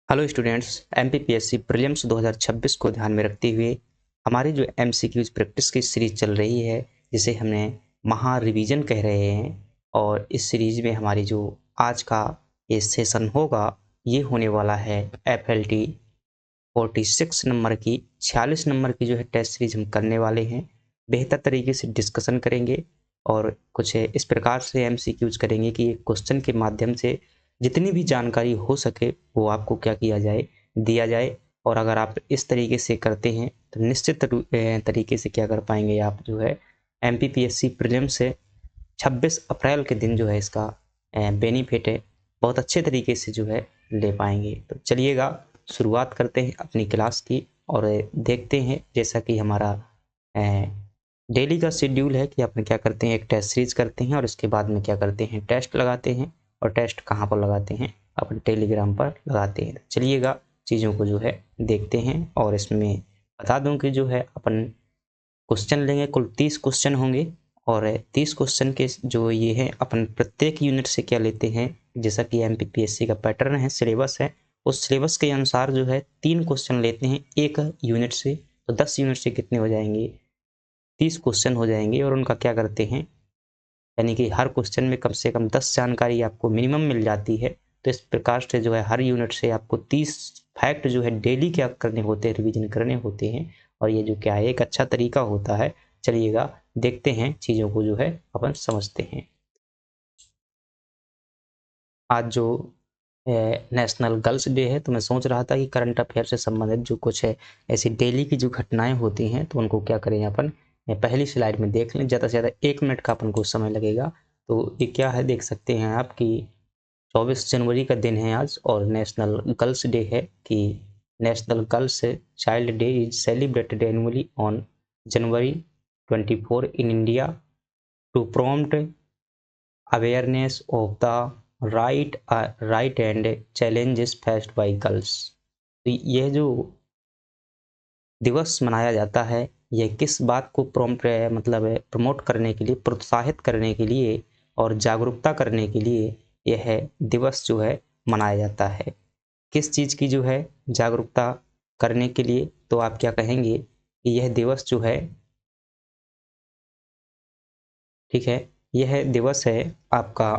Hello students, MPPSC prelims 2026 को ध्यान में रखते हुए हमारी जो एमसीक्यूज प्रैक्टिस की सीरीज चल रही है, जिसे हमने महा रिवीजन कह रहे हैं। और इस सीरीज में हमारी जो आज का ये सेशन होगा, ये होने वाला है एफएलटी 46 नंबर की 46 नंबर की जो है टेस्ट सीरीज हम करने वाले हैं। बेहतर तरीके से डिस्कशन करेंगे और कुछ इस प्रकार से एमसीक्यूज करेंगे कि क्वेश्चन के माध्यम से जितनी भी जानकारी हो सके वो आपको क्या किया जाए, दिया जाए। और अगर आप इस तरीके से करते हैं तो निश्चित तरीके से क्या कर पाएंगे, आप जो है एमपीपीएससी प्रीलिम्स से 26 अप्रैल के दिन जो है इसका बेनिफिट है बहुत अच्छे तरीके से जो है ले पाएंगे। तो चलिएगा शुरुआत करते हैं अपनी क्लास की और देखते हैं जैसा कि हमारा डेली का शेड्यूल है कि अपन क्या करते हैं, एक टेस्ट सीरीज करते हैं और इसके बाद में क्या करते हैं, टेस्ट लगाते हैं। और टेस्ट कहाँ पर लगाते हैं, अपन टेलीग्राम पर लगाते हैं। चलिएगा चीज़ों को जो है देखते हैं। और इसमें बता दूं कि जो है अपन क्वेश्चन लेंगे, कुल 30 क्वेश्चन होंगे। और 30 क्वेश्चन के जो ये है, अपन प्रत्येक यूनिट से क्या लेते हैं, जैसा कि एमपीपीएससी का पैटर्न है, सिलेबस है, उस सिलेबस के अनुसार जो है 3 क्वेश्चन लेते हैं एक यूनिट से। तो 10 यूनिट से कितने हो जाएंगे, 30 क्वेश्चन हो जाएंगे। और उनका क्या करते हैं, यानी कि हर क्वेश्चन में कम से कम 10 जानकारी आपको मिनिमम मिल जाती है। तो इस प्रकार से जो है हर यूनिट से आपको 30 फैक्ट जो है डेली क्या करने होते हैं, रिवीजन करने होते हैं। और ये जो क्या है, एक अच्छा तरीका होता है। चलिएगा देखते हैं, चीज़ों को जो है अपन समझते हैं। आज जो नेशनल गर्ल्स डे है, तो मैं सोच रहा था कि करंट अफेयर से संबंधित जो कुछ है ऐसी डेली की जो घटनाएं होती हैं, तो उनको क्या करें अपन पहली स्लाइड में देख लें। ज़्यादा से ज़्यादा 1 मिनट का अपन को समय लगेगा। तो ये क्या है, देख सकते हैं आप कि 24 जनवरी का दिन है आज और नेशनल गर्ल्स डे है। कि national girls child day is celebrated annually on January 24 in India to prompt awareness of the right and challenges faced by girls. तो यह जो दिवस मनाया जाता है, यह किस बात को प्रमोट करने के लिए, प्रोत्साहित करने के लिए और जागरूकता करने के लिए यह दिवस जो है मनाया जाता है। किस चीज़ की जो है जागरूकता करने के लिए, तो आप क्या कहेंगे कि यह दिवस जो है, ठीक है, यह दिवस है आपका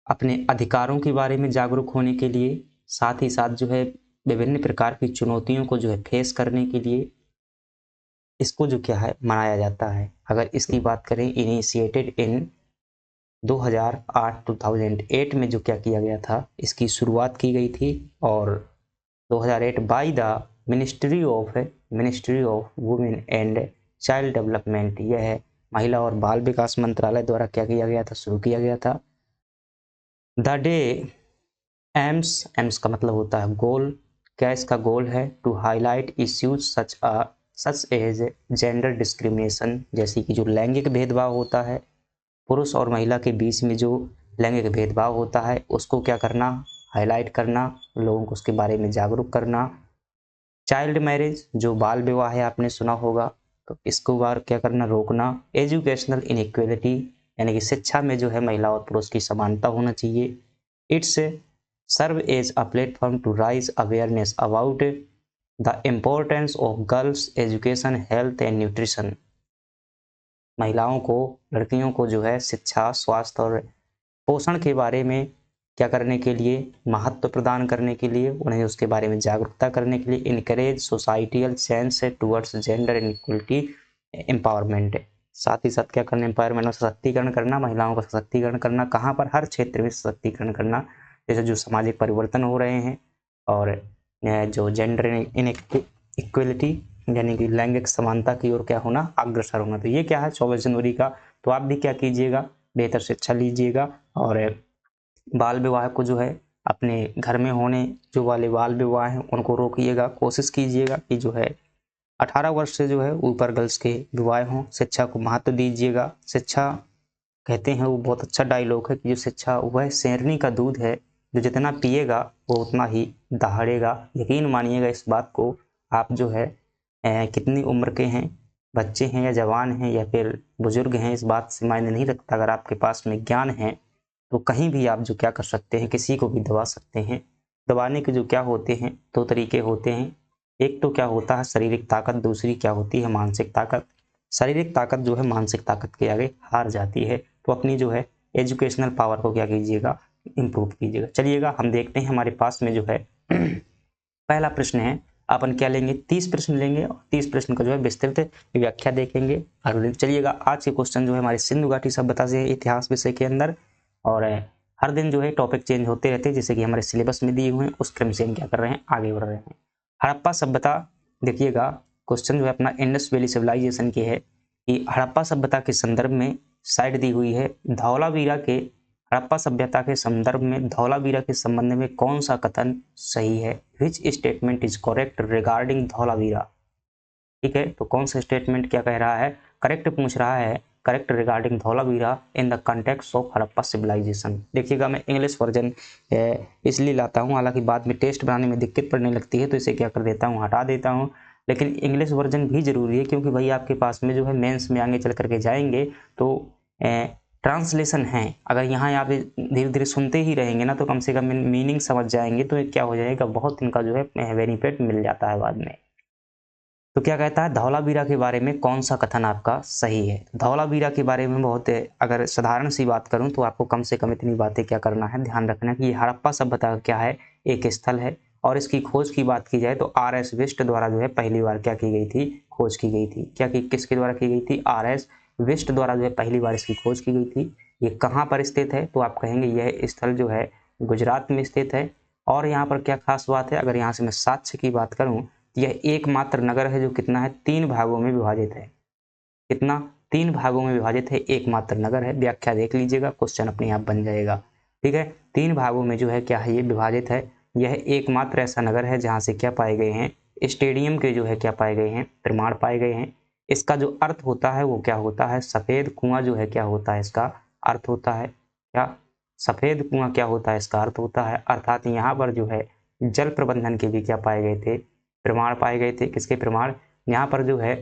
अपने अधिकारों के बारे में जागरूक होने के लिए, साथ ही साथ जो है विभिन्न प्रकार की चुनौतियों को जो है फेस करने के लिए इसको जो क्या है मनाया जाता है। अगर इसकी बात करें, इनिशिएटेड इन 2008 में जो क्या किया गया था, इसकी शुरुआत की गई थी। और 2008 by the ministry of women and child development, यह है महिला और बाल विकास मंत्रालय द्वारा क्या किया गया था, शुरू किया गया था। द डे एम्स का मतलब होता है गोल। क्या इसका गोल है, to highlight issues such as gender discrimination, जैसे कि जो लैंगिक भेदभाव होता है, पुरुष और महिला के बीच में जो लैंगिक भेदभाव होता है, उसको क्या करना, हाईलाइट करना, लोगों को उसके बारे में जागरूक करना। चाइल्ड मैरिज, जो बाल विवाह है, आपने सुना होगा, तो इसको बार क्या करना, रोकना। एजुकेशनल इनइक्वलिटी, यानी कि शिक्षा में जो है महिला और पुरुष की समानता होना चाहिए। It's serve as a platform to raise awareness about the importance of girls education, health and nutrition, महिलाओं को, लड़कियों को जो है शिक्षा, स्वास्थ्य और पोषण के बारे में क्या करने के लिए, महत्व प्रदान करने के लिए, उन्हें उसके बारे में जागरूकता करने के लिए। Encourage societal change towards gender inequality empowerment, साथ ही साथ क्या करना, एम्पावरमेंट, सशक्तिकरण करना, महिलाओं का सशक्तिकरण करना। कहाँ पर, हर क्षेत्र में सशक्तिकरण करना, जैसे जो सामाजिक परिवर्तन हो रहे हैं और जो जेंडर इक्वलिटी यानी कि लैंगिक समानता की ओर क्या होना, अग्रसर होना। तो ये क्या है 24 जनवरी का। तो आप भी क्या कीजिएगा, बेहतर शिक्षा लीजिएगा और बाल विवाह को जो है अपने घर में होने जो वाले बाल विवाह हैं उनको रोकिएगा। कोशिश कीजिएगा कि जो है 18 वर्ष से जो है ऊपर गर्ल्स के विवाह हों। शिक्षा को महत्व दीजिएगा। शिक्षा, कहते हैं वो बहुत अच्छा डायलॉग है कि जो शिक्षा वह शेरनी का दूध है, जो जितना पिएगा वो उतना ही दहाड़ेगा। यकीन मानिएगा इस बात को। आप जो है कितनी उम्र के हैं, बच्चे हैं या जवान हैं या फिर बुजुर्ग हैं, इस बात से मायने नहीं रखता। अगर आपके पास में ज्ञान है तो कहीं भी आप जो क्या कर सकते हैं, किसी को भी दबा सकते हैं। दबाने के जो क्या होते हैं, दो तरीके होते हैं। एक तो क्या होता है शारीरिक ताकत, दूसरी क्या होती है मानसिक ताकत। शारीरिक ताकत जो है मानसिक ताकत के आगे हार जाती है, तो अपनी जो है एजुकेशनल पावर को क्या कीजिएगा, इम्प्रूव कीजिएगा। चलिएगा हम देखते हैं हमारे पास में जो है पहला प्रश्न है, अपन क्या लेंगे 30 प्रश्न लेंगे और 30 प्रश्न का जो है विस्तृत व्याख्या देखेंगे। और चलिएगा आज के क्वेश्चन जो है हमारे सिंधु घाटी सभ्यता से इतिहास विषय के अंदर, और हर दिन जो है टॉपिक चेंज होते रहते हैं जैसे कि हमारे सिलेबस में दिए हुए हैं, उस क्रम से हम क्या कर रहे हैं आगे बढ़ रहे हैं। हड़प्पा सभ्यता, देखिएगा क्वेश्चन जो है अपना इंडस वैली सिविलाइजेशन के है कि हड़प्पा सभ्यता के संदर्भ में साइड दी हुई है, धौलावीरा के हड़प्पा सभ्यता के संदर्भ में धौलावीरा के संबंध में कौन सा कथन सही है, which statement is correct regarding Dholavira. ठीक है, तो कौन सा स्टेटमेंट क्या कह रहा है, करेक्ट पूछ रहा है, correct regarding Dholavira in the context of Harappa civilisation. देखिएगा मैं इंग्लिश वर्जन इसलिए लाता हूँ, हालांकि बाद में टेस्ट बनाने में दिक्कत पड़ने लगती है तो इसे क्या कर देता हूँ, हटा देता हूँ, लेकिन इंग्लिश वर्जन भी जरूरी है क्योंकि भाई आपके पास में जो है मेंस में आगे चल करके जाएंगे तो ट्रांसलेशन है। अगर यहाँ आप धीरे धीरे सुनते ही रहेंगे ना तो कम से कम मीनिंग समझ जाएंगे तो क्या हो जाएगा, बहुत इनका जो है बेनिफिट मिल जाता है बाद में। तो क्या कहता है धौलावीरा के बारे में कौन सा कथन आपका सही है। धौलावीरा के बारे में बहुत अगर साधारण सी बात करूं तो आपको कम से कम इतनी बातें क्या करना है, ध्यान रखना कि हड़प्पा सभ्यता क्या है, एक स्थल है और इसकी खोज की बात की जाए तो आर.एस. विस्ट द्वारा जो है पहली बार क्या की गई थी, खोज की गई थी। क्या किसके द्वारा की गई थी, आर.एस. विस्ट द्वारा जो है पहली बार इसकी खोज की गई थी। ये कहाँ पर स्थित है, तो आप कहेंगे यह स्थल जो है गुजरात में स्थित है। और यहाँ पर क्या खास बात है, अगर यहाँ से मैं साक्ष्य की बात करूँ, यह एकमात्र नगर है जो कितना है, 3 भागों में विभाजित है। कितना, 3 भागों में विभाजित है, एकमात्र नगर है। व्याख्या देख लीजिएगा, क्वेश्चन अपने आप बन जाएगा। ठीक है, 3 भागों में जो है क्या है, ये विभाजित है। यह एकमात्र ऐसा नगर है जहां से क्या पाए गए हैं, स्टेडियम के जो है क्या पाए गए हैं, प्रमाण पाए गए हैं। इसका जो अर्थ होता है वो क्या होता है, सफेद कुआं जो है क्या होता है, इसका अर्थ होता है क्या, सफेद कुआं क्या होता है, इसका अर्थ होता है, अर्थात यहाँ पर जो है जल प्रबंधन के भी क्या पाए गए थे, प्रमाण पाए गए थे। किसके प्रमाण, यहाँ पर जो है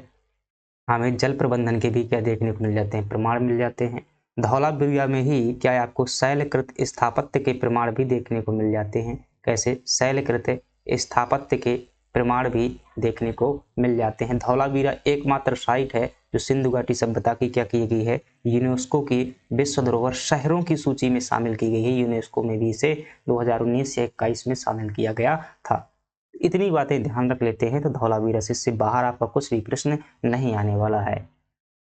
हमें जल प्रबंधन के भी क्या देखने को मिल जाते हैं, प्रमाण मिल जाते हैं। धौलावीरा में ही क्या है आपको शैलकृत स्थापत्य के प्रमाण भी देखने को मिल जाते हैं। कैसे, शैलकृत स्थापत्य के प्रमाण भी देखने को मिल जाते हैं। धौलावीरा एकमात्र साइट है जो सिंधु घाटी सभ्यता की क्या की गई है, यूनेस्को की विश्व धरोहर शहरों की सूची में शामिल की गई है। यूनेस्को में भी इसे 2019 या 21 में शामिल किया गया था। इतनी बातें ध्यान रख लेते हैं तो धौलावीरा से बाहर आपका कुछ भी प्रश्न नहीं आने वाला है।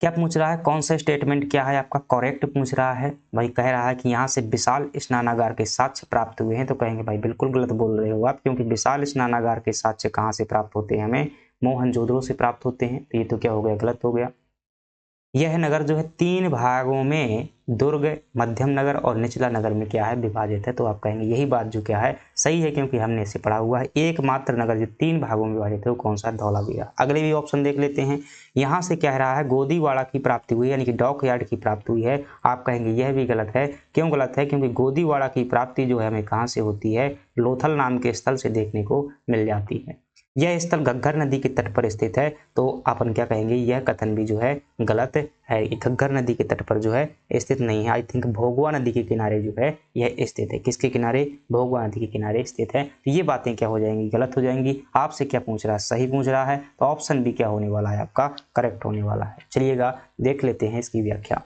क्या पूछ रहा है, कौन सा स्टेटमेंट क्या है आपका करेक्ट पूछ रहा है। भाई कह रहा है कि यहाँ से विशाल स्नानागार के साक्ष्य प्राप्त हुए हैं, तो कहेंगे भाई बिल्कुल गलत बोल रहे हो आप, क्योंकि विशाल स्नानागार के साक्ष्य कहाँ से प्राप्त होते हैं, हमें मोहनजोदड़ो से प्राप्त होते हैं। तो ये तो क्या हो गया, गलत हो गया। यह नगर जो है 3 भागों में, दुर्ग, मध्यम नगर और निचला नगर में क्या है, विभाजित है। तो आप कहेंगे यही बात जो क्या है सही है, क्योंकि हमने इसे पढ़ा हुआ है। एकमात्र नगर जो 3 भागों में विभाजित है वो कौन सा, धौलावीरा। अगले भी ऑप्शन देख लेते हैं। यहाँ से कह रहा है गोदीवाड़ा की प्राप्ति हुई, यानी कि डॉक यार्ड की प्राप्ति हुई है। आप कहेंगे यह भी गलत है। क्यों गलत है, क्योंकि गोदीवाड़ा की प्राप्ति जो है हमें कहाँ से होती है, लोथल नाम के स्थल से देखने को मिल जाती है। यह स्थल घग्गर नदी के तट पर स्थित है। तो अपन क्या कहेंगे, यह कथन भी जो है गलत है। घग्गर नदी के तट पर जो है स्थित नहीं है। आई थिंक भोगवा नदी के किनारे जो है यह स्थित है। किसके किनारे, भोगवा नदी के किनारे स्थित है। तो ये बातें क्या हो जाएंगी, गलत हो जाएंगी। आपसे क्या पूछ रहा है, सही पूछ रहा है, तो ऑप्शन भी क्या होने वाला है आपका, करेक्ट होने वाला है। चलिएगा देख लेते हैं इसकी व्याख्या।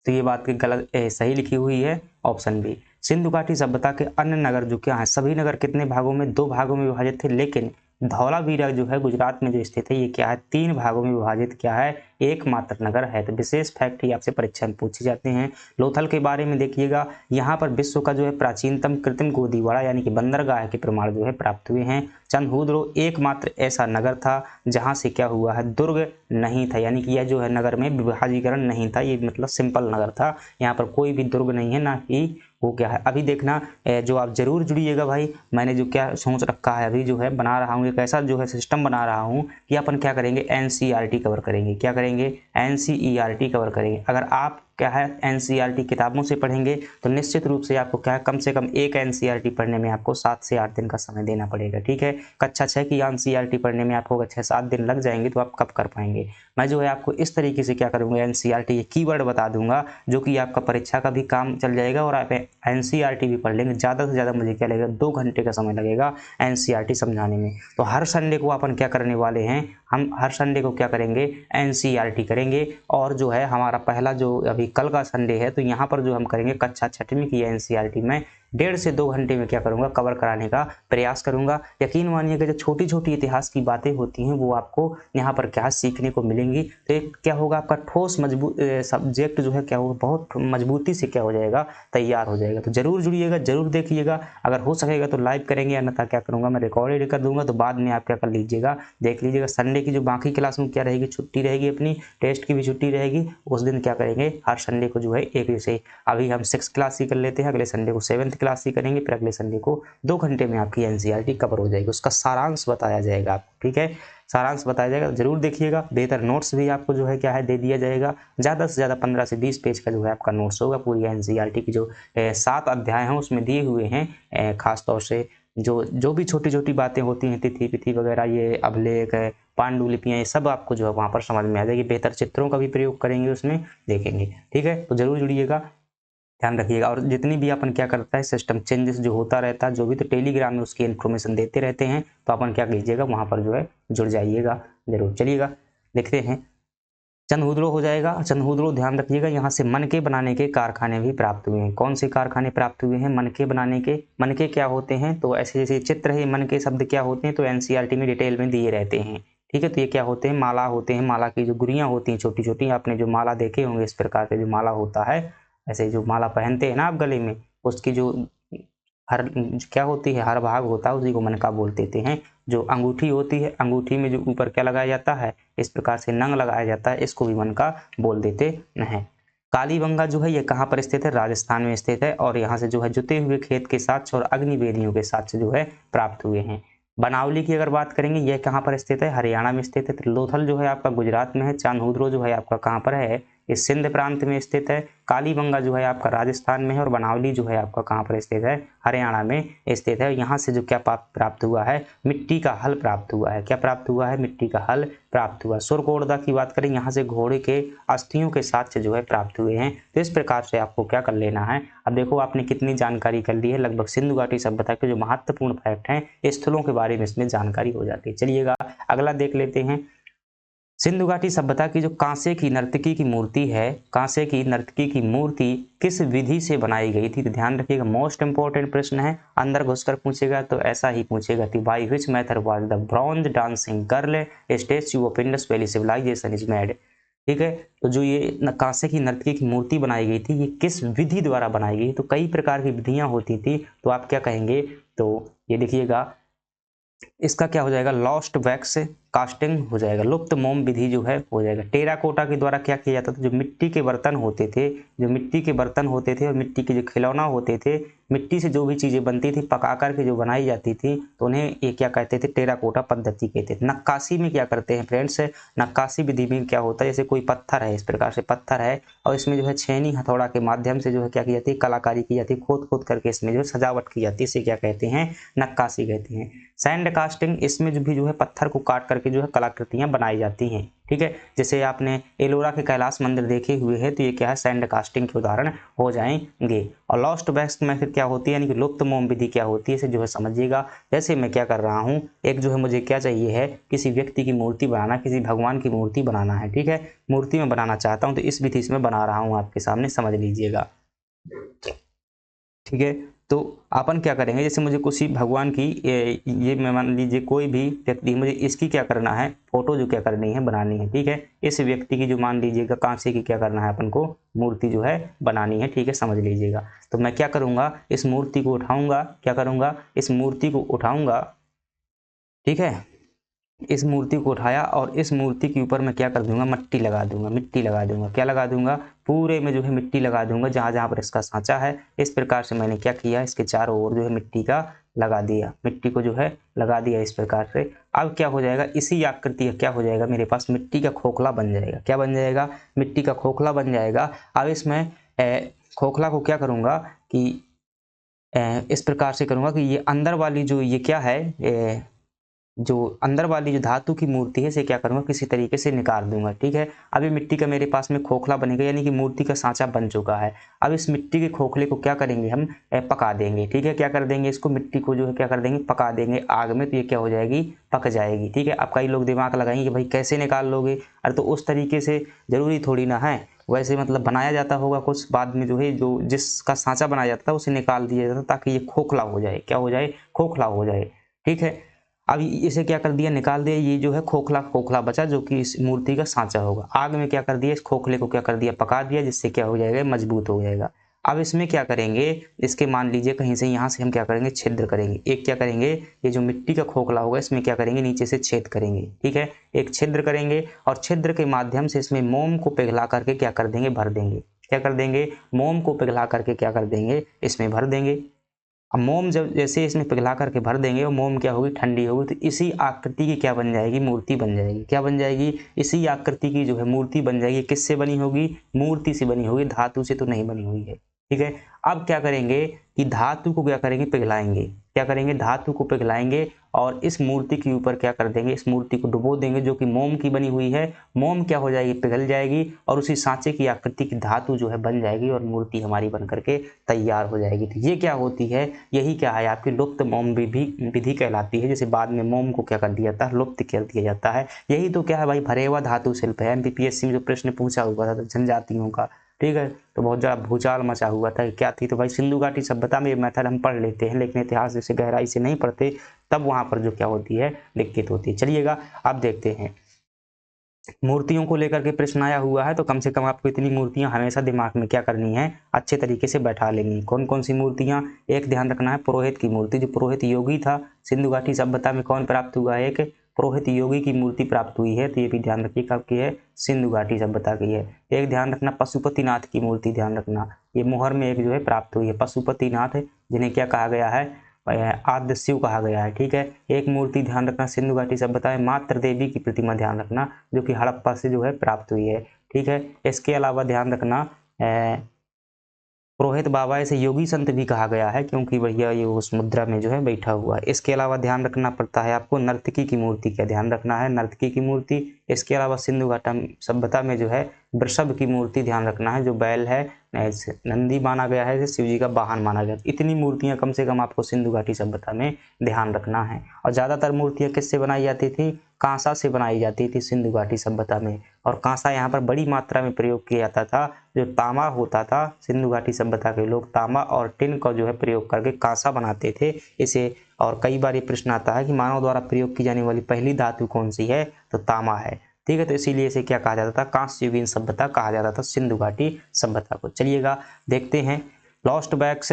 तो ये बात की गलत सही लिखी हुई है ऑप्शन बी। सिंधु घाटी सभ्यता के अन्य नगर जो क्या है, सभी नगर कितने भागों में, 2 भागों में विभाजित थे, लेकिन धौलावीरा जो है गुजरात में जो स्थित है ये क्या है, 3 भागों में विभाजित क्या है, एकमात्र नगर है। तो विशेष फैक्ट ही आपसे परीक्षा में पूछे जाते हैं। लोथल के बारे में देखिएगा, यहाँ पर विश्व का जो है प्राचीनतम कृत्रिम गोदीवाड़ा यानी कि बंदरगाह के प्रमाण जो है प्राप्त हुए हैं। चंदहुद्रो एकमात्र ऐसा नगर था जहाँ से क्या हुआ है, दुर्ग नहीं था, यानी कि यह जो है नगर में विभाजीकरण नहीं था, ये मतलब सिंपल नगर था। यहाँ पर कोई भी दुर्ग नहीं है, ना ही वो क्या है। अभी देखना जो आप जरूर जुड़िएगा भाई, मैंने जो क्या सोच रखा है, अभी जो है बना रहा हूँ एक ऐसा जो है सिस्टम बना रहा हूँ कि अपन क्या करेंगे, एनसीईआरटी कवर करेंगे। क्या करेंगे, एनसीईआरटी कवर करेंगे। अगर आप क्या है एनसीईआरटी किताबों से पढ़ेंगे तो निश्चित रूप से आपको क्या है कम से कम एक एनसीईआरटी पढ़ने में आपको 7 से 8 दिन का समय देना पड़ेगा। ठीक है, कक्षा 6 की एनसीईआरटी पढ़ने में आपको 6-7 दिन लग जाएंगे तो आप कब कर पाएंगे। मैं जो है आपको इस तरीके से क्या करूँगा, एनसीईआरटी के कीवर्ड बता दूंगा जो कि आपका परीक्षा का भी काम चल जाएगा और आप एनसीईआरटी भी पढ़ लेंगे। ज़्यादा से ज़्यादा मुझे क्या लगेगा 2 घंटे का समय लगेगा एनसीईआरटी समझाने में। तो हर संडे को अपन क्या करने वाले हैं, हम हर संडे को क्या करेंगे एनसीईआरटी करेंगे। और जो है हमारा पहला जो अभी कल का संडे है तो यहाँ पर जो हम करेंगे कक्षा 6वीं की एनसीईआरटी में 1.5 से 2 घंटे में क्या करूँगा कवर कराने का प्रयास करूँगा। यकीन मानिए कि जो छोटी छोटी इतिहास की बातें होती हैं वो आपको यहाँ पर क्या सीखने को मिलेंगी। तो एक क्या होगा आपका ठोस मजबूत सब्जेक्ट जो है क्या होगा बहुत मजबूती से क्या हो जाएगा तैयार हो जाएगा। तो जरूर जुड़िएगा, जरूर देखिएगा, अगर हो सकेगा तो लाइव करेंगे, अन्यथा क्या करूँगा मैं रिकॉर्डेड कर दूंगा तो बाद में आप क्या कर लीजिएगा देख लीजिएगा। संडे की जो बाकी क्लास में क्या रहेगी छुट्टी रहेगी, अपनी टेस्ट की भी छुट्टी रहेगी, उस दिन क्या करेंगे हर संडे को जो है एक जैसे अभी हम 6 क्लास ही कर लेते हैं, अगले संडे को 7th क्लास ही करेंगे, फिर अगले संडे को 2 घंटे में आपकी एनसीईआरटी कवर हो जाएगी। उसका सारांश बताया जाएगा आपको। ठीक है, सारांश बताया जाएगा, जरूर देखिएगा। बेहतर नोट्स भी आपको जो है क्या है दे दिया जाएगा। ज़्यादा से ज़्यादा 15 से 20 पेज का जो है आपका नोट्स होगा। पूरी एनसीईआरटी की जो 7 अध्याय हैं उसमें दिए हुए हैं। खासतौर से जो भी छोटी छोटी बातें होती हैं तिथि पिथि वगैरह, ये अभिलेख है, पांडुलिपियाँ, ये सब आपको जो है वहाँ पर समझ में आ जाएगी। बेहतर चित्रों का भी प्रयोग करेंगे उसमें, देखेंगे। ठीक है, तो जरूर जुड़िएगा, ध्यान रखिएगा। और जितनी भी अपन क्या करता है सिस्टम चेंजेस जो होता रहता है, जो भी तो टेलीग्राम में उसकी इन्फॉर्मेशन देते रहते हैं, तो अपन क्या कीजिएगा वहाँ पर जो है जुड़ जाइएगा जरूर। चलिएगा देखते हैं, चंदहुदड़ो हो जाएगा। चंदहुदड़ो ध्यान रखिएगा, यहाँ से मनके बनाने के कारखाने भी प्राप्त हुए हैं। कौन से कारखाने प्राप्त हुए हैं मनके बनाने के। मनके क्या होते हैं, तो ऐसे जैसे चित्र है, मनके शब्द क्या होते हैं तो एनसीईआरटी में डिटेल में दिए रहते हैं। ठीक है, तो ये क्या होते हैं माला होते हैं। माला की जो गुड़ियाँ होती हैं छोटी छोटी, आपने जो माला देखे होंगे इस प्रकार के जो माला होता है, ऐसे जो माला पहनते हैं ना आप गले में, उसकी जो हर क्या होती है हर भाग होता है उसी को मनका बोल देते हैं। जो अंगूठी होती है, अंगूठी में जो ऊपर क्या लगाया जाता है इस प्रकार से नंग लगाया जाता है, इसको भी मनका बोल देते हैं। कालीबंगा जो है ये कहाँ पर स्थित है, राजस्थान में स्थित है। और यहाँ से जो है जुते हुए खेत के साक्ष्य और अग्निवेदियों के साक्ष्य जो है प्राप्त हुए हैं। बनावली की अगर बात करेंगे यह कहाँ पर स्थित है, हरियाणा में स्थित है। त्रिलोथल जो है आपका गुजरात में है। चांदहुदड़ो जो है आपका कहाँ पर है, इस सिंध प्रांत में स्थित है। कालीबंगा जो है आपका राजस्थान में है और बनावली जो है आपका कहाँ पर स्थित है, हरियाणा में स्थित है। यहाँ से जो क्या प्राप्त हुआ है, मिट्टी का हल प्राप्त हुआ है। क्या प्राप्त हुआ है, मिट्टी का हल प्राप्त हुआ। सुरकोटदा की बात करें, यहाँ से घोड़े के अस्थियों के साक्ष्य जो है प्राप्त हुए हैं। तो इस प्रकार से आपको क्या कर लेना है, अब देखो आपने कितनी जानकारी कर ली है। लगभग सिंधु घाटी सभ्यता के जो महत्वपूर्ण फैक्ट हैं स्थलों के बारे में इसमें जानकारी हो जाती है। चलिएगा अगला देख लेते हैं। सिंधु घाटी सभ्यता की जो कांसे की नर्तकी की मूर्ति है, कांसे की नर्तकी की मूर्ति किस विधि से बनाई गई थी, तो ध्यान रखिएगा मोस्ट इंपॉर्टेंट प्रश्न है। अंदर घुसकर पूछेगा तो ऐसा ही पूछेगा कि by which method was the bronze dancing girl statue of Indus valley civilisation is made. ठीक है, तो जो ये कांसे की नर्तकी की मूर्ति बनाई गई थी ये किस विधि द्वारा बनाई गई, तो कई प्रकार की विधियां होती थी। तो आप क्या कहेंगे, तो ये देखिएगा इसका क्या हो जाएगा, लॉस्ट वैक्स कास्टिंग हो जाएगा, लुप्त मोम विधि जो है हो जाएगा। टेराकोटा के द्वारा क्या किया जाता था, जो मिट्टी के बर्तन होते थे, जो मिट्टी के बर्तन होते थे और मिट्टी के जो खिलौना होते थे, मिट्टी से जो भी चीज़ें बनती थी पका करके जो बनाई जाती थी तो उन्हें ये क्या कहते थे, टेराकोटा पद्धति कहते थे। नक्काशी में क्या करते हैं फ्रेंड्स, नक्काशी विधि में क्या होता है, जैसे कोई पत्थर है, इस प्रकार से पत्थर है और इसमें जो है छेनी हथौड़ा के माध्यम से जो है क्या की जाती है, कलाकारी की जाती है, खोद खोद करके इसमें जो है सजावट की जाती है, इसे क्या कहते हैं, नक्काशी कहते हैं। सैंड कास्टिंग, इसमें जो भी जो है पत्थर को काट करके जो है कलाकृतियां बनाई जाती हैं। ठीक है, जैसे आपने एलोरा के कैलाश मंदिर देखे हुए हैं तो ये क्या है, सैंड कास्टिंग के उदाहरण हो जाएंगे। और लॉस्ट वैक्स में फिर क्या होती है, यानी कि लुप्त मोम विधि क्या होती है, इसे जो है समझिएगा। जैसे मैं क्या कर रहा हूँ, एक जो है मुझे क्या चाहिए है, किसी व्यक्ति की मूर्ति बनाना, किसी भगवान की मूर्ति बनाना है। ठीक है, मूर्ति में बनाना चाहता हूँ तो इस विधि से मैं बना रहा हूँ आपके सामने, समझ लीजिएगा। ठीक है, तो अपन क्या करेंगे, जैसे मुझे किसी भगवान की ये मैं मान लीजिए कोई भी व्यक्ति, मुझे इसकी क्या करना है, फोटो जो क्या करनी है, बनानी है। ठीक है, इस व्यक्ति की जो मान लीजिएगा कांसे की क्या करना है, अपन को मूर्ति जो है बनानी है। ठीक है, समझ लीजिएगा। तो मैं क्या करूँगा, इस मूर्ति को उठाऊँगा, क्या करूँगा, इस मूर्ति को उठाऊँगा। ठीक है, इस मूर्ति को उठाया और इस मूर्ति के ऊपर मैं क्या कर दूंगा, मिट्टी लगा दूंगा, मिट्टी लगा दूंगा। क्या लगा दूंगा, पूरे में जो है मिट्टी लगा दूंगा जहां जहां पर इसका सांचा है। इस प्रकार से मैंने क्या किया, इसके चारों ओर जो है मिट्टी का लगा दिया, मिट्टी को जो है लगा दिया इस प्रकार से। अब क्या हो जाएगा, इसी आकृति का क्या हो जाएगा, मेरे पास मिट्टी का खोखला बन जाएगा। क्या बन जाएगा, मिट्टी का खोखला बन जाएगा। अब इसमें खोखला को क्या करूँगा कि इस प्रकार से करूँगा कि ये अंदर वाली जो ये क्या है, जो अंदर वाली जो धातु की मूर्ति है इसे क्या करूँगा, किसी तरीके से निकाल दूंगा। ठीक है, अभी मिट्टी का मेरे पास में खोखला बनेगा, यानी कि मूर्ति का सांचा बन चुका है। अब इस मिट्टी के खोखले को क्या करेंगे, हम पका देंगे। ठीक है, क्या कर देंगे, इसको मिट्टी को जो है क्या कर देंगे, पका देंगे आग में, तो ये क्या हो जाएगी, पक जाएगी। ठीक है, अब कई लोग दिमाग लगाएंगे कि भाई कैसे निकाल लोगे, अरे तो उस तरीके से जरूरी थोड़ी ना है, वैसे मतलब बनाया जाता होगा कुछ, बाद में जो है जो जिसका सांचा बनाया जाता है उसे निकाल दिया जाता है ताकि ये खोखला हो जाए। क्या हो जाए, खोखला हो जाए। ठीक है, अब इसे क्या कर दिया, निकाल दिया, ये जो है खोखला खोखला बचा जो कि इस मूर्ति का सांचा होगा। आग में क्या कर दिया, इस खोखले को क्या कर दिया, पका दिया, जिससे क्या हो जाएगा, मजबूत हो जाएगा। अब इसमें क्या करेंगे, इसके मान लीजिए कहीं से यहाँ से हम क्या करेंगे, छिद्र करेंगे। एक क्या करेंगे, ये जो मिट्टी का खोखला होगा इसमें क्या करेंगे, नीचे से छेद करेंगे। ठीक है, एक छिद्र करेंगे और छिद्र के माध्यम से इसमें मोम को पिघला करके क्या कर देंगे, भर देंगे। क्या कर देंगे, मोम को पिघला करके क्या कर देंगे, इसमें भर देंगे। अब मोम जब जैसे इसमें पिघला करके भर देंगे और मोम क्या होगी, ठंडी होगी, तो इसी आकृति की क्या बन जाएगी, मूर्ति बन जाएगी। क्या बन जाएगी, इसी आकृति की जो है मूर्ति बन जाएगी। किससे बनी होगी, मूर्ति से बनी होगी, धातु से तो नहीं बनी हुई है। ठीक है, अब क्या करेंगे कि धातु को क्या करेंगे, पिघलाएंगे। क्या करेंगे, धातु को पिघलाएंगे और इस मूर्ति के ऊपर क्या कर देंगे, इस मूर्ति को डुबो देंगे जो कि मोम की बनी हुई है। मोम क्या हो जाएगी, पिघल जाएगी और उसी सांचे की आकृति की धातु जो है बन जाएगी और मूर्ति हमारी बन करके तैयार हो जाएगी। तो ये क्या होती है, यही क्या है, आपकी लुप्त मोम विधि कहलाती है। जैसे बाद में मोम को क्या कर दिया जाता है, लुप्त कर दिया जाता है। यही तो क्या है भाई, भरेवा धातु शिल्प है। एमपीपीएससी में जो प्रश्न पूछा हुआ था जनजातियों का, ठीक है, तो बहुत ज़्यादा भूचाल मचा हुआ था, क्या थी, तो भाई सिंधु घाटी सभ्यता में ये मेथड हम पढ़ लेते हैं, लेकिन इतिहास जैसे गहराई से नहीं पढ़ते, तब वहाँ पर जो क्या होती है, दिक्कत होती है। चलिएगा अब देखते हैं, मूर्तियों को लेकर के प्रश्न आया हुआ है, तो कम से कम आपको इतनी मूर्तियां हमेशा दिमाग में क्या करनी है, अच्छे तरीके से बैठा लेनी। कौन कौन सी मूर्तियां, एक ध्यान रखना है, पुरोहित की मूर्ति, जो पुरोहित योगी था सिंधु घाटी सभ्यता में कौन प्राप्त हुआ है, एक पुरोहित योगी की मूर्ति प्राप्त हुई है, तो ये भी ध्यान रखिए कब की है, सिंधु घाटी सभ्यता की है। एक ध्यान रखना, पशुपतिनाथ की मूर्ति ध्यान रखना, ये मोहर में एक जो है प्राप्त हुई है, पशुपतिनाथ, जिन्हें क्या कहा गया है, आद्य शिव कहा गया है। ठीक है, एक मूर्ति ध्यान रखना सिंधु घाटी सभ्यता में मात्र देवी की प्रतिमा ध्यान रखना, जो कि हड़प्पा से जो है प्राप्त हुई है। ठीक है, इसके अलावा ध्यान रखना पुरोहित बाबा, इसे योगी संत भी कहा गया है क्योंकि भैया ये उस मुद्रा में जो है बैठा हुआ है। इसके अलावा ध्यान रखना पड़ता है आपको नर्तकी की मूर्ति का ध्यान रखना है, नर्तकी की मूर्ति। इसके अलावा सिंधु घाटी सभ्यता में जो है वृषभ की मूर्ति ध्यान रखना है, जो बैल है, नंदी माना गया है, शिव जी का वाहन माना गया है। इतनी मूर्तियां कम से कम आपको सिंधु घाटी सभ्यता में ध्यान रखना है। और ज़्यादातर मूर्तियां किससे बनाई जाती थी, कांसा से बनाई जाती थी सिंधु घाटी सभ्यता में, और कांसा यहाँ पर बड़ी मात्रा में प्रयोग किया जाता था। जो तांबा होता था, सिंधु घाटी सभ्यता के लोग तांबा और टिन का जो है प्रयोग करके कांसा बनाते थे इसे। और कई बार ये प्रश्न आता है कि मानव द्वारा प्रयोग की जाने वाली पहली धातु कौन सी है, तो तांबा है। ठीक है, तो इसीलिए इसे क्या कहा जाता था, कांस्य युगीन सभ्यता कहा जाता था सिंधु घाटी सभ्यता को। चलिएगा देखते हैं, लॉस्ट बैक्स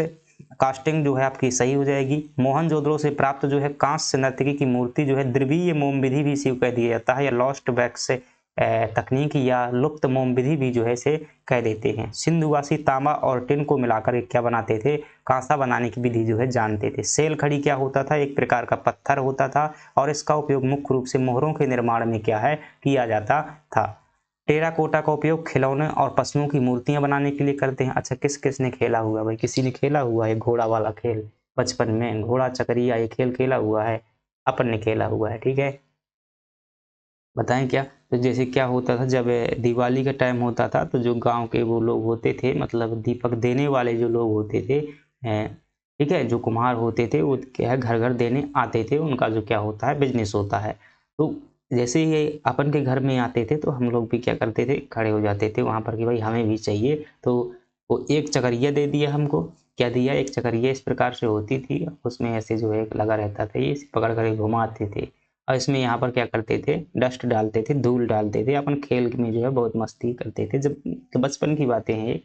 कास्टिंग जो है आपकी सही हो जाएगी। मोहनजोदड़ो से प्राप्त जो है कांस्य नर्तकी की मूर्ति जो है द्रवीय मोम विधि भी इसी को कह दिया जाता है, या लॉस्ट बैक्स तकनीक या लुप्त मोम विधि भी जो है इसे कह देते हैं। सिंधुवासी तांबा और टिन को मिलाकर क्या बनाते थे, कांसा बनाने की विधि जो है जानते थे। सेल खड़ी क्या होता था, एक प्रकार का पत्थर होता था और इसका उपयोग मुख्य रूप से मोहरों के निर्माण में क्या है, किया जाता था। टेराकोटा का उपयोग खिलौने और पशुओं की मूर्तियां बनाने के लिए करते हैं। अच्छा, किस किस ने खेला हुआ, भाई किसी ने खेला हुआ है घोड़ा वाला खेल, बचपन में घोड़ा चकरिया ये खेल खेला हुआ है, अपन ने खेला हुआ है। ठीक है, बताएं क्या, तो जैसे क्या होता था, जब दिवाली का टाइम होता था तो जो गांव के वो लोग होते थे, मतलब दीपक देने वाले जो लोग होते थे, ठीक है, जो कुम्हार होते थे वो क्या है घर घर देने आते थे, उनका जो क्या होता है बिजनेस होता है। तो जैसे ये अपन के घर में आते थे तो हम लोग भी क्या करते थे, खड़े हो जाते थे वहाँ पर कि भाई हमें भी चाहिए। तो वो एक चकरिया दे दिया हमको, क्या दिया, एक चकरिया इस प्रकार से होती थी, उसमें ऐसे जो है लगा रहता था, ये पकड़ कर घुमाते थे और इसमें यहाँ पर क्या करते थे, डस्ट डालते थे, धूल डालते थे, अपन खेल में जो है बहुत मस्ती करते थे। जब तो बचपन की बातें हैं ये,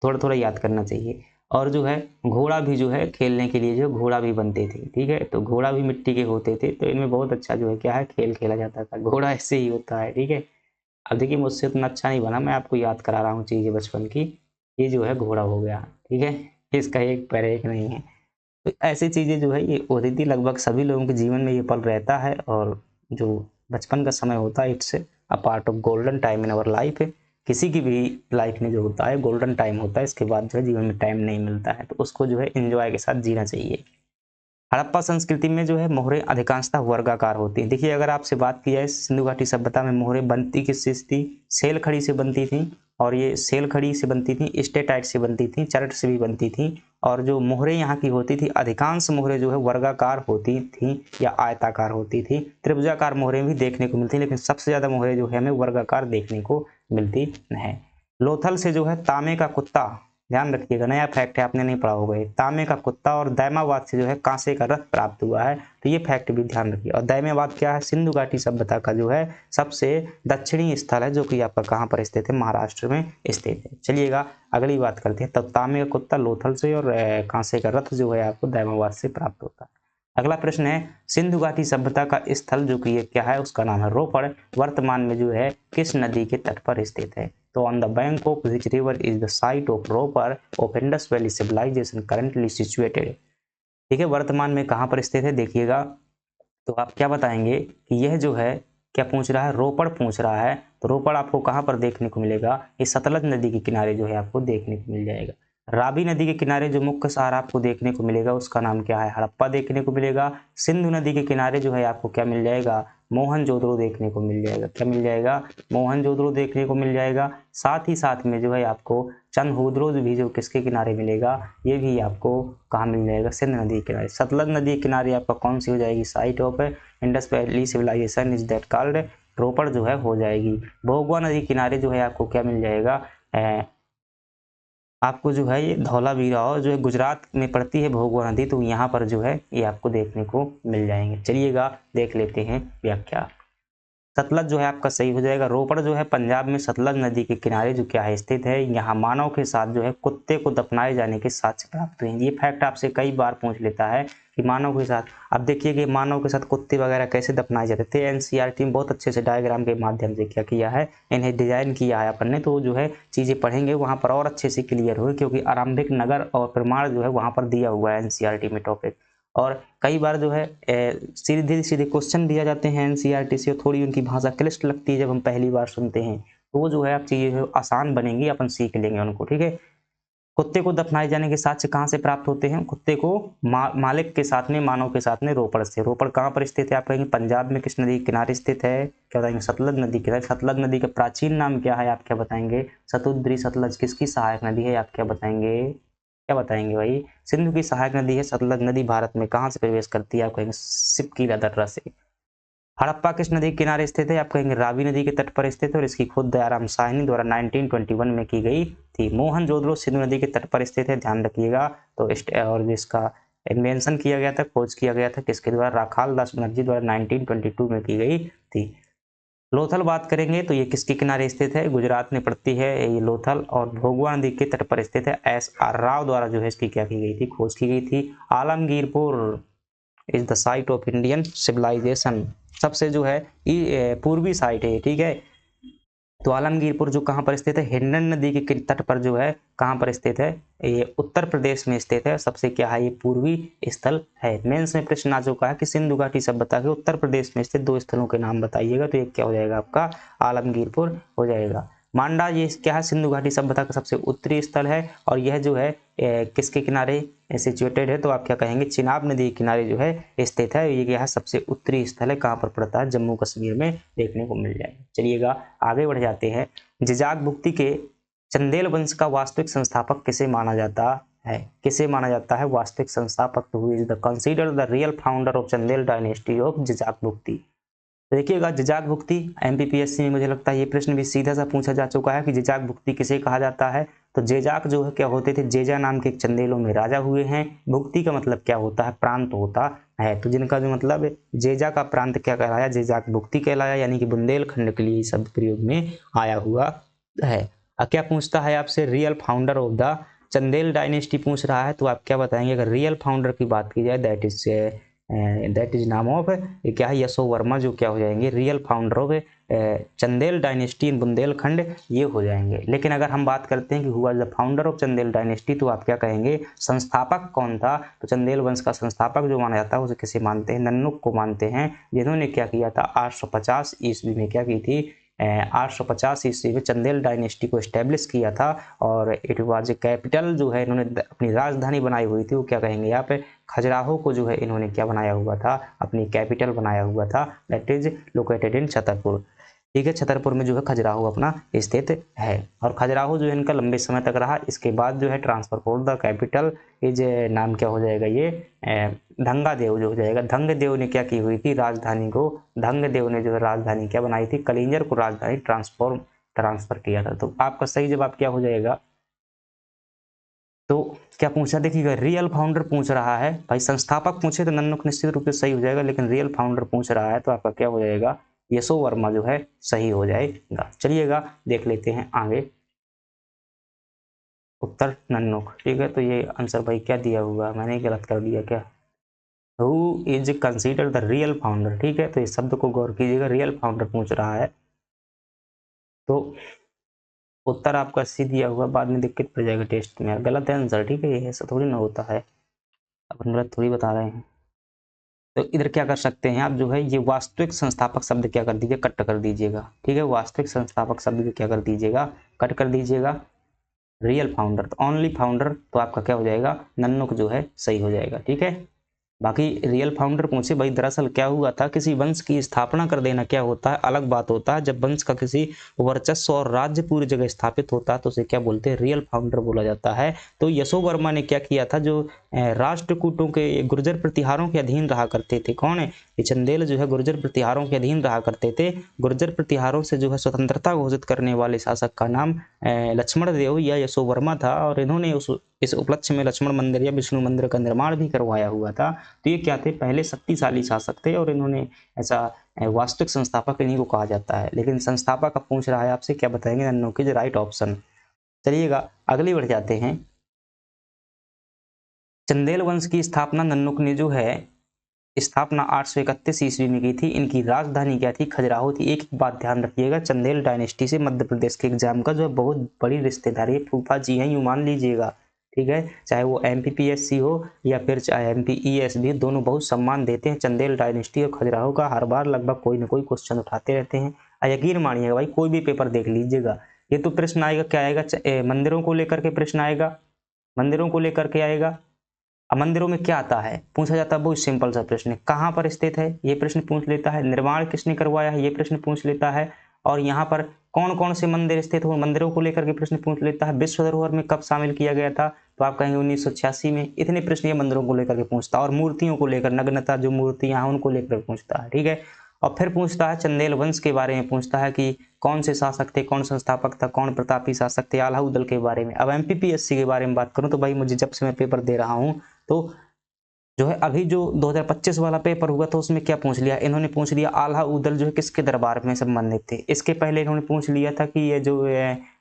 थोड़ा थोड़ा याद करना चाहिए। और जो है घोड़ा भी जो है खेलने के लिए जो घोड़ा भी बनते थे। ठीक है, तो घोड़ा भी मिट्टी के होते थे, तो इनमें बहुत अच्छा जो है क्या है, खेल खेला जाता था। घोड़ा ऐसे ही होता है। ठीक है, अब देखिए मुझसे उतना अच्छा नहीं बना, मैं आपको याद करा रहा हूँ चीज़ें बचपन की। ये जो है घोड़ा हो गया। ठीक है, इसका एक पैर एक नहीं है। तो ऐसी चीज़ें जो है ये होती थी, लगभग सभी लोगों के जीवन में ये पल रहता है। और जो बचपन का समय होता है, it's a part of golden time in our life. किसी की भी लाइफ में जो होता है गोल्डन टाइम होता है, इसके बाद जो है जीवन में टाइम नहीं मिलता है, तो उसको जो है एंजॉय के साथ जीना चाहिए। हड़प्पा संस्कृति में जो है मोहरें अधिकांशतः वर्गाकार होती हैं। देखिए, अगर आपसे बात की जाए सिंधु घाटी सभ्यता में मोहरें बनती किससे थी? सेल खड़ी से बनती थी, और ये सेल खड़ी से बनती थी, स्टेटाइट से बनती थी, चरट से भी बनती थी। और जो मोहरें यहाँ की होती थी, अधिकांश मोहरें जो है वर्गाकार होती थी या आयताकार होती थी। त्रिभुजाकार मोहरें भी देखने को मिलती, लेकिन सबसे ज्यादा मोहरें जो है हमें वर्गाकार देखने को मिलती है। लोथल से जो है तांबे का कुत्ता, ध्यान रखिएगा, नया फैक्ट है, आपने नहीं पढ़ा होगा ये, तांबे का कुत्ता और दैमाबाद से जो है कांसे का रथ प्राप्त हुआ है, तो ये फैक्ट भी ध्यान रखिए। और दैमाबाद क्या है? सिंधु घाटी सभ्यता का जो है सबसे दक्षिणी स्थल है, जो कि आपका कहाँ पर स्थित है? महाराष्ट्र में स्थित है। चलिएगा अगली बात करते हैं। तब तांबे का कुत्ता लोथल से और कांसे का रथ जो है आपको दैमाबाद से प्राप्त होता है। अगला प्रश्न है, सिंधु घाटी सभ्यता का स्थल जो कि ये क्या है, उसका नाम है रोपड़, वर्तमान में जो है किस नदी के तट पर स्थित है? तो on the bank of which river is the site of Ropar of Indus valley civilisation currently situated. ठीक है, वर्तमान में कहाँ पर स्थित है? देखिएगा, तो आप क्या बताएंगे कि यह जो है क्या पूछ रहा है? रोपड़ पूछ रहा है। तो रोपड़ आपको कहाँ पर देखने को मिलेगा? ये सतलज नदी के किनारे जो है आपको देखने को मिल जाएगा। रावी नदी के किनारे जो मुख्य शहर आपको देखने को मिलेगा उसका नाम क्या है? हड़प्पा देखने को मिलेगा। सिंधु नदी के किनारे जो है आपको क्या मिल जाएगा? मोहनजोदड़ो देखने को मिल जाएगा। क्या मिल जाएगा? मोहनजोदड़ो देखने को मिल जाएगा। साथ ही साथ में जो है आपको चंदहुद्रो भी जो किसके किनारे मिलेगा? ये भी आपको कहाँ मिल जाएगा? सिंध नदी के किनारे। सतलज नदी के किनारे आपका कौन सी हो जाएगी? Site of Indus valley civilisation is that called, Ropar जो है हो जाएगी। भोगवा नदी किनारे जो है आपको क्या मिल जाएगा? आपको जो है ये धौलावीरा जो है गुजरात में पड़ती है भोगवा नदी, तो यहाँ पर जो है ये आपको देखने को मिल जाएंगे। चलिएगा देख लेते हैं व्याख्या। सतलज जो है आपका सही हो जाएगा। रोपड़ जो है पंजाब में सतलज नदी के किनारे जो क्या है स्थित है। यहाँ मानव के साथ जो है कुत्ते को दफनाए जाने के साक्ष्य प्राप्त हुए। ये फैक्ट आपसे कई बार पूछ लेता है कि मानव के साथ, अब देखिए कि मानव के साथ कुत्ते वगैरह कैसे दफनाए जाते थे। एनसीईआरटी में बहुत अच्छे से डायग्राम के माध्यम से क्या किया है, इन्हें डिजाइन किया है अपन ने। तो जो है चीजें पढ़ेंगे वहां पर और अच्छे से क्लियर हुए, क्योंकि आरंभिक नगर और प्रमाण जो है वहां पर दिया हुआ है एनसीईआरटी में टॉपिक। और कई बार जो है सीधे सीधे क्वेश्चन दिया जाते हैं एनसीईआरटी से, थोड़ी उनकी भाषा क्लिष्ट लगती है जब हम पहली बार सुनते हैं, तो वो जो है आप चीजें आसान बनेंगी, अपन सीख लेंगे उनको। ठीक है, कुत्ते को दफनाए जाने के साक्ष्य कहाँ से प्राप्त होते हैं? कुत्ते को मालिक के साथ में, मानव के साथ में रोपड़ से। रोपड़ कहाँ पर स्थित है? आप कहेंगे पंजाब में किस नदी के किनारे स्थित है? क्या बताएंगे? सतलज नदी के किनारे। सतलज नदी का प्राचीन नाम क्या है? आप क्या बताएंगे? सतुद्री सतलज किसकी सहायक नदी है? आप क्या बताएंगे? क्या बताएंगे भाई? सिंधु की सहायक नदी है सतलज नदी। भारत में कहाँ से प्रवेश करती है? आप कहेंगे सिपकीला दर्रा से। हड़प्पा किस नदी के किनारे स्थित है? आप कहेंगे रावी नदी के तट पर स्थित है, और इसकी खोज दयाराम साहनी द्वारा 1921 में की गई थी। मोहनजोदड़ो सिंधु नदी के तट पर स्थित है, ध्यान रखिएगा। तो और जिसका इन्वेंशन किया गया था, खोज किया गया था किसके द्वारा? राखाल दास बनर्जी द्वारा 1922 में की गई थी। लोथल बात करेंगे तो ये किसके किनारे स्थित है? गुजरात में पड़ती है ये लोथल, और भोगवा नदी के तट पर स्थित है। SR राव द्वारा जो है इसकी क्या की गई थी? खोज की गई थी। Alamgirpur is the site of Indian civilisation, सबसे जो है पूर्वी साइट है। ठीक है, तो आलमगीरपुर जो कहाँ पर स्थित है? हिंडन नदी के तट पर जो है कहाँ पर स्थित है? ये उत्तर प्रदेश में स्थित है। सबसे क्या है? ये पूर्वी स्थल है। मेंस में प्रश्न आ चुका है कि सिंधु घाटी सभ्यता के उत्तर प्रदेश में स्थित दो स्थलों के नाम बताइएगा, तो ये क्या हो जाएगा आपका? आलमगीरपुर हो जाएगा। मांडा ये क्या है? सिंधु घाटी सभ्यता का सबसे उत्तरी स्थल है, और यह जो है किसके किनारे सिचुएटेड है? तो आप क्या कहेंगे? चिनाब नदी के किनारे जो है स्थित है। ये क्या है? सबसे उत्तरी स्थल है। कहाँ पर पड़ता है? जम्मू कश्मीर में देखने को मिल जाएगा। चलिएगा आगे बढ़ जाते हैं। जिजाक भुक्ति के चंदेल वंश का वास्तविक संस्थापक किसे माना जाता है? किसे माना जाता है वास्तविक संस्थापक? Who is the considered the real founder of Chandel dynasty of Jejak Bhukti? देखिएगा, जिजाक भुक्ति एमपीपीएससी में मुझे लगता है ये प्रश्न भी सीधा सा पूछा जा चुका है कि जिजाक भुक्ति किसे कहा जाता है। तो जेजाक जो है क्या होते थे? जेजा नाम के एक चंदेलों में राजा हुए हैं। भुक्ति का मतलब क्या होता है? प्रांत होता है। तो जिनका जो मतलब जेजा का प्रांत क्या कहलाया? जेजाक भुक्ति कहलाया, यानी कि बुंदेलखंड के लिए शब्द प्रयोग में आया हुआ है। अब क्या पूछता है आपसे? Real founder of the Chandel dynasty पूछ रहा है, तो आप क्या बताएंगे? अगर रियल फाउंडर की बात की जाए दैट इज दैट इज नाम ऑफ क्या है, यशो वर्मा जो क्या हो जाएंगे, real founder of Chandel dynasty in Bundelkhand, ये हो जाएंगे। लेकिन अगर हम बात करते हैं कि हुआ the founder of Chandel dynasty, तो आप क्या कहेंगे, संस्थापक कौन था, तो चंदेल वंश का संस्थापक जो माना जाता है उसे किसे मानते हैं, नन्नुक को मानते हैं, जिन्होंने क्या किया था 850 ईस्वी में क्या की थी, 850 ईस्वी में चंदेल डायनेस्टी को एस्टेब्लिश किया था। और इट वाज कैपिटल जो है इन्होंने अपनी राजधानी बनाई हुई थी, वो क्या कहेंगे यहाँ पे, खजुराहो को जो है इन्होंने क्या बनाया हुआ था, अपनी कैपिटल बनाया हुआ था, that is located in Chhatarpur. ठीक है, छतरपुर में जो है खजुराहो अपना स्थित है। और खजुराहो जो है इनका लंबे समय तक रहा। इसके बाद जो है transfer for the capital is नाम क्या हो जाएगा, ये धंगादेव जो हो जाएगा। धंगदेव ने क्या की हुई थी, राजधानी को, धंगदेव ने जो है राजधानी क्या बनाई थी, कलिंजर को राजधानी ट्रांसफर किया था। तो आपका सही जवाब क्या हो जाएगा, तो क्या पूछा, देखिएगा रियल फाउंडर पूछ रहा है भाई, संस्थापक पूछे तो नन्नुक निश्चित रूप से सही हो जाएगा, लेकिन रियल फाउंडर पूछ रहा है तो आपका क्या हो जाएगा, यशो वर्मा जो है सही हो जाएगा। चलिएगा देख लेते हैं आगे, उत्तर नन्नुक। ठीक है, तो ये आंसर भाई क्या दिया हुआ, मैंने गलत कर दिया क्या, who is consider the real founder. ठीक है, तो इस शब्द को गौर कीजिएगा, रियल फाउंडर पूछ रहा है, तो उत्तर आपका सी दिया हुआ, बाद में दिक्कत पड़ जाएगा टेस्ट में, गलत है आंसर। ठीक है, ये ऐसा थोड़ी ना होता है, अपन गलत थोड़ी बता रहे हैं। तो इधर क्या कर सकते हैं आप, जो है ये वास्तविक संस्थापक शब्द क्या कर दीजिए, कट कर दीजिएगा। ठीक है, वास्तविक संस्थापक शब्द क्या कर दीजिएगा, कट कर दीजिएगा। रियल फाउंडर, तो ओनली फाउंडर, तो आपका क्या हो जाएगा, नन्नुक जो है सही हो जाएगा। ठीक है, बाकी रियल फाउंडर पूछे भाई, दरअसल क्या हुआ था, किसी वंश की स्थापना कर देना क्या होता है, अलग बात होता है। जब वंश का किसी वर्चस्व और राज्य पूरी जगह स्थापित होता है तो उसे क्या बोलते हैं, रियल फाउंडर बोला जाता है। तो यशो वर्मा ने क्या किया था, जो राष्ट्रकूटों के गुर्जर प्रतिहारों के अधीन रहा करते थे, कौन है, ये चंदेल जो है गुर्जर प्रतिहारों के अधीन रहा करते थे। गुर्जर प्रतिहारों से जो है स्वतंत्रता घोषित करने वाले शासक का नाम लक्ष्मण देव या यशो वर्मा था, और इन्होंने इस उपलक्ष्य में लक्ष्मण मंदिर या विष्णु मंदिर का निर्माण भी करवाया हुआ था। तो ये क्या थे, पहले शक्तिशाली शासक थे, और इन्होंने ऐसा वास्तविक संस्थापक इन्हीं को कहा जाता है। लेकिन संस्थापक अब पूछ रहा है आपसे, क्या बताएंगे, नन्नुक इज राइट ऑप्शन। चलिएगा अगली बढ़ जाते हैं। चंदेल वंश की स्थापना नन्नुक ने जो है स्थापना 831 ईस्वी में की थी। इनकी राजधानी क्या थी, खजुराहो थी। एक बात ध्यान रखिएगा, चंदेल डायनेस्टी से मध्य प्रदेश के एग्जाम का जो है बहुत बड़ी रिश्तेदारी, फूफा जी हैं, यूं मान लीजिएगा। ठीक है, चाहे वो MPPSC हो या फिर चाहे MPES भी, दोनों बहुत सम्मान देते हैं चंदेल डायनेस्टी और खजुराहो का। हर बार लगभग कोई ना कोई क्वेश्चन उठाते रहते हैं, यकीन मानिएगा भाई, कोई भी पेपर देख लीजिएगा, ये तो प्रश्न आएगा, क्या आएगा, मंदिरों को लेकर के प्रश्न आएगा, मंदिरों को लेकर के आएगा। अब मंदिरों में क्या आता है, पूछा जाता है, बहुत सिंपल सा प्रश्न है, कहाँ पर स्थित है, ये प्रश्न पूछ लेता है। निर्माण किसने करवाया है, ये प्रश्न पूछ लेता है। और यहाँ पर कौन कौन से मंदिर स्थित हो, मंदिरों को लेकर के प्रश्न पूछ लेता है। विश्व धरोहर में कब शामिल किया गया था, तो आप कहेंगे 1986 में। इतने प्रश्न ये मंदिरों को लेकर के पूछता है, और मूर्तियों को लेकर, नग्नता जो मूर्तियां हैं उनको लेकर पूछता है। ठीक है, और फिर पूछता है चंदेल वंश के बारे में, पूछता है कि कौन से शासक थे, कौन संस्थापक था, कौन प्रतापी शासक थे, आल्हा उदल के बारे में। अब MPPSC के बारे में बात करूं तो भाई, मुझे जब से मैं पेपर दे रहा हूं, तो जो है अभी जो 2025 वाला पेपर हुआ था उसमें क्या पूछ लिया, इन्होंने पूछ लिया आल्हा उदल जो है किसके दरबार में संबंधित थे। इसके पहले इन्होंने पूछ लिया था कि ये जो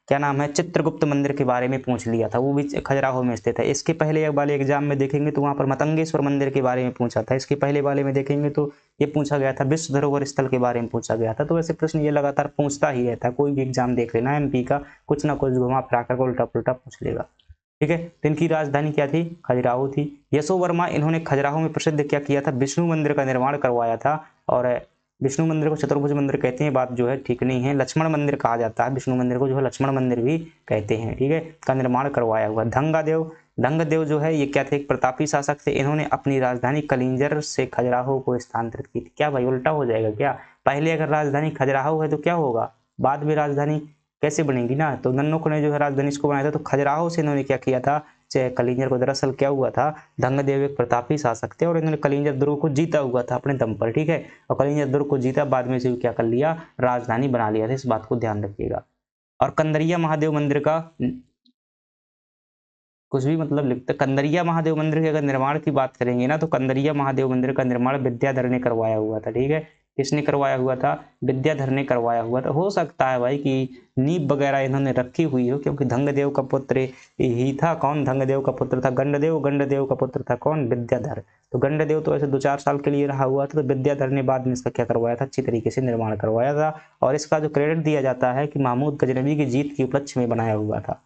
क्या नाम है, चित्रगुप्त मंदिर के बारे में पूछ लिया था, वो भी खजुराहो में स्थित है। इसके पहले वाले एग्जाम में देखेंगे तो वहां पर मतंगेश्वर मंदिर के बारे में पूछा था। इसके पहले वाले में देखेंगे तो ये पूछा गया था, विश्व धरोहर स्थल के बारे में पूछा गया था। तो वैसे प्रश्न ये लगातार पूछता ही रहता है, कोई भी एग्जाम देख लेना MP का, कुछ ना कुछ घुमा फिरा कर उल्टा पुल्टा पूछ लेगा। ठीक है, तो इनकी राजधानी क्या थी, खजुराहो थी। यशो वर्मा, इन्होंने खजुराहो में प्रसिद्ध क्या किया था, विष्णु मंदिर का निर्माण करवाया था। और विष्णु मंदिर को चतुर्भुज मंदिर कहते हैं, बात जो है ठीक नहीं है, लक्ष्मण मंदिर कहा जाता है, विष्णु मंदिर को जो है लक्ष्मण मंदिर भी कहते हैं। ठीक है, का निर्माण करवाया हुआ। धंगदेव जो है ये क्या थे, एक प्रतापी शासक थे। इन्होंने अपनी राजधानी कलिंजर से खजुराहो को स्थानांतरित की थी। क्या भाई उल्टा हो जाएगा क्या, पहले अगर राजधानी खजुराहो है तो क्या होगा, बाद में राजधानी कैसे बनेगी ना। तो नन्नुक ने जो है राजधानी इसको बनाया था, तो खजुराहो से इन्होंने क्या किया था, कलिंजर को। दरअसल क्या हुआ था, धंगदेव एक प्रतापी शासक थे और इन्होंने कलिंजर दुर्ग को जीता हुआ था अपने दम पर। ठीक है, और कलिंजर दुर्ग को जीता, बाद में से क्या कर लिया, राजधानी बना लिया था। इस बात को ध्यान रखिएगा। और कंदरिया महादेव मंदिर का कुछ भी मतलब लिखते, कंदरिया महादेव मंदिर के अगर निर्माण की बात करेंगे ना, तो कंदरिया महादेव मंदिर का निर्माण विद्याधर ने करवाया हुआ था। ठीक है, किसने करवाया हुआ था? विद्याधर ने करवाया हुआ था। हो सकता है भाई कि नींव वगैरह इन्होंने रखी हुई हो, क्योंकि धंगदेव का पुत्र ही था। कौन धंगदेव का पुत्र था? गंडदेव। गंडदेव का पुत्र था कौन? विद्याधर। तो गंडदेव तो ऐसे 2-4 साल के लिए रहा हुआ था, तो विद्याधर ने बाद में इसका क्या करवाया था? अच्छी तरीके से निर्माण करवाया था। और इसका जो क्रेडिट दिया जाता है कि महमूद गजनवी की जीत के उपलक्ष्य में बनाया हुआ था।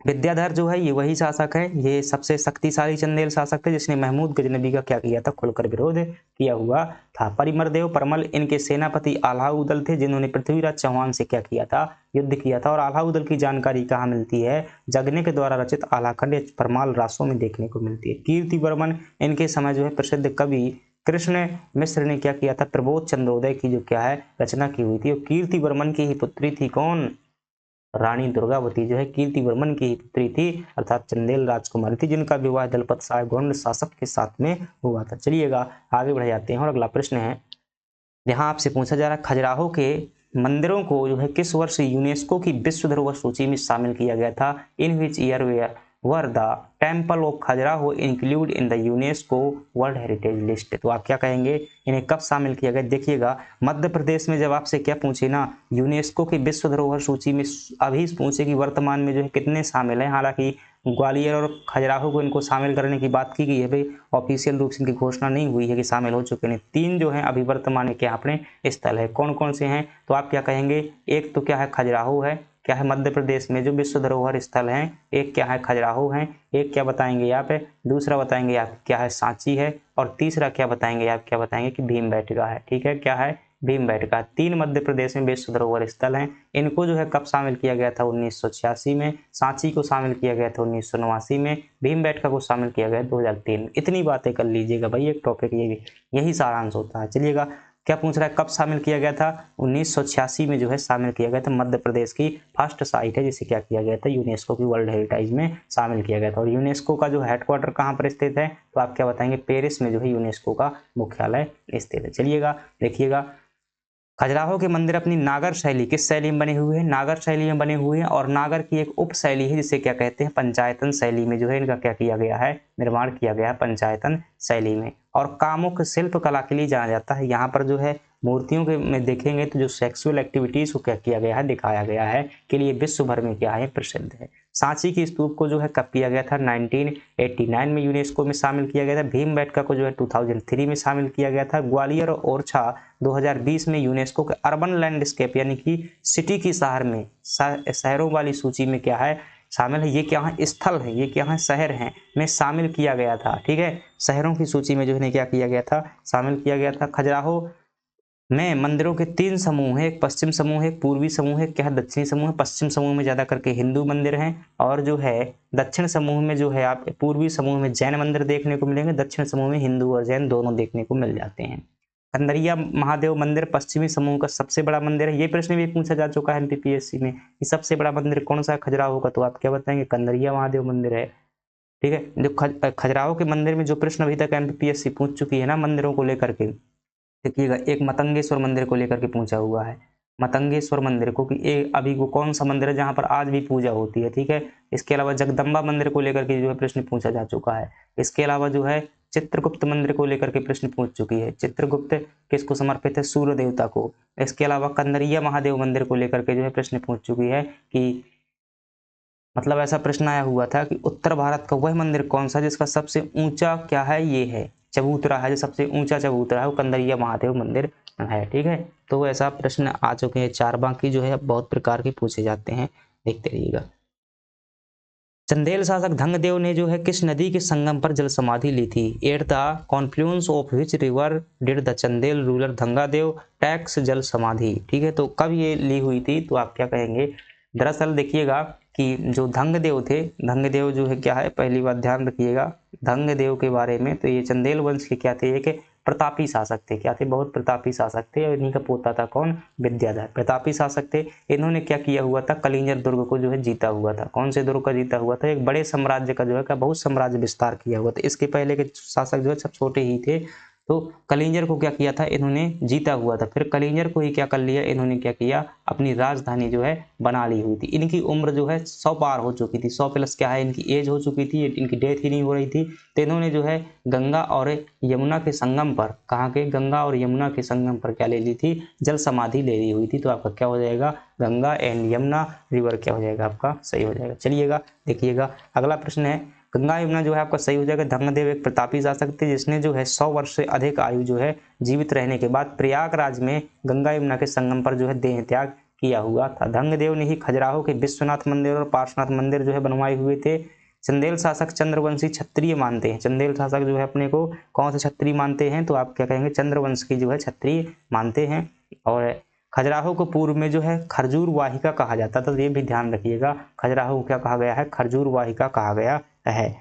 विद्याधर जो है ये वही शासक है, ये सबसे शक्तिशाली चंदेल शासक थे जिसने महमूद गजनवी का क्या किया था? खुलकर विरोध किया हुआ था। परिमरदेव परमल इनके सेनापति अलाउद्दीन थे, जिन्होंने पृथ्वीराज चौहान से क्या किया था? युद्ध किया था। और अलाउद्दीन की जानकारी कहाँ मिलती है? जगने के द्वारा रचित आलाखंड परमाल रासों में देखने को मिलती है। कीर्तिवर्मन इनके समय जो है प्रसिद्ध कवि कृष्ण मिश्र ने क्या किया था? प्रबोध चंद्रोदय की जो क्या है रचना की हुई थी। और कीर्तिवर्मन की ही पुत्री थी कौन? रानी दुर्गावती जो है कीर्तिवर्मन की ही पुत्री थी, अर्थात चंदेल राजकुमारी थी, जिनका विवाह दलपत साय गोंड शासक के साथ में हुआ था। चलिएगा आगे बढ़ जाते हैं और अगला प्रश्न है, यहाँ आपसे पूछा जा रहा है खजुराहो के मंदिरों को जो है किस वर्ष यूनेस्को की विश्व धरोहर सूची में शामिल किया गया था? In which year were the temple of Khajuraho include in the UNESCO world heritage list. तो आप क्या कहेंगे? इन्हें कब शामिल किया गया? देखिएगा मध्य प्रदेश में जब आपसे क्या पूछे ना यूनेस्को की विश्व धरोहर सूची में, अभी पूछे कि वर्तमान में जो है कितने शामिल हैं। हालांकि ग्वालियर और खजुराहो को इनको शामिल करने की बात की गई है, भाई ऑफिशियल रूप से इनकी घोषणा नहीं हुई है कि शामिल हो चुके हैं। 3 जो हैं अभी वर्तमान में क्या अपने स्थल है, कौन कौन से हैं? तो आप क्या कहेंगे? एक तो क्या है खजुराहो है, क्या है मध्य प्रदेश में जो विश्व धरोहर स्थल हैं, एक क्या है खजुराहो है, एक क्या बताएंगे आप, दूसरा बताएंगे आप क्या है सांची है, और तीसरा क्या बताएंगे आप, क्या बताएंगे कि भीमबेटका है। ठीक है, क्या है? भीमबेटका। 3 मध्य प्रदेश में विश्व धरोहर स्थल हैं। इनको जो है कब शामिल किया गया था? 1986 में। सांची को शामिल किया गया था 1989 में। भीमबेटका को शामिल किया गया 2003 में। इतनी बातें कर लीजिएगा भाई, एक टॉपिक यही सारांश होता है। चलिएगा क्या पूछ रहा है? कब शामिल किया गया था? 1986 में जो है शामिल किया गया था। मध्य प्रदेश की फर्स्ट साइट है जिसे क्या किया गया था? यूनेस्को की वर्ल्ड हेरिटेज में शामिल किया गया था। और यूनेस्को का जो हेडक्वार्टर कहाँ पर स्थित है? तो आप क्या बताएंगे? पेरिस में जो है यूनेस्को का मुख्यालय स्थित है। चलिएगा देखिएगा खजुराहो के मंदिर अपनी नागर शैली, किस शैली में बने हुए हैं? नागर शैली में बने हुए हैं। और नागर की एक उप शैली है जिसे क्या कहते हैं? पंचायतन शैली में जो है इनका क्या किया गया है? निर्माण किया गया है पंचायतन शैली में। और कामुक शिल्प कला के लिए जाना जाता है। यहाँ पर जो है मूर्तियों के में देखेंगे तो जो सेक्सुअल एक्टिविटीज को क्या किया गया है? दिखाया गया है, के लिए विश्व भर में क्या है? प्रसिद्ध है। सांची की स्तूप को जो है कब किया गया था? 1989 में यूनेस्को में शामिल किया गया था। भीमबेटका को जो है 2003 में शामिल किया गया था। ग्वालियर और ओरछा 2020 में यूनेस्को के अर्बन लैंडस्केप यानी कि सिटी की शहर में शहरों वाली सूची में क्या है? शामिल है। ये क्या है? स्थल है, ये क्या है? शहर हैं में शामिल किया गया था। ठीक है, शहरों की सूची में जो है क्या किया गया था? शामिल किया गया था। खजुराहो में मंदिरों के 3 समूह है, एक पश्चिम समूह है, एक पूर्वी समूह है, क्या है? दक्षिणी समूह है। पश्चिम समूह में ज्यादा करके हिंदू मंदिर हैं, और जो है दक्षिण समूह में जो है आप पूर्वी समूह में जैन मंदिर देखने को मिलेंगे, दक्षिण समूह में हिंदू और जैन दोनों देखने को मिल जाते हैं। कंदरिया महादेव मंदिर पश्चिमी समूह का सबसे बड़ा मंदिर है। ये प्रश्न भी पूछा जा चुका है एमपीपीएससी में कि सबसे बड़ा मंदिर कौन सा है खजुराहो का? तो आप क्या बताएंगे? कंदरिया महादेव मंदिर है। ठीक है, जो खजुराहो के मंदिर में जो प्रश्न अभी तक एमपीपीएससी पूछ चुकी है ना मंदिरों को लेकर के, देखिएगा एक मतंगेश्वर मंदिर को लेकर के पूछा हुआ है। मतंगेश्वर मंदिर को कि अभी वो कौन सा मंदिर है जहां पर आज भी पूजा होती है। ठीक है, इसके अलावा जगदम्बा मंदिर को लेकर के जो है प्रश्न पूछा जा चुका है। इसके अलावा जो है चित्रगुप्त मंदिर को लेकर के प्रश्न पूछ चुकी है। चित्रगुप्त किसको समर्पित है? सूर्य देवता को। इसके अलावा कंदरिया महादेव मंदिर को लेकर के जो है प्रश्न पूछ चुकी है कि मतलब ऐसा प्रश्न आया हुआ था कि उत्तर भारत का वह मंदिर कौन सा जिसका सबसे ऊंचा क्या है? ये है चबूतरा है, जो सबसे ऊंचा चबूतरा है वो कंदरिया महादेव मंदिर है। ठीक है, तो ऐसा प्रश्न आ चुके हैं 4। बाकी जो है बहुत प्रकार के पूछे जाते हैं, देखते रहिएगा। चंदेल शासक धंगदेव ने जो है किस नदी के संगम पर जल समाधि ली थी? At the confluence of which river did the Chandel ruler Dhangadev takes jal samadhi? ठीक है, तो कब ये ली हुई थी? तो आप क्या कहेंगे? दरअसल देखिएगा कि जो धंगदेव थे, धंगदेव जो है क्या है, पहली बात ध्यान रखिएगा धंगदेव के बारे में, तो ये चंदेल वंश के क्या थे? एक प्रतापी शासक थे। क्या थे? बहुत प्रतापी शासक थे। और इन्हीं का पोता था कौन? विद्याधर। प्रतापी शासक थे। इन्होंने क्या किया हुआ था? कलिंगर दुर्ग को जो है जीता हुआ था। कौन से दुर्ग का जीता हुआ था? एक बड़े साम्राज्य का जो है क्या बहुत साम्राज्य विस्तार किया हुआ था। इसके पहले के शासक जो है सब छोटे ही थे, तो कलिंजर को क्या किया था इन्होंने जीता हुआ था, फिर कलिंजर को ही क्या कर लिया इन्होंने, क्या किया अपनी राजधानी जो है बना ली हुई थी। इनकी उम्र जो है 100 पार हो चुकी थी, 100 प्लस क्या है इनकी एज हो चुकी थी, इनकी डेथ ही नहीं हो रही थी। तो इन्होंने जो है गंगा और यमुना के संगम पर, कहाँ के, गंगा और यमुना के संगम पर क्या ले ली थी, जल समाधि ले ली हुई थी। तो आपका क्या हो जाएगा, गंगा एंड यमुना रिवर क्या हो जाएगा आपका सही हो जाएगा। चलिएगा देखिएगा अगला प्रश्न है, गंगा यमुना जो है आपका सही हो जाएगा। धम्मदेव एक प्रतापी शासक थे जिसने जो है 100 वर्ष से अधिक आयु जो है जीवित रहने के बाद प्रयागराज में गंगा यमुना के संगम पर जो है देह त्याग किया हुआ था। धम्मदेव ने ही खजुराहो के विश्वनाथ मंदिर और पार्श्वनाथ मंदिर जो है बनवाए हुए थे। चंदेल शासक चंद्रवंशी क्षत्रिय मानते हैं, चंदेल शासक जो है अपने को कौन से क्षत्रिय मानते हैं, तो आप क्या कहेंगे चंद्रवंश की जो है क्षत्रिय मानते हैं। और खजुराहो को पूर्व में जो है खरजूर वाहिका कहा जाता था, तो ये भी ध्यान रखिएगा, खजुराहो को क्या कहा गया है, खरजूर वाहिका कहा गया है।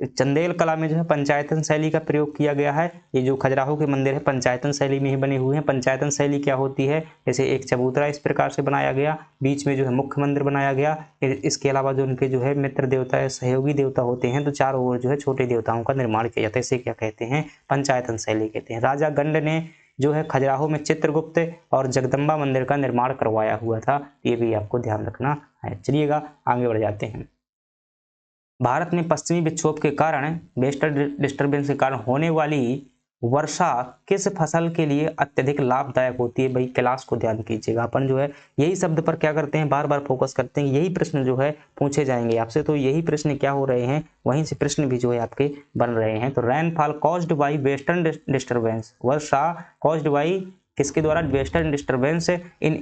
चंदेल कला में जो है पंचायतन शैली का प्रयोग किया गया है। ये जो खजुराहो के मंदिर है पंचायतन शैली में ही बने हुए हैं। पंचायतन शैली क्या होती है, जैसे एक चबूतरा इस प्रकार से बनाया गया, बीच में जो है मुख्य मंदिर बनाया गया, इसके अलावा जो उनके जो है मित्र देवता या सहयोगी देवता होते हैं, तो चारों ओर जो है छोटे देवताओं का निर्माण किया जाता है, इसे क्या कहते हैं, पंचायतन शैली कहते हैं। राजा गंड ने जो है खजुराहो में चित्रगुप्त और जगदम्बा मंदिर का निर्माण करवाया हुआ था, ये भी आपको ध्यान रखना है। चलिएगा आगे बढ़ जाते हैं। भारत में पश्चिमी विक्षोभ के कारण, वेस्टर्न डिस्टर्बेंस के कारण होने वाली वर्षा किस फसल के लिए अत्यधिक लाभदायक होती है। भाई क्लास को ध्यान कीजिएगा, अपन जो है यही शब्द पर क्या करते हैं, बार बार फोकस करते हैं, यही प्रश्न जो है पूछे जाएंगे आपसे, तो यही प्रश्न क्या हो रहे हैं, वहीं से प्रश्न भी जो है आपके बन रहे हैं। तो rainfall caused by western disturbance, Varsha caused by किसके द्वारा, western disturbance in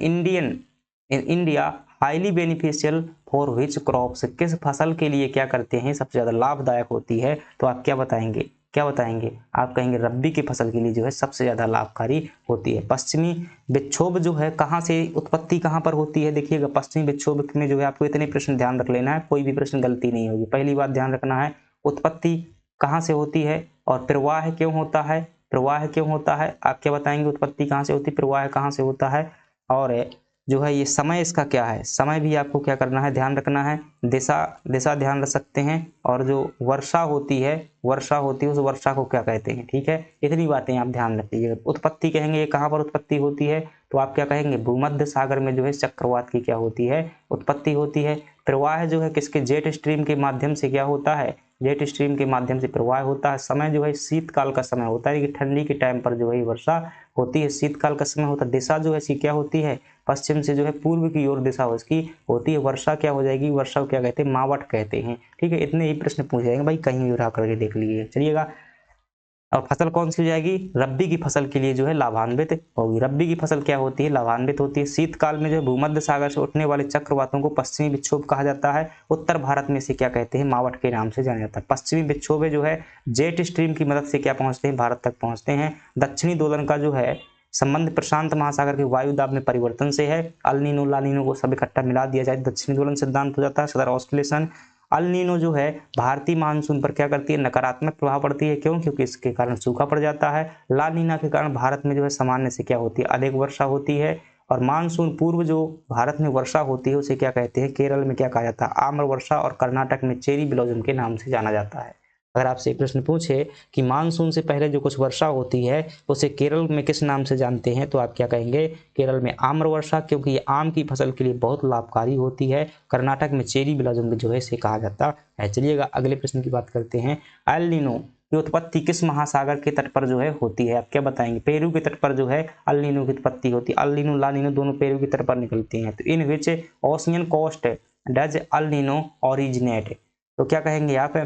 India highly beneficial for which crops, किस फसल के लिए क्या करते हैं सबसे ज्यादा लाभदायक होती है, तो आप क्या बताएंगे, क्या बताएंगे, आप कहेंगे रब्बी की फसल के लिए जो है सबसे ज्यादा लाभकारी होती है। पश्चिमी विक्षोभ जो है कहाँ से उत्पत्ति कहाँ पर होती है, देखिएगा पश्चिमी विक्षोभ में जो है आपको इतने प्रश्न ध्यान रख लेना है, कोई भी प्रश्न गलती नहीं होगी। पहली बात ध्यान रखना है, उत्पत्ति कहाँ से होती है और प्रवाह क्यों होता है, प्रवाह क्यों होता है, आप क्या बताएंगे, उत्पत्ति कहाँ से होती है, प्रवाह कहाँ से होता है, और जो है ये समय इसका क्या है, समय भी आपको क्या करना है, ध्यान रखना है, दिशा ध्यान रख सकते हैं, और जो वर्षा होती है उस वर्षा को क्या कहते हैं। ठीक है, इतनी बातें आप ध्यान रखिएगा। उत्पत्ति कहेंगे ये कहाँ पर उत्पत्ति होती है, तो आप क्या कहेंगे, भूमध्य सागर में जो है चक्रवात की क्या होती है, उत्पत्ति होती है। प्रवाह जो है किसके, जेट स्ट्रीम के माध्यम से क्या होता है, जेट स्ट्रीम के माध्यम से प्रवाह होता है। समय जो है शीतकाल का समय होता है, कि ठंडी के टाइम पर जो है वर्षा होती है, शीतकाल का समय होता है। दिशा जो है इसकी क्या होती है, पश्चिम से जो है पूर्व की ओर दिशा उसकी होती है। वर्षा क्या हो जाएगी, वर्षा को क्या कहते हैं, मावट कहते हैं। ठीक है, इतने ही प्रश्न पूछ जाएंगे भाई, कहीं भी उठा करके देख लीजिए। चलिएगा, और फसल कौन सी हो जाएगी, रब्बी की फसल के लिए जो है लाभान्वित होगी। रब्बी की फसल क्या होती है, लाभान्वित होती है। शीतकाल में जो है भूमध्य सागर से उठने वाले चक्रवातों को पश्चिमी विक्षोभ कहा जाता है। उत्तर भारत में से क्या कहते हैं, मावट के नाम से जाना जाता है। पश्चिमी विक्षोभ जो है जेट स्ट्रीम की मदद से क्या पहुंचते हैं, भारत तक पहुंचते हैं। दक्षिणी दोलन का जो है संबंध प्रशांत महासागर के वायु दाब में परिवर्तन से है। अल नीनो ला नीनो को सब इकट्ठा मिला दिया जाए, दक्षिणी दोलन सिद्धांत हो जाता है। सदर ऑस्किलेशन अल नीनो जो है भारतीय मानसून पर क्या करती है, नकारात्मक प्रभाव पड़ती है। क्यों, क्योंकि इसके कारण सूखा पड़ जाता है। ला नीना के कारण भारत में जो है सामान्य से क्या होती है, अधिक वर्षा होती है। और मानसून पूर्व जो भारत में वर्षा होती है उसे क्या कहते हैं, केरल में क्या कहा जाता है, आम्र वर्षा, और कर्नाटक में चेरी ब्लॉसम के नाम से जाना जाता है। अगर आपसे एक प्रश्न पूछे कि मानसून से पहले जो कुछ वर्षा होती है उसे केरल में किस नाम से जानते हैं, तो आप क्या कहेंगे, केरल में आम्र वर्षा, क्योंकि ये आम की फसल के लिए बहुत लाभकारी होती है। कर्नाटक में चेरी ब्लॉसम जो है इसे कहा जाता है। चलिएगा अगले प्रश्न की बात करते हैं। एल नीनो की उत्पत्ति किस महासागर के तट पर जो है होती है, आप क्या बताएंगे, पेरू के तट पर जो है अल नीनो की उत्पत्ति होती है। अल नीनो ला नीनो दोनों पेरू के तट पर निकलती हैं। तो in which ocean coast does El Nino originate, तो क्या कहेंगे आप,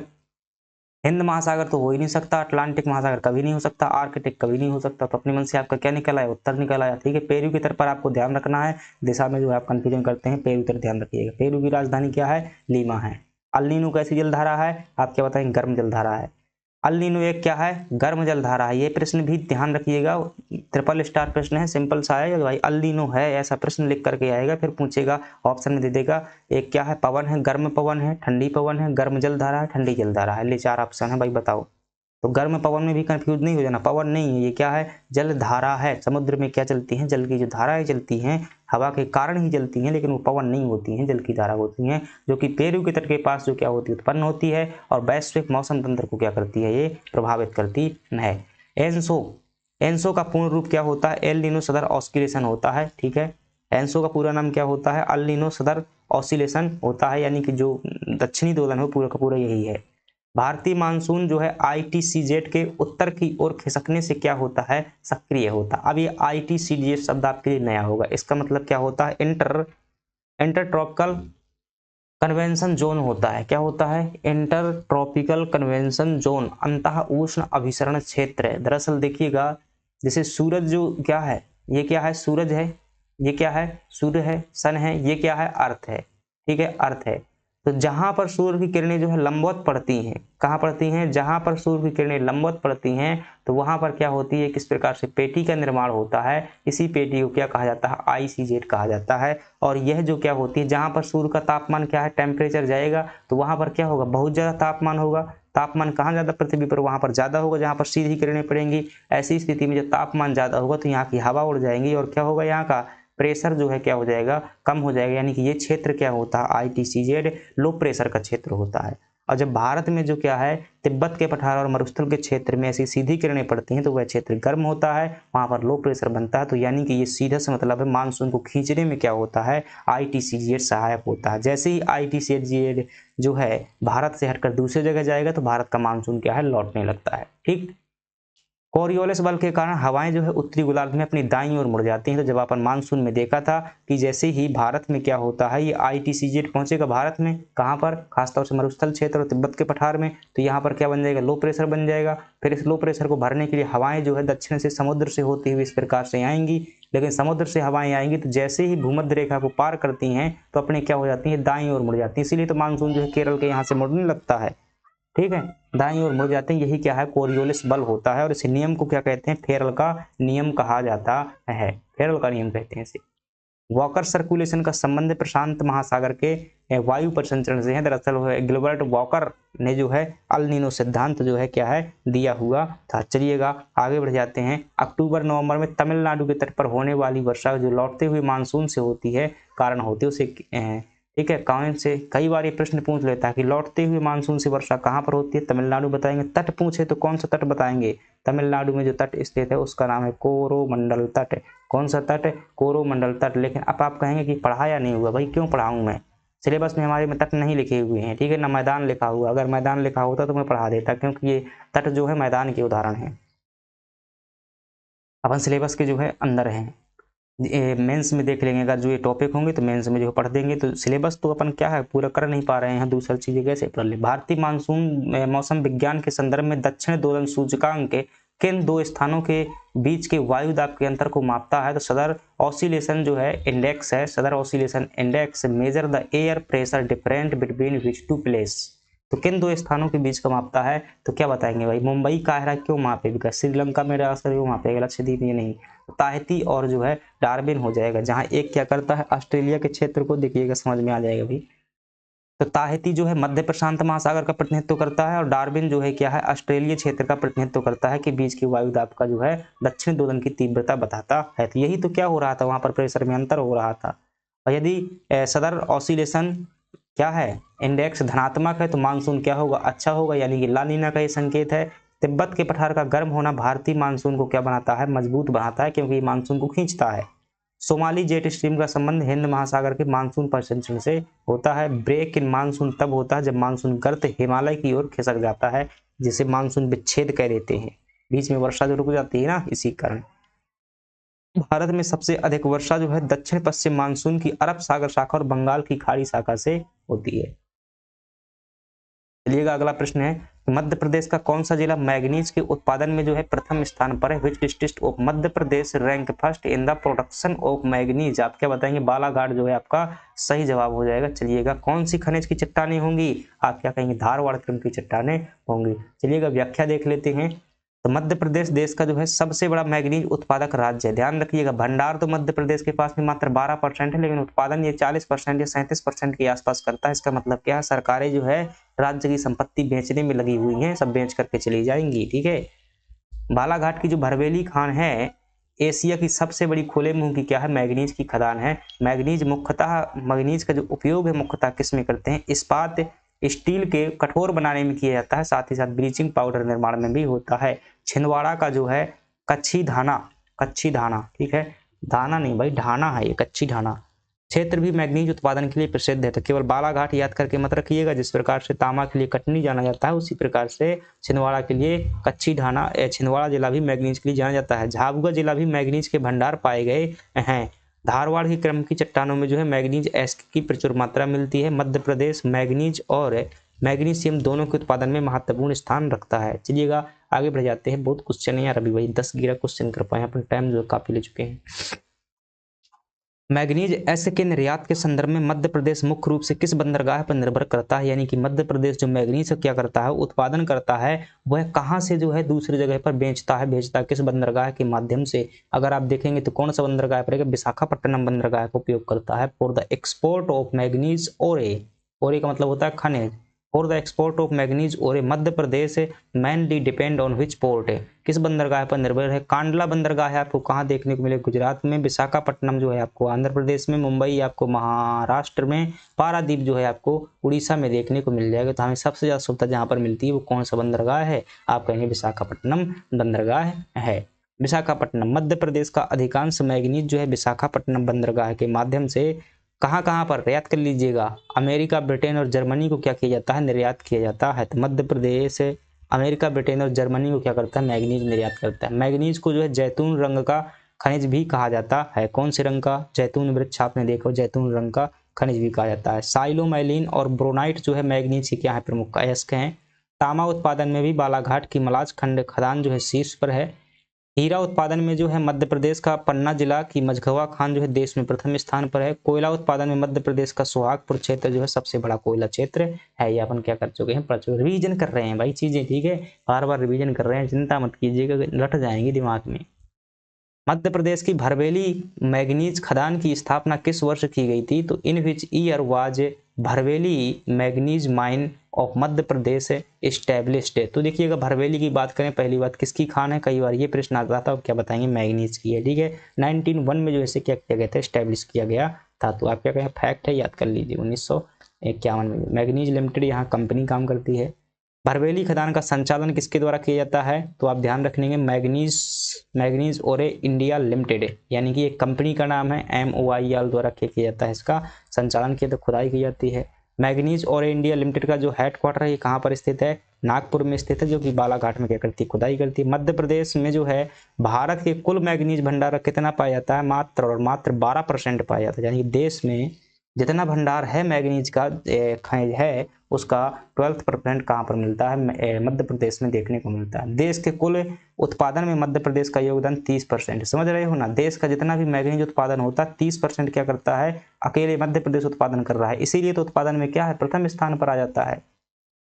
हिंद महासागर तो हो ही नहीं सकता, अटलांटिक महासागर कभी नहीं हो सकता, आर्कटिक कभी नहीं हो सकता। तो अपने मन से आपका क्या निकल आया, उत्तर निकल आया। ठीक है, पेरू की तरफ पर आपको ध्यान रखना है, दिशा में जो है आप कंफ्यूजन करते हैं, पेरू तरफ ध्यान रखिएगा। पेरू की राजधानी क्या है, लीमा है। अल नीनो कैसी जलधारा है, आप क्या बताएंगे, गर्म जलधारा है। अल नीनो एक क्या है, गर्म जलधारा है। ये प्रश्न भी ध्यान रखिएगा, ट्रिपल स्टार प्रश्न है, सिंपल सा है भाई, अल नीनो है ऐसा प्रश्न लिख करके आएगा, फिर पूछेगा ऑप्शन में दे देगा। एक क्या है, पवन है, गर्म पवन है, ठंडी पवन है, गर्म जलधारा है, ठंडी जलधारा है। ले 4 ऑप्शन है भाई, बताओ। तो गर्म पवन में भी कंफ्यूज नहीं हो जाना, पवन नहीं है, ये क्या है, जलधारा है। समुद्र में क्या चलती हैं, जल की जो धाराएं चलती हैं हवा के कारण ही चलती हैं, लेकिन वो पवन नहीं होती हैं, जल की धारा होती हैं, जो कि पेरू के तट के पास जो क्या होती है, उत्पन्न होती है, और वैश्विक मौसम तंत्र को क्या करती है, ये प्रभावित करती है। एनसो, एनसो का पूर्ण रूप क्या होता है? एल नीनो सदर ऑस्किलेशन होता है, ठीक है। एनसो का पूरा नाम क्या होता है? अल नीनो सदर ऑसिलेशन होता है, यानी कि जो दक्षिणी दोलन है पूरा का पूरा यही है। भारतीय मानसून जो है ITCZ के उत्तर की ओर खिसकने से क्या होता है? सक्रिय होता है। अब ये ITCZ शब्द आपके लिए नया होगा, इसका मतलब क्या होता है? इंटर ट्रॉपिकल कन्वेंशन जोन होता है। क्या होता है? इंटर ट्रॉपिकल कन्वेंशन जोन, अंतः उष्ण अभिसरण क्षेत्र है। दरअसल देखिएगा, जैसे सूरज जो क्या है, ये क्या है? सूरज है, ये क्या है? सूर्य है, सन है, ये क्या है? अर्थ है, ठीक है, अर्थ है। तो जहां पर सूर्य की किरणें जो है लंबवत पड़ती हैं, कहाँ पड़ती हैं? जहां पर सूर्य की किरणें लंबवत पड़ती हैं तो वहां पर क्या होती है? किस प्रकार से पेटी का निर्माण होता है? इसी पेटी को क्या कहा जाता है? ICZ कहा जाता है। और यह जो क्या होती है, जहां पर सूर्य का तापमान क्या है? टेम्परेचर जाएगा तो वहां पर क्या होगा? बहुत ज्यादा तापमान होगा। तापमान कहाँ ज्यादा? पृथ्वी पर, वहां पर ज्यादा होगा जहां पर सीधी किरणें पड़ेंगी। ऐसी स्थिति में जब तापमान ज्यादा होगा तो यहाँ की हवा उड़ जाएंगी और क्या होगा? यहाँ का प्रेशर जो है क्या हो जाएगा? कम हो जाएगा, यानी कि ये क्षेत्र क्या होता है? ITCZ लो प्रेशर का क्षेत्र होता है। और जब भारत में जो क्या है, तिब्बत के पठार और मरुस्थल के क्षेत्र में ऐसी सीधी किरणें पड़ती हैं तो वह क्षेत्र गर्म होता है, वहां पर लो प्रेशर बनता है। तो यानी कि ये सीधा से मतलब है मानसून को खींचने में क्या होता है? ITCZ सहायक होता है। जैसे ही ITCZ जो है भारत से हटकर दूसरी जगह जाएगा तो भारत का मानसून क्या है? लौटने लगता है, ठीक। कोरियोलिस बल के कारण हवाएं जो है उत्तरी गोलार्ध में अपनी दाईं ओर मुड़ जाती हैं। तो जब अपन मानसून में देखा था कि जैसे ही भारत में क्या होता है, ये ITCZ पहुंचेगा भारत में, कहां पर? खासतौर से मरुस्थल क्षेत्र और तिब्बत के पठार में, तो यहाँ पर क्या बन जाएगा? लो प्रेशर बन जाएगा। फिर इस लो प्रेशर को भरने के लिए हवाएं जो है दक्षिण से समुद्र से होती हुई इस प्रकार से आएंगी। लेकिन समुद्र से हवाएं आएंगी तो जैसे ही भूमध्य रेखा को पार करती हैं तो अपने क्या हो जाती है? दाईं ओर मुड़ जाती है। इसीलिए तो मानसून जो है केरल के यहाँ से मुड़ने लगता है, ठीक है, दाईं ओर मुड़ जाते हैं। यही क्या है? कोरियोलिस बल होता है। और इस नियम को क्या कहते हैं? फेरल का नियम कहा जाता है। फेरल का नियम कहते हैं इसे। वॉकर सर्कुलेशन का संबंध प्रशांत महासागर के वायु परिसंचरण से है। दरअसल गिलबर्ट वॉकर ने जो है अल नीनो सिद्धांत जो है क्या है? दिया हुआ था। चलिएगा आगे बढ़ जाते हैं। अक्टूबर नवंबर में तमिलनाडु के तट पर होने वाली वर्षा जो लौटते हुए मानसून से होती है, कारण होती है उसे, ठीक है, कौन से? कई बार ये प्रश्न पूछ लेता है कि लौटते हुए मानसून से वर्षा कहाँ पर होती है? तमिलनाडु बताएंगे। तट पूछे तो कौन सा तट बताएंगे? तमिलनाडु में जो तट स्थित है उसका नाम है कोरोमंडल तट। कौन सा तट? कोरोमंडल तट। लेकिन अब आप कहेंगे कि पढ़ाया नहीं हुआ। भाई क्यों पढ़ाऊं मैं? सिलेबस में हमारे में तट नहीं लिखे हुए हैं, ठीक है ना, मैदान लिखा हुआ। अगर मैदान लिखा होता तो मैं पढ़ा देता, क्योंकि ये तट जो है मैदान के उदाहरण है। अपन सिलेबस के जो है अंदर हैं, मेंस में देख लेंगे। अगर जो ये टॉपिक होंगे तो मेंस में जो पढ़ देंगे। तो सिलेबस तो अपन क्या है? पूरा कर नहीं पा रहे हैं, दूसरी चीजें कैसे पढ़ ले? भारतीय मानसून मौसम विज्ञान के संदर्भ में दक्षिण दोलन सूचकांक के किन दो स्थानों के बीच के वायु दाब के अंतर को मापता है? तो सदर ऑसिलेशन जो है इंडेक्स है, southern oscillation index measure the air pressure different between which two place. तो किन दो स्थानों के बीच का मापता है? तो क्या बताएंगे भाई? मुंबई काहिरा क्यों मापेगा? श्रीलंका में रास्ता क्यों मापेगा? लक्षद्वीप में नहीं। ताहिती और जो है डार्बिन हो जाएगा। जहां एक क्या करता है? ऑस्ट्रेलिया के क्षेत्र को, देखिएगा समझ में आ जाएगा भी। तो ताहिती जो है मध्य प्रशांत महासागर का प्रतिनिधित्व करता है और डार्बिन जो है क्या है? ऑस्ट्रेलिया क्षेत्र का प्रतिनिधित्व करता है कि बीच की वायु दाब का जो है दक्षिण दोलन की तीव्रता बताता है। तो यही तो क्या हो रहा था? वहां पर प्रेशर में अंतर हो रहा था। और यदि सदर ऑसिलेशन क्या है? इंडेक्स धनात्मक है तो मानसून क्या होगा? अच्छा होगा, यानी कि ला नीना का ये संकेत है। तिब्बत के पठार का गर्म होना भारतीय मानसून को क्या बनाता है? मजबूत बनाता है, क्योंकि मानसून को खींचता है। सोमाली जेट स्ट्रीम का संबंध हिंद महासागर के मानसून परिसंचरण से होता है। ब्रेक इन मानसून तब होता है जब मानसून गर्त हिमालय की ओर खिसक जाता है, जिसे मानसून विच्छेद कह देते हैं। बीच में वर्षा जो रुक जाती है ना, इसी कारण। भारत में सबसे अधिक वर्षा जो है दक्षिण पश्चिम मानसून की अरब सागर शाखा और बंगाल की खाड़ी शाखा से होती है। चलिएगा अगला प्रश्न है, मध्य प्रदेश का कौन सा जिला मैग्नीज के उत्पादन में जो है प्रथम स्थान पर है? Which district of Madhya Pradesh rank first in the production of manganese? आप क्या बताएंगे? बालाघाट जो है आपका सही जवाब हो जाएगा। चलिएगा कौन सी खनिज की चट्टानें होंगी? आप क्या कहेंगे? धारवाड़ क्रम की चट्टानें होंगी। चलिएगा व्याख्या देख लेते हैं। तो मध्य प्रदेश देश का जो है सबसे बड़ा मैग्नीज उत्पादक राज्य है। ध्यान रखिएगा, भंडार तो मध्य प्रदेश के पास में मात्र 12% है, लेकिन उत्पादन ये 40% या 37% के आसपास करता है। इसका मतलब क्या है? सरकारें जो है राज्य की संपत्ति बेचने में लगी हुई हैं, सब बेच करके चली जाएंगी, ठीक है। बालाघाट की जो भरवेली खान है, एशिया की सबसे बड़ी खुले मुंह की क्या है? मैग्नीज की खदान है। मैग्नीज का जो उपयोग है मुख्यतः किस में करते हैं? इस्पात, स्टील के कठोर बनाने में किया जाता है, साथ ही साथ ब्लीचिंग पाउडर निर्माण में भी होता है। छिंदवाड़ा का जो है कच्छी धाना, ठीक है, धाना नहीं भाई, ढाना है ये, कच्छी ढाना क्षेत्र भी मैग्नीज उत्पादन के लिए प्रसिद्ध है। तो केवल बालाघाट याद करके मत रखिएगा, जिस प्रकार से तांबा के लिए कटनी जाना जाता है उसी प्रकार से छिंदवाड़ा के लिए कच्छी ढाना, छिंदवाड़ा जिला भी मैग्नीज के लिए जाना जाता है। झाबुआ जिला भी मैग्नीज के भंडार पाए गए हैं। धारवाड़ की क्रम की चट्टानों में जो है मैग्नीज एस की प्रचुर मात्रा मिलती है। मध्य प्रदेश मैग्नीज और मैग्नीशियम दोनों के उत्पादन में महत्वपूर्ण स्थान रखता है। चलिएगा आगे बढ़ जाते हैं। बहुत क्वेश्चन है यार, अभी वही 10-11 क्वेश्चन कर पाए, अपन टाइम जो काफी ले चुके हैं। मैग्नीज एस के निर्यात के संदर्भ में मध्य प्रदेश मुख्य रूप से किस बंदरगाह पर निर्भर करता है, यानी कि मध्य प्रदेश जो मैग्नीज क्या करता है, उत्पादन करता है, वह कहां से जो है दूसरी जगह पर भेजता है किस बंदरगाह के माध्यम से। अगर आप देखेंगे तो कौन सा बंदरगाह पड़ेगा, विशाखापट्टनम बंदरगाह का उपयोग करता है for the export of manganese ore. Ore का मतलब होता है खनिज। For the export of manganese ore Madhya Pradesh mainly depend on which port है, किस बंदरगाह पर निर्भर है। कांडला बंदरगाह है आपको कहाँ देखने को मिले, गुजरात में। विशाखापट्टनम जो है आपको आंध्र प्रदेश में। मुंबई आपको महाराष्ट्र में। पारादीप जो है आपको उड़ीसा में देखने को मिल जाएगा। तो हमें सबसे ज्यादा सुविधा जहाँ पर मिलती है वो कौन सा बंदरगाह है, आप कहेंगे विशाखापट्टनम बंदरगाह है। विशाखापट्टनम मध्य प्रदेश का अधिकांश मैग्नीज जो है विशाखापट्टनम बंदरगाह के माध्यम से कहाँ पर याद कर लीजिएगा, अमेरिका, ब्रिटेन और जर्मनी को क्या किया जाता है, निर्यात किया जाता है। तो मध्य प्रदेश अमेरिका, ब्रिटेन और जर्मनी को क्या करता है, मैग्नीज निर्यात करता है। मैग्नीज को जो है जैतून रंग का खनिज भी कहा जाता है। कौन से रंग का, जैतून वृक्ष आपने देखो, जैतून रंग का खनिज भी कहा जाता है। साइलोमैलिन और ब्रोनाइट जो है मैग्नीज के क्या है, प्रमुख अयस्क हैं। तांबा उत्पादन में भी बालाघाट की मलाज खंड खदान जो है शीर्ष पर है। हीरा उत्पादन में जो है मध्य प्रदेश का पन्ना जिला की मझगवा खान जो है देश में प्रथम स्थान पर है। कोयला उत्पादन में मध्य प्रदेश का सुहागपुर क्षेत्र जो है सबसे बड़ा कोयला क्षेत्र है। ये अपन क्या कर चुके हैं, रिवीजन कर रहे हैं भाई चीजें, ठीक है, बार बार रिवीजन कर रहे हैं, चिंता मत कीजिएगा, रट जाएंगे दिमाग में। मध्य प्रदेश की भरवेली मैग्नीज खदान की स्थापना किस वर्ष की गई थी, तो in which year was Bharveli manganese mine of Madhya Pradesh established. तो देखिएगा भरवेली की बात करें, पहली बात किसकी खान है, कई बार ये प्रश्न आता था, अब क्या बताएंगे, मैग्नीज की है, ठीक है। 1901 में जो ऐसे क्या किया गया था, एस्टेब्लिश किया गया था। तो आप क्या कहें, फैक्ट है, याद कर लीजिए। 1951 में मैग्नीज लिमिटेड यहाँ कंपनी काम करती है। भरवेली खदान का संचालन किसके द्वारा किया जाता है, तो आप ध्यान रखेंगे मैग्नीज ओरे इंडिया लिमिटेड, यानी कि एक कंपनी का नाम है, MOIL द्वारा किया जाता है। इसका संचालन किया तो खुदाई की जाती है। मैग्नीज ओरे इंडिया लिमिटेड का जो हेडक्वार्टर है ये कहाँ पर स्थित है, नागपुर में स्थित है, जो कि बालाघाट में क्या करती है, खुदाई करती है। मध्य प्रदेश में जो है भारत के कुल मैग्नीज भंडार कितना पाया जाता है, मात्र 12% पाया जाता है। यानी कि देश में जितना भंडार है मैग्नीज का खनिज है उसका 12% कहाँ पर मिलता है, मध्य प्रदेश में देखने को मिलता है। देश के कुल उत्पादन में मध्य प्रदेश का योगदान 30%, समझ रहे हो ना। देश का जितना भी मैग्नीज उत्पादन होता है 30% क्या करता है, अकेले मध्य प्रदेश उत्पादन कर रहा है, इसीलिए तो उत्पादन में क्या है, प्रथम स्थान पर आ जाता है।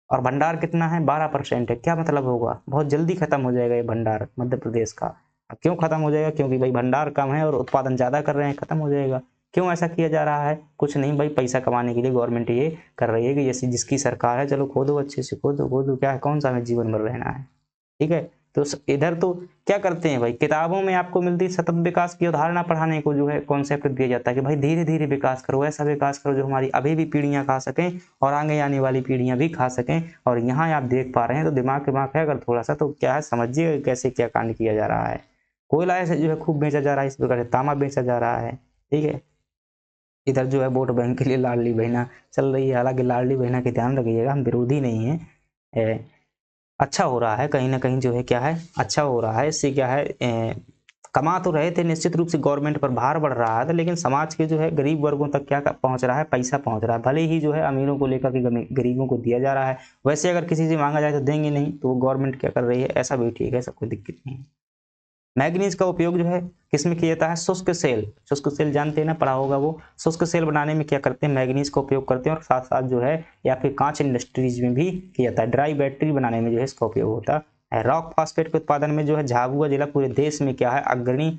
और भंडार कितना है, 12% है। क्या मतलब होगा, बहुत जल्दी खत्म हो जाएगा ये भंडार मध्य प्रदेश का। क्यों खत्म हो जाएगा, क्योंकि भाई भंडार कम है और उत्पादन ज्यादा कर रहे हैं, खत्म हो जाएगा। क्यों ऐसा किया जा रहा है, कुछ नहीं भाई, पैसा कमाने के लिए गवर्नमेंट ये कर रही है कि जैसी जिसकी सरकार है, चलो खोदो अच्छे से, खोदो क्या है, कौन सा हमें जीवन भर रहना है, ठीक है। तो इधर तो क्या करते हैं भाई, किताबों में आपको मिलती है सतत विकास की अवधारणा पढ़ाने को जो है कॉन्सेप्ट दिया जाता है कि भाई धीरे धीरे विकास करो, ऐसा विकास करो जो हमारी अभी भी पीढ़ियां खा सकें और आगे आने वाली पीढ़ियां भी खा सकें। और यहाँ आप देख पा रहे हैं तो दिमाग है अगर थोड़ा सा, तो क्या है, समझिए कैसे क्या कांड किया जा रहा है। कोयला ऐसे जो है खूब बेचा जा रहा है, इस प्रकार से तांबा बेचा जा रहा है, ठीक है। इधर जो है वोट बैंक के लिए लाडली बहना चल रही है, हालांकि लाडली बहना के ध्यान रखिएगा, हम विरोधी नहीं है, अच्छा हो रहा है कहीं ना कहीं जो है क्या है, अच्छा हो रहा है। इससे क्या है, कमा तो रहे थे, निश्चित रूप से गवर्नमेंट पर भार बढ़ रहा था, लेकिन समाज के जो है गरीब वर्गों तक क्या पहुंच रहा है, पैसा पहुंच रहा है। भले ही जो है अमीरों को लेकर के गरीबों को दिया जा रहा है, वैसे अगर किसी से मांगा जाए तो देंगे नहीं, तो वो गवर्नमेंट क्या कर रही है, ऐसा भी ठीक है, ऐसा कोई दिक्कत नहीं है। मैग्नीज का उपयोग जो है किसमें किया जाता है, शुष्क सेल जानते हैं ना, पढ़ा होगा वो। शुष्क सेल बनाने में क्या करते हैं, मैग्नीज का उपयोग करते हैं, और साथ साथ जो है या फिर कांच इंडस्ट्रीज में भी किया जाता है। ड्राई बैटरी बनाने में जो है इसका उपयोग होता है। रॉक फॉस्फेट के उत्पादन में जो है झाबुआ जिला पूरे देश में क्या है, अग्रणी।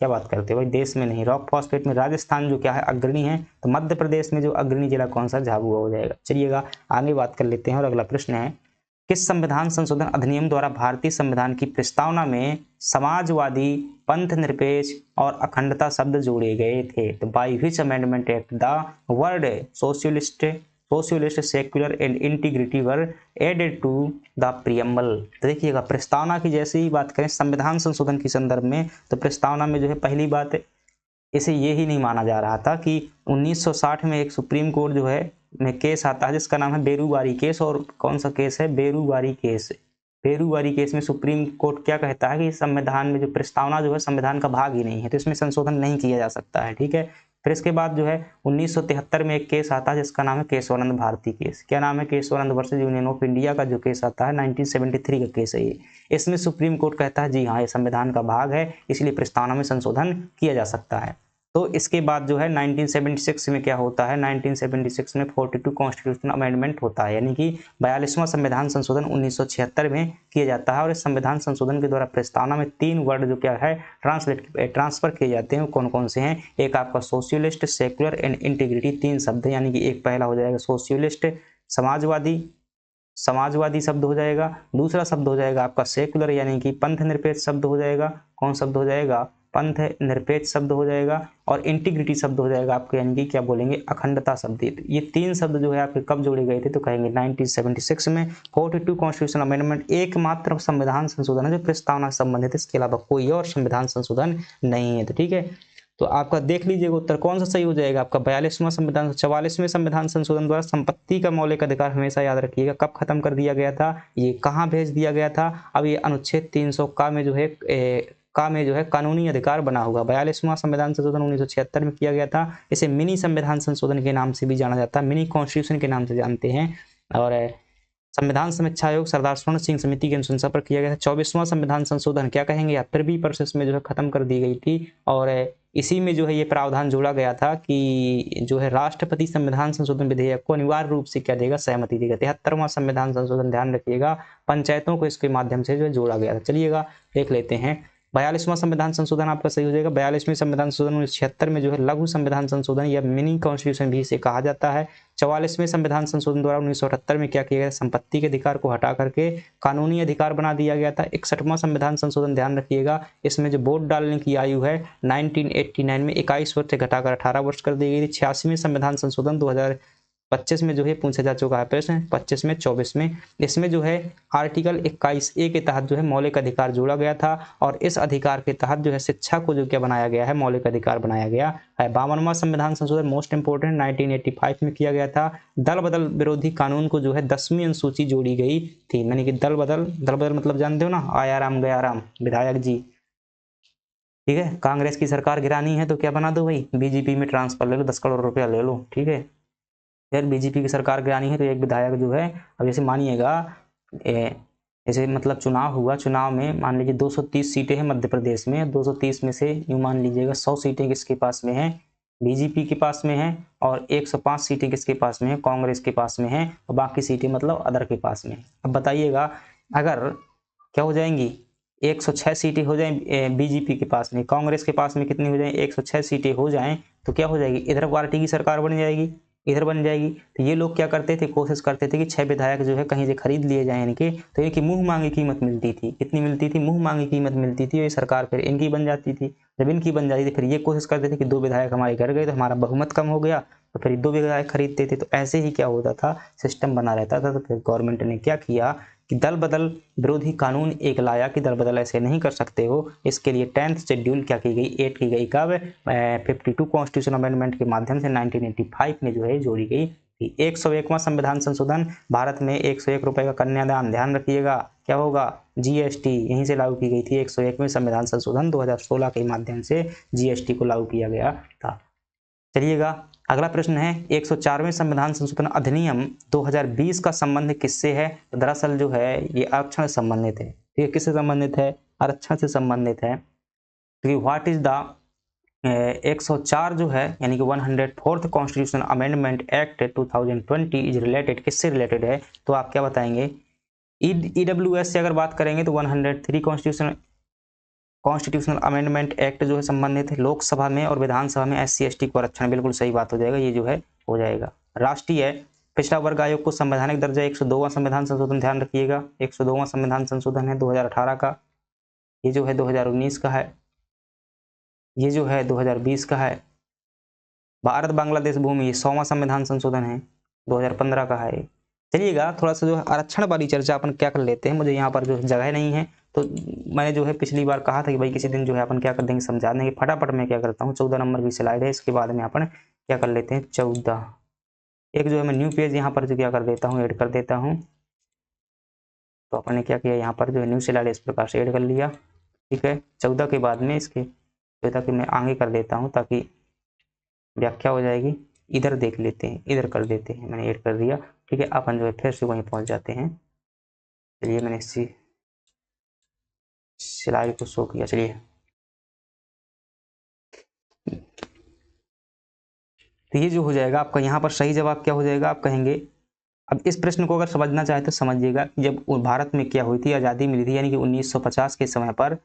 क्या बात करते हैं भाई, देश में नहीं, रॉक फॉस्फेट में राजस्थान जो क्या है, अग्रणी है। तो मध्य प्रदेश में जो अग्रणी जिला कौन सा, झाबुआ हो जाएगा। चलिएगा आगे बात कर लेते हैं। और अगला प्रश्न है, किस संविधान संशोधन अधिनियम द्वारा भारतीय संविधान की प्रस्तावना में समाजवादी, पंथ निरपेक्ष और अखंडता शब्द जोड़े गए थे। तो by which amendment act the word socialist socialist, secular and integrity were added to the preamble. तो देखिएगा प्रस्तावना की जैसे ही बात करें संविधान संशोधन के संदर्भ में, तो प्रस्तावना में जो है पहली बात इसे ये ही नहीं माना जा रहा था कि 1960 में एक सुप्रीम कोर्ट जो है में केस आता है जिसका नाम है बेरुवारी केस। और कौन सा केस है? बेरुवारी केस। बेरुवारी केस में सुप्रीम कोर्ट क्या कहता है कि संविधान में जो प्रस्तावना जो है संविधान का भाग ही नहीं है, तो इसमें संशोधन नहीं किया जा सकता है। ठीक है। फिर इसके बाद जो है 1973 में एक केस आता है जिसका नाम है केशवानंद भारती केस। क्या नाम है? Kesavananda versus Union of India का जो केस आता है 1973 का केस है ये। इसमें सुप्रीम कोर्ट कहता है जी हाँ ये संविधान का भाग है, इसलिए प्रस्तावना में संशोधन किया जा सकता है। तो इसके बाद जो है 1976 में क्या होता है? 1976 में 42 कॉन्स्टिट्यूशनल अमेंडमेंट होता है, यानी कि 42वां संविधान संशोधन 1976 में किया जाता है। और इस संविधान संशोधन के द्वारा प्रस्तावना में 3 वर्ड जो क्या है ट्रांसफर किए जाते हैं। कौन कौन से हैं? एक आपका सोशलिस्ट, सेक्युलर एंड इंटीग्रिटी, 3 शब्द, यानी कि एक पहला हो जाएगा सोशलिस्ट, समाजवादी, समाजवादी शब्द हो जाएगा। दूसरा शब्द हो जाएगा आपका सेक्युलर, यानी कि पंथ निरपेक्ष शब्द हो जाएगा। कौन शब्द हो जाएगा? पंथ निरपेक्ष शब्द हो जाएगा। और इंटीग्रिटी शब्द हो जाएगा आपके, यानी कि क्या बोलेंगे? अखंडता शब्द। ये 3 शब्द जो है आपके कब जोड़े गए थे? तो कहेंगे 1976 में 42 कॉन्स्टिट्यूशन अमेंडमेंट एकमात्र संविधान संशोधन है जो प्रस्तावना से संबंधित है, इसके अलावा कोई और संविधान संशोधन नहीं है। तो ठीक है, तो आपका देख लीजिएगा उत्तर कौन सा सही हो जाएगा आपका 42वां संविधान। 44वें संविधान संशोधन द्वारा संपत्ति का मौलिक अधिकार हमेशा याद रखिएगा कब खत्म कर दिया गया था, ये कहाँ भेज दिया गया था। अब ये अनुच्छेद 300 का में जो है कानूनी अधिकार बना होगा। 42वां संविधान संशोधन 1976 में किया गया था। इसे मिनी संविधान संशोधन के नाम से भी जाना जाता है, मिनी कॉन्स्टिट्यूशन के नाम से जानते हैं। और संविधान समीक्षा आयोग सरदार स्वर्ण सिंह समिति की अनुशंसा पर किया गया था। 24वां संविधान संशोधन क्या कहेंगे आप? प्रिवी प्रोसेस में जो है खत्म कर दी गई थी। और इसी में जो है ये प्रावधान जोड़ा गया था कि जो है राष्ट्रपति संविधान संशोधन विधेयक को अनिवार्य रूप से क्या देगा? सहमति देगा। 73वां संविधान संशोधन ध्यान रखिएगा पंचायतों को इसके माध्यम से जो है जोड़ा गया था। चलिएगा देख लेते हैं। 42वां संविधान संशोधन आपका सही हो जाएगा। 42वें संविधान संशोधन 1976 में जो है लघु संविधान संशोधन या मिनी कॉन्स्टिट्यूशन भी इसे कहा जाता है। 44वें संविधान संशोधन द्वारा 1978 में क्या किया गया? संपत्ति के अधिकार को हटा करके कानूनी अधिकार बना दिया गया था। 61वां संविधान संशोधन ध्यान रखिएगा, इसमें जो वोट डालने की आयु है 1989 में 21 वर्ष से घटाकर 18 वर्ष कर दी गई थी। 86वें संविधान संशोधन 2025 में जो है पूछा जा चुका है प्रश्न 25 में 24 में, इसमें जो है आर्टिकल 21A के तहत जो है मौलिक अधिकार जोड़ा गया था। और इस अधिकार के तहत जो है शिक्षा को जो क्या बनाया गया है? मौलिक अधिकार बनाया गया है। 52वां संविधान संशोधन मोस्ट इंपोर्टेंट 1985 में किया गया था। दल बदल विरोधी कानून को जो है 10वीं अनुसूची जोड़ी गई थी, यानी कि दल बदल मतलब जानते हो ना, आया राम गया राम विधायक जी। ठीक है, कांग्रेस की सरकार गिरानी है तो क्या बना दो भाई? बीजेपी में ट्रांसफर ले लो, 10 करोड़ रुपया ले लो। ठीक है, फिर बीजेपी की सरकार गिरानी है तो एक विधायक जो है, अब जैसे मानिएगा जैसे मतलब चुनाव हुआ, चुनाव में मान लीजिए 230 सीटें हैं मध्य प्रदेश में। 230 में से यूँ मान लीजिएगा 100 सीटें किसके पास में हैं? बीजेपी के पास में है। और 105 सीटें किसके पास में है? कांग्रेस के पास में है। और बाकी सीटें मतलब अदर के पास में है। अब बताइएगा अगर क्या हो जाएंगी? 106 सीटें हो जाएं बीजेपी के पास में, कांग्रेस के पास में कितनी हो जाएं? 106 सीटें हो जाएं तो क्या हो जाएगी? इधर पार्टी की सरकार बन जाएगी, इधर बन जाएगी। तो ये लोग क्या करते थे? कोशिश करते थे कि 6 विधायक जो है कहीं से खरीद लिए जाएं इनके, तो इनकी मुंह मांगी कीमत मिलती थी। कितनी मिलती थी? मुंह मांगी कीमत मिलती थी। और ये सरकार फिर इनकी बन जाती थी। जब इनकी बन जाती थी फिर ये कोशिश करते थे कि 2 विधायक हमारे घर गए तो हमारा बहुमत कम हो गया, तो फिर 2 विधायक खरीदते थे। तो ऐसे ही क्या होता था? सिस्टम बना रहता था। तो फिर गवर्नमेंट ने क्या किया कि दल बदल विरोधी कानून एक लाया कि दल बदल ऐसे नहीं कर सकते हो। इसके लिए 10th शेड्यूल क्या की गई? 8 की गई। कब? 52 कॉन्स्टिट्यूशन अमेंडमेंट के माध्यम से 1985 में जो है जोड़ी गई थी। 101वां संविधान संशोधन, भारत में 101 रुपए का कन्यादान, ध्यान रखिएगा क्या होगा? जीएसटी यहीं से लागू की गई थी। 101वें संविधान संशोधन 2016 के माध्यम से जीएसटी को लागू किया गया था। चलिएगा अगला प्रश्न है 104वें संविधान संशोधन अधिनियम 2020 का संबंध किससे है? तो दरअसल जो है ये आरक्षण से संबंधित है। ठीक है, किससे संबंधित है? आरक्षण से संबंधित है। तो व्हाट इज द 104 जो है यानी कि 104th constitutional amendment act 2020 is related, किससे रिलेटेड है? तो आप क्या बताएंगे? ईडब्ल्यूएस से अगर बात करेंगे तो 103 कॉन्स्टिट्यूशनल अमेंडमेंट एक्ट जो है संबंधित है लोकसभा में और विधानसभा में SC ST को आरक्षण, बिल्कुल सही बात हो जाएगा, ये जो है हो जाएगा। राष्ट्रीय पिछड़ा वर्ग आयोग को संवैधानिक दर्जा 102वां संविधान संशोधन, ध्यान रखिएगा 102वां संविधान संशोधन है 2018 का, ये जो है 2019 का है, ये जो है 2020 का है। भारत बांग्लादेश भूमि 100वां संविधान संशोधन है, 2015 का है। चलिएगा थोड़ा सा जो है आरक्षण वाली चर्चा अपन क्या कर लेते हैं, मुझे यहाँ पर जो है जगह नहीं है, तो मैंने जो है पिछली बार कहा था कि भाई किसी दिन जो है अपन क्या कर देंगे, समझा देंगे। फटाफट मैं क्या करता हूँ, 14 नंबर की स्लाइड है, इसके बाद में अपन क्या कर लेते हैं 14, एक जो है मैं न्यू पेज यहाँ पर जो क्या कर देता हूँ, ऐड कर देता हूँ। तो अपन ने क्या किया, यहाँ पर जो है न्यू स्लाइड इस प्रकार से ऐड कर लिया, ठीक है। 14 के बाद में इसके 14 के मैं आगे कर देता हूँ ताकि व्याख्या हो जाएगी। इधर देख लेते हैं, इधर कर देते हैं, मैंने ऐड कर दिया, ठीक है। अपन जो है फिर से वहीं पहुंच जाते हैं। चलिए मैंने इसी स्लाइड को शो किया। चलिए तो ये जो हो जाएगा आपका, यहाँ पर सही जवाब क्या हो जाएगा, आप कहेंगे। अब इस प्रश्न को अगर समझना चाहे तो समझिएगा, जब भारत में क्या हुई थी, आज़ादी मिली थी, यानी कि 1950 के समय पर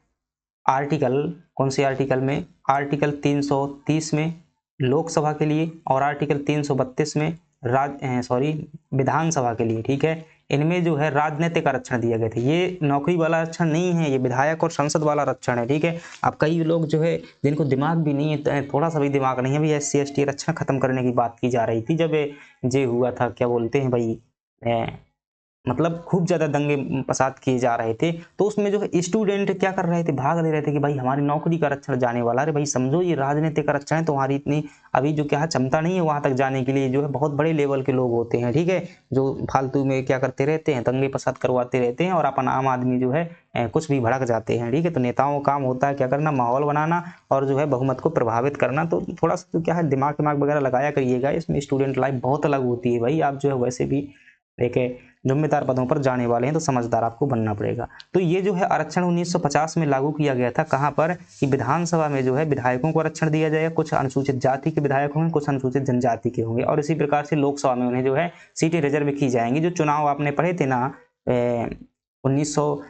आर्टिकल, कौन से आर्टिकल में, आर्टिकल 330 में लोकसभा के लिए और आर्टिकल 332 में विधानसभा के लिए, ठीक है। इनमें जो है राजनीतिक आरक्षण दिया गया था। ये नौकरी वाला आरक्षण नहीं है, ये विधायक और संसद वाला आरक्षण है, ठीक है। अब कई लोग जो है जिनको दिमाग भी नहीं है, थोड़ा सा भी दिमाग नहीं है, भी SC ST आरक्षण खत्म करने की बात की जा रही थी जब ये हुआ था, क्या बोलते हैं भाई, मतलब खूब ज़्यादा दंगे फसाद किए जा रहे थे। तो उसमें जो है स्टूडेंट क्या कर रहे थे, भाग ले रहे थे कि भाई हमारी नौकरी का आरक्षण जाने वाला है। अरे भाई समझो, ये राजनीतिक आरक्षण है, तुम्हारी इतनी अभी जो क्या है क्षमता नहीं है वहां तक जाने के लिए। जो है बहुत बड़े लेवल के लोग होते हैं, ठीक है, जो फालतू में क्या करते रहते हैं, दंगे फसाद करवाते रहते हैं, और अपन आम आदमी जो है कुछ भी भड़क जाते हैं, ठीक है। तो नेताओं का काम होता है क्या करना, माहौल बनाना और जो है बहुमत को प्रभावित करना। तो थोड़ा सा जो क्या है दिमाग वगैरह लगाया करिएगा, इसमें स्टूडेंट लाइफ बहुत अलग होती है भाई। आप जो है वैसे भी एक जिम्मेदार पदों पर जाने वाले हैं, तो समझदार आपको बनना पड़ेगा। तो ये जो है आरक्षण 1950 में लागू किया गया था, कहां पर, कि विधानसभा में जो है विधायकों को आरक्षण दिया जाएगा, कुछ अनुसूचित जाति के विधायक होंगे, कुछ अनुसूचित जनजाति के होंगे, और इसी प्रकार से लोकसभा में उन्हें जो है सीटें रिजर्व की जाएंगी। जो चुनाव आपने पढ़े थे ना 1900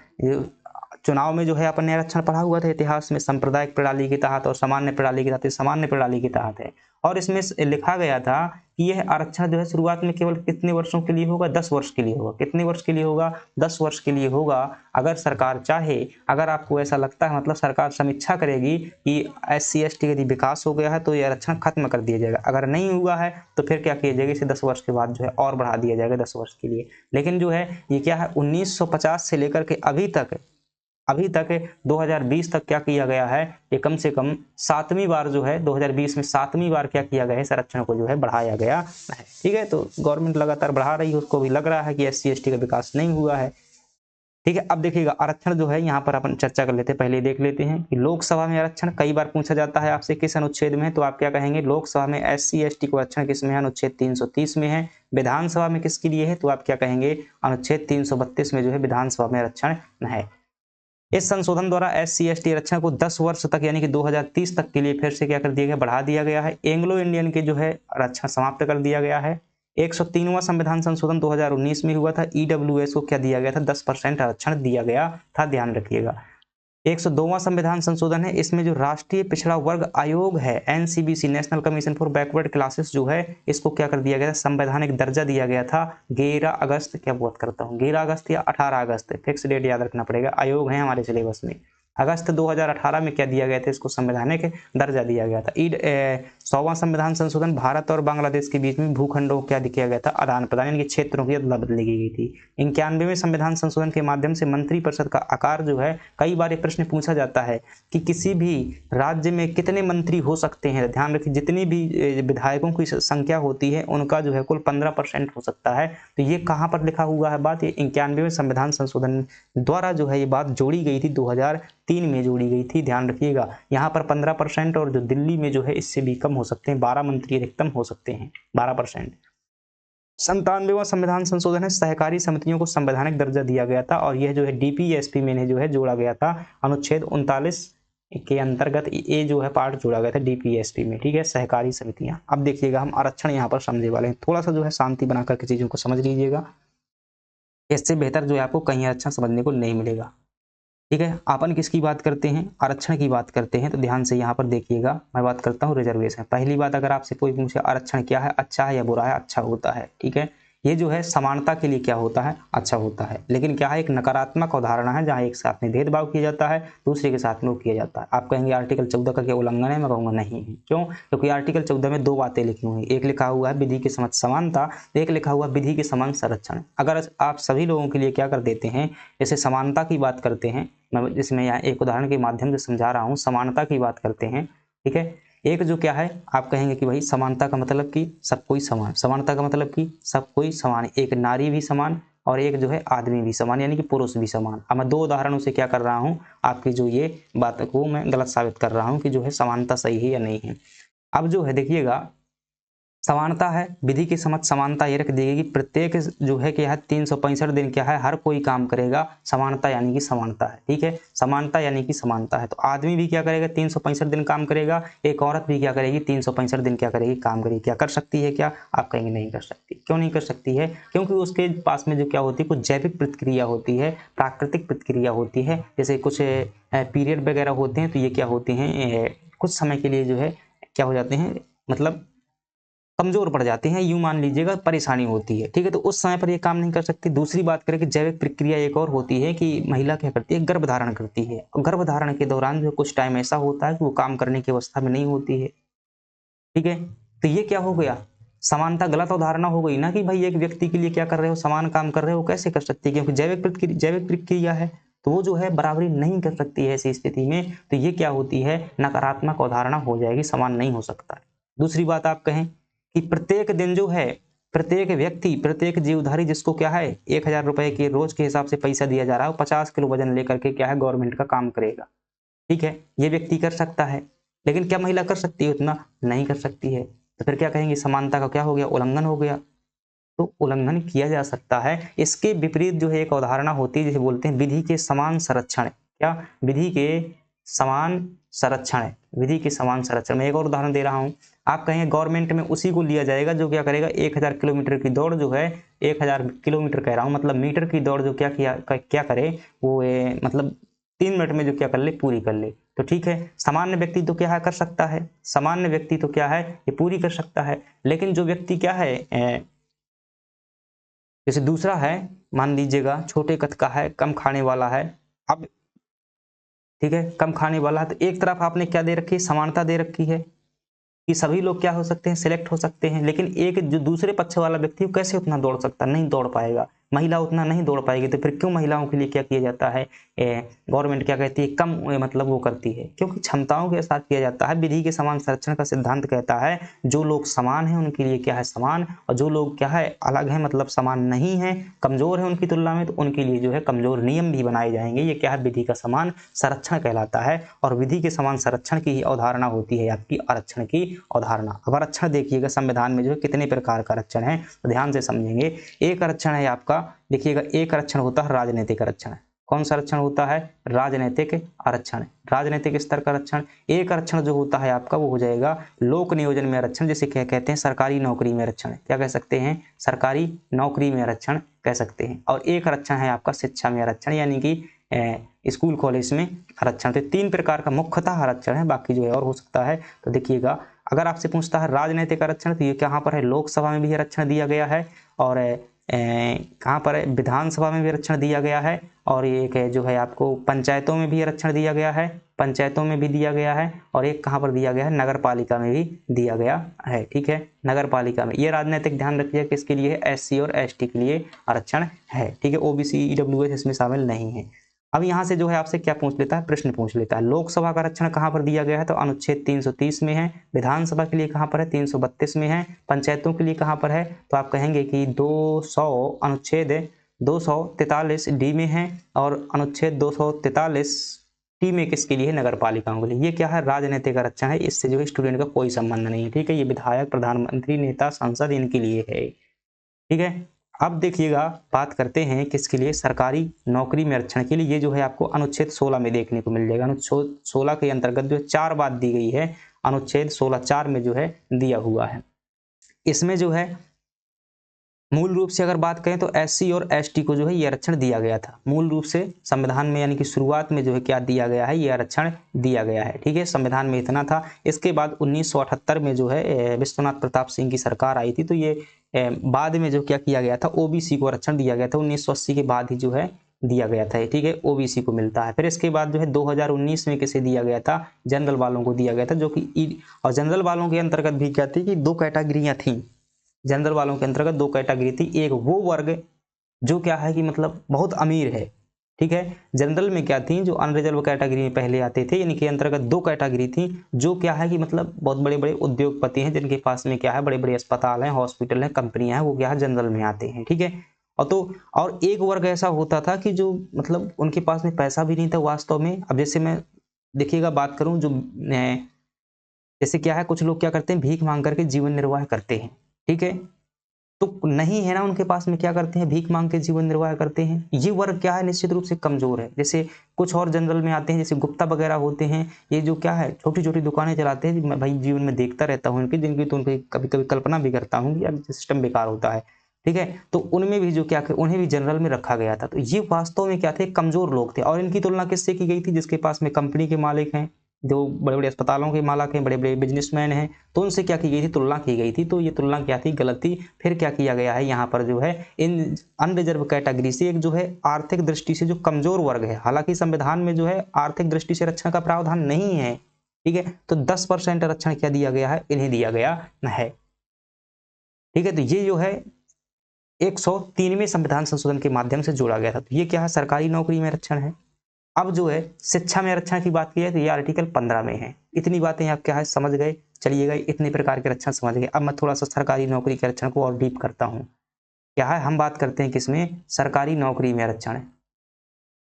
चुनाव में जो है अपन ने आरक्षण पढ़ा हुआ था इतिहास में, सांप्रदायिक प्रणाली के तहत और सामान्य प्रणाली के तहत। सामान्य प्रणाली के तहत है, और इसमें लिखा गया था कि यह आरक्षण जो है शुरुआत में केवल कितने वर्षों के लिए होगा, 10 वर्ष के लिए होगा। कितने वर्ष के लिए होगा, 10 वर्ष के लिए होगा। अगर सरकार चाहे, अगर आपको ऐसा लगता है, मतलब सरकार समीक्षा करेगी कि SC ST यदि विकास हो गया है तो यह आरक्षण खत्म कर दिया जाएगा। अगर नहीं हुआ है तो फिर क्या किया जाएगा, इसे 10 वर्ष के बाद जो है और बढ़ा दिया जाएगा 10 वर्ष के लिए। लेकिन जो है ये क्या है, 1950 से लेकर के अभी तक 2020 तक क्या किया गया है, ये कम से कम 7वीं बार जो है 2020 में 7वीं बार क्या किया गया है, संरक्षण को जो है बढ़ाया गया है, ठीक है। तो गवर्नमेंट लगातार बढ़ा रही है, उसको भी लग रहा है कि SC ST का विकास नहीं हुआ है, ठीक है। अब देखिएगा आरक्षण जो है यहाँ पर अपन चर्चा कर लेते हैं। पहले देख लेते हैं कि लोकसभा में आरक्षण कई बार पूछा जाता है आपसे किस अनुच्छेद में, तो आप क्या कहेंगे, लोकसभा में SC ST को आरक्षण किस में है, अनुच्छेद 330 में है। विधानसभा में किसके लिए है, तो आप क्या कहेंगे, अनुच्छेद 332 में जो है विधानसभा में आरक्षण है। इस संशोधन द्वारा SC ST आरक्षण को 10 वर्ष तक यानी कि 2030 तक के लिए फिर से क्या कर दिया गया, बढ़ा दिया गया है। एंग्लो इंडियन के जो है आरक्षण समाप्त कर दिया गया है। 103वां संविधान संशोधन 2019 में हुआ था। EWS को क्या दिया गया था, 10% आरक्षण दिया गया था, ध्यान रखिएगा। 102वां संविधान संशोधन है, इसमें जो राष्ट्रीय पिछड़ा वर्ग आयोग है NCBC, national commission for backward classes जो है, इसको क्या कर दिया गया था, संवैधानिक दर्जा दिया गया था 11 अगस्त, क्या बात करता हूँ, 11 अगस्त या 18 अगस्त, फिक्स डेट याद रखना पड़ेगा, आयोग है हमारे सिलेबस में। अगस्त 2018 में क्या दिया गया था, इसको संवैधानिक दर्जा दिया गया था। 100वां संविधान संशोधन, भारत और बांग्लादेश के बीच में भूखंडों क्या किया गया था, आदान प्रदान, यानी कि क्षेत्रों की अदला बदली की गई थी। 91वें संविधान संशोधन के माध्यम से मंत्रिपरिषद का आकार जो है, कई बार ये प्रश्न पूछा जाता है कि किसी भी राज्य में कितने मंत्री हो सकते हैं। ध्यान रखिए, जितनी भी विधायकों की संख्या होती है उनका जो है कुल 15% हो सकता है। तो ये कहाँ पर लिखा हुआ है बात, ये 91वें संविधान संशोधन द्वारा जो है ये बात जोड़ी गई थी, 2003 में जोड़ी गई थी, ध्यान रखिएगा। यहाँ पर 15%, और जो दिल्ली में जो है इससे भी कम हो सकते हैं, 12 मंत्री अधिकतम हो सकते हैं, 12%। 97वां संविधान संशोधन है, सहकारी समितियों को संवैधानिक दर्जा दिया गया था, और यह जो है DPSP में जो है जोड़ा गया था, अनुच्छेद 39 के अंतर्गत ये जो है पार्ट जोड़ा गया था DPSP में, ठीक है, सहकारी समितियां। अब देखिएगा हम आरक्षण यहाँ पर समझने वाले हैं, थोड़ा सा जो है शांति बनाकर के चीजों को समझ लीजिएगा, इससे बेहतर जो है आपको कहीं आरक्षण समझने को नहीं मिलेगा, ठीक है। अपन किसकी बात करते हैं, आरक्षण की बात करते हैं, तो ध्यान से यहाँ पर देखिएगा। मैं बात करता हूँ रिजर्वेशन। पहली बात, अगर आपसे कोई पूछे आरक्षण क्या है, अच्छा है या बुरा है, अच्छा होता है, ठीक है। ये जो है समानता के लिए क्या होता है, अच्छा होता है। लेकिन क्या है, एक नकारात्मक अवधारणा है जहाँ एक साथ में भेदभाव किया जाता है, दूसरे के साथ में वो किया जाता है। आप कहेंगे आर्टिकल 14 का क्या उल्लंघन है, मैं कहूँगा नहीं है। क्यों? क्योंकि आर्टिकल 14 में दो बातें लिखी हुई, एक लिखा हुआ है विधि के समक्ष समानता, एक लिखा हुआ विधि के समान संरक्षण। अगर आप सभी लोगों के लिए क्या कर देते हैं, जैसे समानता की बात करते हैं, मैं इसमें यहाँ एक उदाहरण के माध्यम से समझा रहा हूँ, समानता की बात करते हैं, ठीक है। एक जो क्या है, आप कहेंगे कि भाई समानता का मतलब कि सब कोई समान, समानता का मतलब कि सब कोई समान, एक नारी भी समान और एक जो है आदमी भी समान, यानी कि पुरुष भी समान। अब मैं दो उदाहरणों से क्या कर रहा हूँ, आपकी जो ये बात को मैं गलत साबित कर रहा हूँ कि जो है समानता सही है या नहीं है। अब जो है देखिएगा, समानता है, विधि के समक्ष समानता ये रख देगी कि प्रत्येक जो है क्या है 365 दिन क्या है हर कोई काम करेगा, समानता यानी कि समानता है, ठीक है। समानता यानी कि समानता है, तो आदमी भी क्या करेगा 365 दिन काम करेगा, एक औरत भी क्या करेगी 365 दिन क्या करेगी, काम करेगी। क्या कर सकती है क्या? आप कहेंगे नहीं कर सकती। क्यों नहीं कर सकती है? क्योंकि उसके पास में जो क्या होती है, कुछ जैविक प्रतिक्रिया होती है, प्राकृतिक प्रतिक्रिया होती है, जैसे कुछ पीरियड वगैरह होते हैं, तो ये क्या होते हैं, कुछ समय के लिए जो है क्या हो जाते हैं, मतलब कमजोर पड़ जाते हैं, यूं मान लीजिएगा परेशानी होती है, ठीक है। तो उस समय पर ये काम नहीं कर सकती। दूसरी बात करें कि जैविक प्रक्रिया एक और होती है कि महिला क्या करती है, गर्भ धारण करती है, और गर्भ धारण के दौरान जो कुछ टाइम ऐसा होता है कि वो काम करने की अवस्था में नहीं होती है, ठीक है। तो ये क्या हो गया, समानता गलत अवधारणा हो गई ना, कि भाई एक व्यक्ति के लिए क्या कर रहे हो, समान काम कर रहे हो, कैसे कर सकती है, क्योंकि जैविक प्रक्रिया है, तो वो जो है बराबरी नहीं कर सकती है ऐसी स्थिति में। तो ये क्या होती है, नकारात्मक अवधारणा हो जाएगी, समान नहीं हो सकता है। दूसरी बात आप कहें कि प्रत्येक दिन जो है, प्रत्येक व्यक्ति, प्रत्येक जीवधारी जिसको क्या है 1000 रुपए के रोज के हिसाब से पैसा दिया जा रहा है, 50 किलो वजन लेकर के क्या है गवर्नमेंट का काम करेगा, ठीक है। ये व्यक्ति कर सकता है, लेकिन क्या महिला कर सकती है उतना? नहीं कर सकती है। तो फिर क्या कहेंगे, समानता का क्या हो गया, उल्लंघन हो गया। तो उल्लंघन किया जा सकता है। इसके विपरीत जो है एक अवधारणा होती है जिसे बोलते हैं विधि के समान संरक्षण। क्या? विधि के समान संरक्षण, विधि के समान संरक्षण। मैं एक और उदाहरण दे रहा हूं, आप कहेंगे गवर्नमेंट में उसी को लिया जाएगा जो क्या करेगा 1000 किलोमीटर की दौड़ जो है, 1000 किलोमीटर कह रहा हूं, मतलब मीटर की दौड़ जो क्या करे वो मतलब 3 मिनट में जो क्या कर ले, पूरी कर ले। तो ठीक है, सामान्य व्यक्ति तो क्या है कर सकता है, सामान्य व्यक्ति तो क्या है ये पूरी कर सकता है। लेकिन जो व्यक्ति क्या है जैसे दूसरा है, मान लीजिएगा छोटे कद का है, कम खाने वाला है, अब ठीक है कम खाने वाला है, तो एक तरफ आपने क्या दे रखी है, समानता दे रखी है कि सभी लोग क्या हो सकते हैं, सिलेक्ट हो सकते हैं। लेकिन एक जो दूसरे पक्ष वाला व्यक्ति वो कैसे उतना दौड़ सकता, नहीं दौड़ पाएगा, महिला उतना नहीं दौड़ पाएगी। तो फिर क्यों महिलाओं के लिए क्या किया जाता है, गवर्नमेंट क्या कहती है, कम मतलब वो करती है, क्योंकि क्षमताओं के साथ किया जाता है। विधि के समान संरक्षण का सिद्धांत कहता है जो लोग समान है उनके लिए क्या है समान, और जो लोग क्या है अलग है, मतलब समान नहीं है, कमजोर है उनकी तुलना में, तो उनके लिए जो है कमजोर नियम भी बनाए जाएंगे। ये क्या है, विधि का समान संरक्षण कहलाता है। और विधि के समान संरक्षण की ही अवधारणा होती है आपकी आरक्षण की अवधारणा। अब आरक्षण देखिएगा संविधान में जो है कितने प्रकार का आरक्षण है, तो ध्यान से समझेंगे। एक आरक्षण है आपका, देखिएगा एक आरक्षण होता है राजनीतिक आरक्षण। कौन सा आरक्षण होता है, राजनीतिक आरक्षण, राजनीतिक स्तर का आरक्षण। एक आरक्षण जो होता है आपका वो हो जाएगा लोक नियोजन में आरक्षण, जिसे क्या कहते हैं, सरकारी नौकरी में आरक्षण। क्या कह सकते हैं, सरकारी नौकरी में आरक्षण कह सकते हैं। और एक आरक्षण है आपका शिक्षा में आरक्षण, यानी कि स्कूल कॉलेज में आरक्षण। तो 3 प्रकार का मुख्यतः आरक्षण है, बाकी जो है और हो सकता है। तो देखिएगा अगर आपसे पूछता है राजनीतिक आरक्षण, तो ये कहाँ पर है, लोकसभा में भी आरक्षण दिया गया है, और कहाँ पर है, विधानसभा में भी आरक्षण दिया गया है, और एक है जो है आपको पंचायतों में भी आरक्षण दिया गया है, पंचायतों में भी दिया गया है, और एक कहाँ पर दिया गया है, नगर पालिका में भी दिया गया है, ठीक है, नगर पालिका में। ये राजनीतिक ध्यान रखिए किसके लिए है, SC और ST के लिए आरक्षण है, ठीक है। OBC EWS इसमें शामिल नहीं है। अब यहाँ से जो है आपसे क्या पूछ लेता है, प्रश्न पूछ लेता है, लोकसभा का आरक्षण कहाँ पर दिया गया है, तो अनुच्छेद 330 में है। विधानसभा के लिए कहाँ पर है, 332 में है। पंचायतों के लिए कहाँ पर है, तो आप कहेंगे कि 200 अनुच्छेद 243D में है, और अनुच्छेद 243T में किसके लिए है, नगर पालिकाओं के लिए। ये क्या है, राजनीतिक आरक्षण है, इससे जो है स्टूडेंट का कोई संबंध नहीं है, ठीक है। ये विधायक, प्रधानमंत्री, नेता, सांसद इनके लिए है, ठीक है। अब देखिएगा बात करते हैं किसके लिए, सरकारी नौकरी में आरक्षण के लिए। ये जो है आपको अनुच्छेद 16 में देखने को मिल जाएगा। अनुच्छेद 16 के अंतर्गत जो 4 बात दी गई है, अनुच्छेद 16(4) में जो है दिया हुआ है। इसमें जो है मूल रूप से अगर बात करें तो SC और ST को जो है ये आरक्षण दिया गया था मूल रूप से संविधान में, यानी कि शुरुआत में जो है क्या दिया गया है, ये आरक्षण दिया गया है, ठीक है। संविधान में इतना था। इसके बाद 1978 में जो है विश्वनाथ प्रताप सिंह की सरकार आई थी, तो ये बाद में जो क्या किया गया था, ओबीसी को आरक्षण दिया गया था 1980 के बाद ही जो है दिया गया था, ठीक है, ओबीसी को मिलता है। फिर इसके बाद जो है 2019 में किसे दिया गया था, जनरल वालों को दिया गया था, जो कि और जनरल वालों के अंतर्गत भी क्या थी कि दो कैटेगरियां थी। जनरल वालों के अंतर्गत दो कैटेगरी थी, एक वो वर्ग जो क्या है कि मतलब बहुत अमीर है, ठीक है। जनरल में क्या थी, जो अनरिजर्व कैटेगरी में पहले आते थे, इनके अंतर्गत दो कैटेगरी थी, जो क्या है कि मतलब बहुत बड़े बड़े उद्योगपति हैं, जिनके पास में क्या है बड़े बड़े अस्पताल हैं, हॉस्पिटल हैं, कंपनियां हैं, वो क्या है जनरल में आते हैं, ठीक है। और एक वर्ग ऐसा होता था कि जो मतलब उनके पास में पैसा भी नहीं था वास्तव में। अब जैसे मैं देखिएगा बात करूं, जो जैसे क्या है कुछ लोग क्या करते हैं, भीख मांग करके जीवन निर्वाह करते हैं, ठीक है। तो नहीं है ना उनके पास में, क्या करते हैं, भीख मांग के जीवन निर्वाह करते हैं। ये वर्ग क्या है, निश्चित रूप से कमजोर है। जैसे कुछ और जनरल में आते हैं, जैसे गुप्ता वगैरह होते हैं, ये जो क्या है छोटी छोटी दुकानें चलाते हैं। मैं भाई जीवन में देखता रहता हूँ इनकी, जिनकी तो उनकी कभी कभी कल्पना भी करता हूँ कि यार सिस्टम बेकार होता है, ठीक है। तो उनमें भी जो क्या उन्हें भी जनरल में रखा गया था। तो ये वास्तव में क्या थे, कमजोर लोग थे। और इनकी तुलना किससे की गई थी, जिसके पास में कंपनी के मालिक हैं, जो बड़े बड़े अस्पतालों के मालिक हैं, बड़े बड़े बिजनेसमैन हैं, तो उनसे क्या की गई थी, तुलना की गई थी। तो ये तुलना क्या थी, गलत थी। फिर क्या किया गया है, यहाँ पर जो है इन अनरिजर्व कैटेगरी से एक जो है आर्थिक दृष्टि से जो कमजोर वर्ग है, हालांकि संविधान में जो है आर्थिक दृष्टि से आरक्षण का प्रावधान नहीं है, ठीक है, तो 10% आरक्षण क्या दिया गया है, इन्हें दिया गया है, ठीक है। तो ये जो है 103वें संविधान संशोधन के माध्यम से जोड़ा गया था। तो ये क्या है, सरकारी नौकरी में आरक्षण है। अब जो है शिक्षा में आरक्षण की बात की है, तो ये आर्टिकल 15 में है। इतनी बातें आप क्या है समझ गए, चलिएगा, इतने प्रकार के आरक्षण समझ गए। अब मैं थोड़ा सा सरकारी नौकरी के आरक्षण को और डीप करता हूँ। क्या है, हम बात करते हैं किसमें, सरकारी नौकरी में आरक्षण,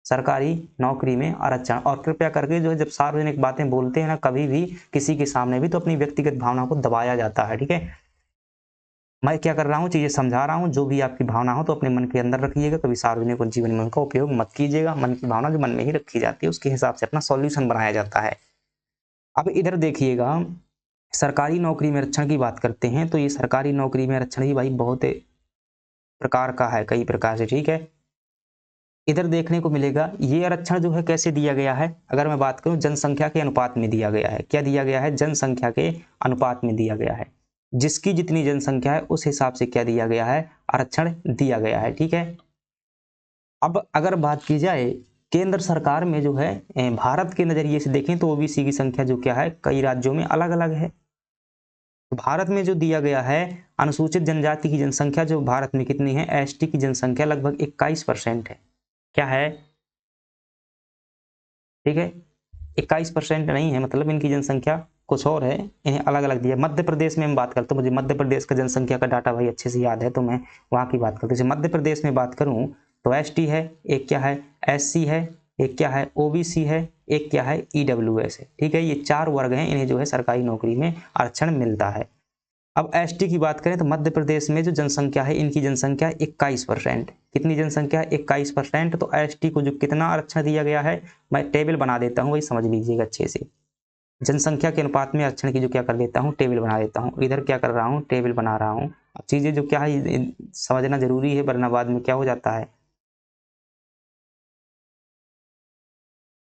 सरकारी नौकरी में आरक्षण। और कृपया करके जो है जब सार्वजनिक बातें बोलते हैं ना, कभी भी किसी के सामने भी, तो अपनी व्यक्तिगत भावना को दबाया जाता है, ठीक है। मैं क्या कर रहा हूँ, चीजें समझा रहा हूँ, जो भी आपकी भावना हो तो अपने मन के अंदर रखिएगा, कभी सार्वजनिक जीवन में उनका उपयोग मत कीजिएगा। मन की भावना जो मन में ही रखी जाती है, उसके हिसाब से अपना सॉल्यूशन बनाया जाता है। अब इधर देखिएगा, सरकारी नौकरी में आरक्षण की बात करते हैं, तो ये सरकारी नौकरी में आरक्षण ही भाई बहुत प्रकार का है, कई प्रकार से, ठीक है। इधर देखने को मिलेगा, ये आरक्षण जो है कैसे दिया गया है, अगर मैं बात करूं जनसंख्या के अनुपात में दिया गया है। क्या दिया गया है, जनसंख्या के अनुपात में दिया गया है। जिसकी जितनी जनसंख्या है उस हिसाब से क्या दिया गया है, आरक्षण दिया गया है, ठीक है। अब अगर बात की जाए केंद्र सरकार में जो है, भारत के नजरिए से देखें तो ओबीसी की संख्या जो क्या है, कई राज्यों में अलग अलग है। तो भारत में जो दिया गया है, अनुसूचित जनजाति की जनसंख्या जो भारत में कितनी है, एसटी की जनसंख्या लगभग 21% है। क्या है, ठीक है, 21% नहीं है, मतलब इनकी जनसंख्या कुछ और है, इन्हें अलग अलग दिया। मध्य प्रदेश में हम बात करते हैं, मुझे मध्य प्रदेश का जनसंख्या का डाटा भाई अच्छे से याद है, तो मैं वहाँ की बात करता हूँ। मध्य प्रदेश में बात करूँ तो एसटी है, एक क्या है एससी है, एक क्या है ओबीसी है, एक क्या है ईडब्ल्यूएस है, ठीक है। ये चार वर्ग हैं, इन्हें जो है सरकारी नौकरी में आरक्षण मिलता है। अब एसटी की बात करें तो मध्य प्रदेश में जो जनसंख्या है, इनकी जनसंख्या 21%। कितनी जनसंख्या, 21%। तो एसटी को जो कितना आरक्षण दिया गया है, मैं टेबल बना देता हूँ, वही समझ लीजिएगा अच्छे से। जनसंख्या के अनुपात में आरक्षण की जो क्या कर देता हूँ, टेबल बना देता हूँ। इधर क्या कर रहा हूँ, टेबल बना रहा हूँ। अब चीजें जो क्या है समझना जरूरी है, वरना बाद में क्या हो जाता है।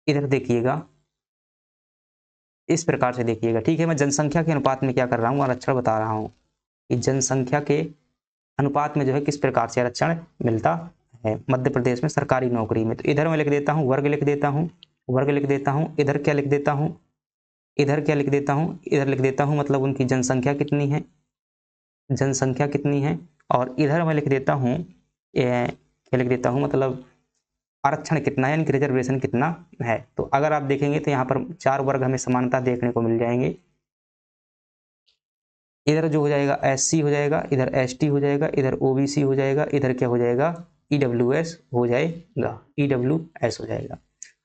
इधर देखिएगा, इस प्रकार से देखिएगा, ठीक है। मैं जनसंख्या के अनुपात में क्या कर रहा हूँ, आरक्षण बता रहा हूँ कि जनसंख्या के अनुपात में जो है किस प्रकार से आरक्षण मिलता है मध्य प्रदेश में सरकारी नौकरी में। तो इधर मैं लिख देता हूँ वर्ग, लिख देता हूँ वर्ग, लिख देता हूँ। इधर क्या लिख देता हूँ, इधर क्या लिख देता हूँ, इधर लिख देता हूँ मतलब उनकी जनसंख्या कितनी है, जनसंख्या कितनी है। और इधर मैं लिख देता हूँ, क्या लिख देता हूँ, मतलब आरक्षण कितना है, यानी रिजर्वेशन कितना है। तो अगर आप देखेंगे तो यहाँ पर चार वर्ग हमें समानता देखने को मिल जाएंगे। इधर जो हो जाएगा एससी हो जाएगा, इधर एसटी हो जाएगा, इधर ओबीसी हो जाएगा, इधर क्या हो जाएगा ईडब्ल्यूएस हो जाएगा, ईडब्ल्यूएस हो जाएगा।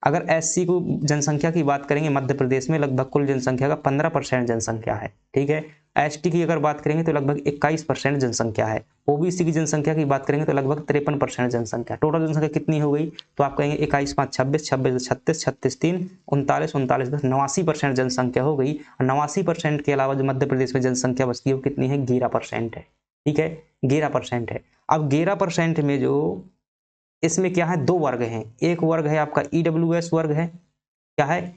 अगर एससी को जनसंख्या की बात करेंगे, मध्य प्रदेश में लगभग कुल जनसंख्या का 15% जनसंख्या है, ठीक है। एसटी की अगर बात करेंगे तो लगभग 21% जनसंख्या है। ओबीसी की जनसंख्या की बात करेंगे तो लगभग 53% जनसंख्या। टोटल जनसंख्या कितनी हो गई, तो आप कहेंगे 21 5 26, 26 36, 36 3 39, 39 10, 89% जनसंख्या हो गई। और 89% के अलावा जो मध्य प्रदेश में जनसंख्या बचती है वो कितनी है, 11% है, ठीक है, 11% है। अब 11% में जो इसमें क्या है, दो वर्ग हैं। एक वर्ग है आपका ईडब्ल्यूएस वर्ग है, क्या है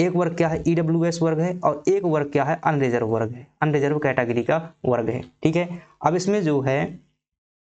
एक वर्ग क्या है, ईडब्ल्यूएस वर्ग है, और एक वर्ग क्या है, अनरिजर्व वर्ग है, अनरिजर्व कैटेगरी का वर्ग है। ठीक है, अब इसमें जो है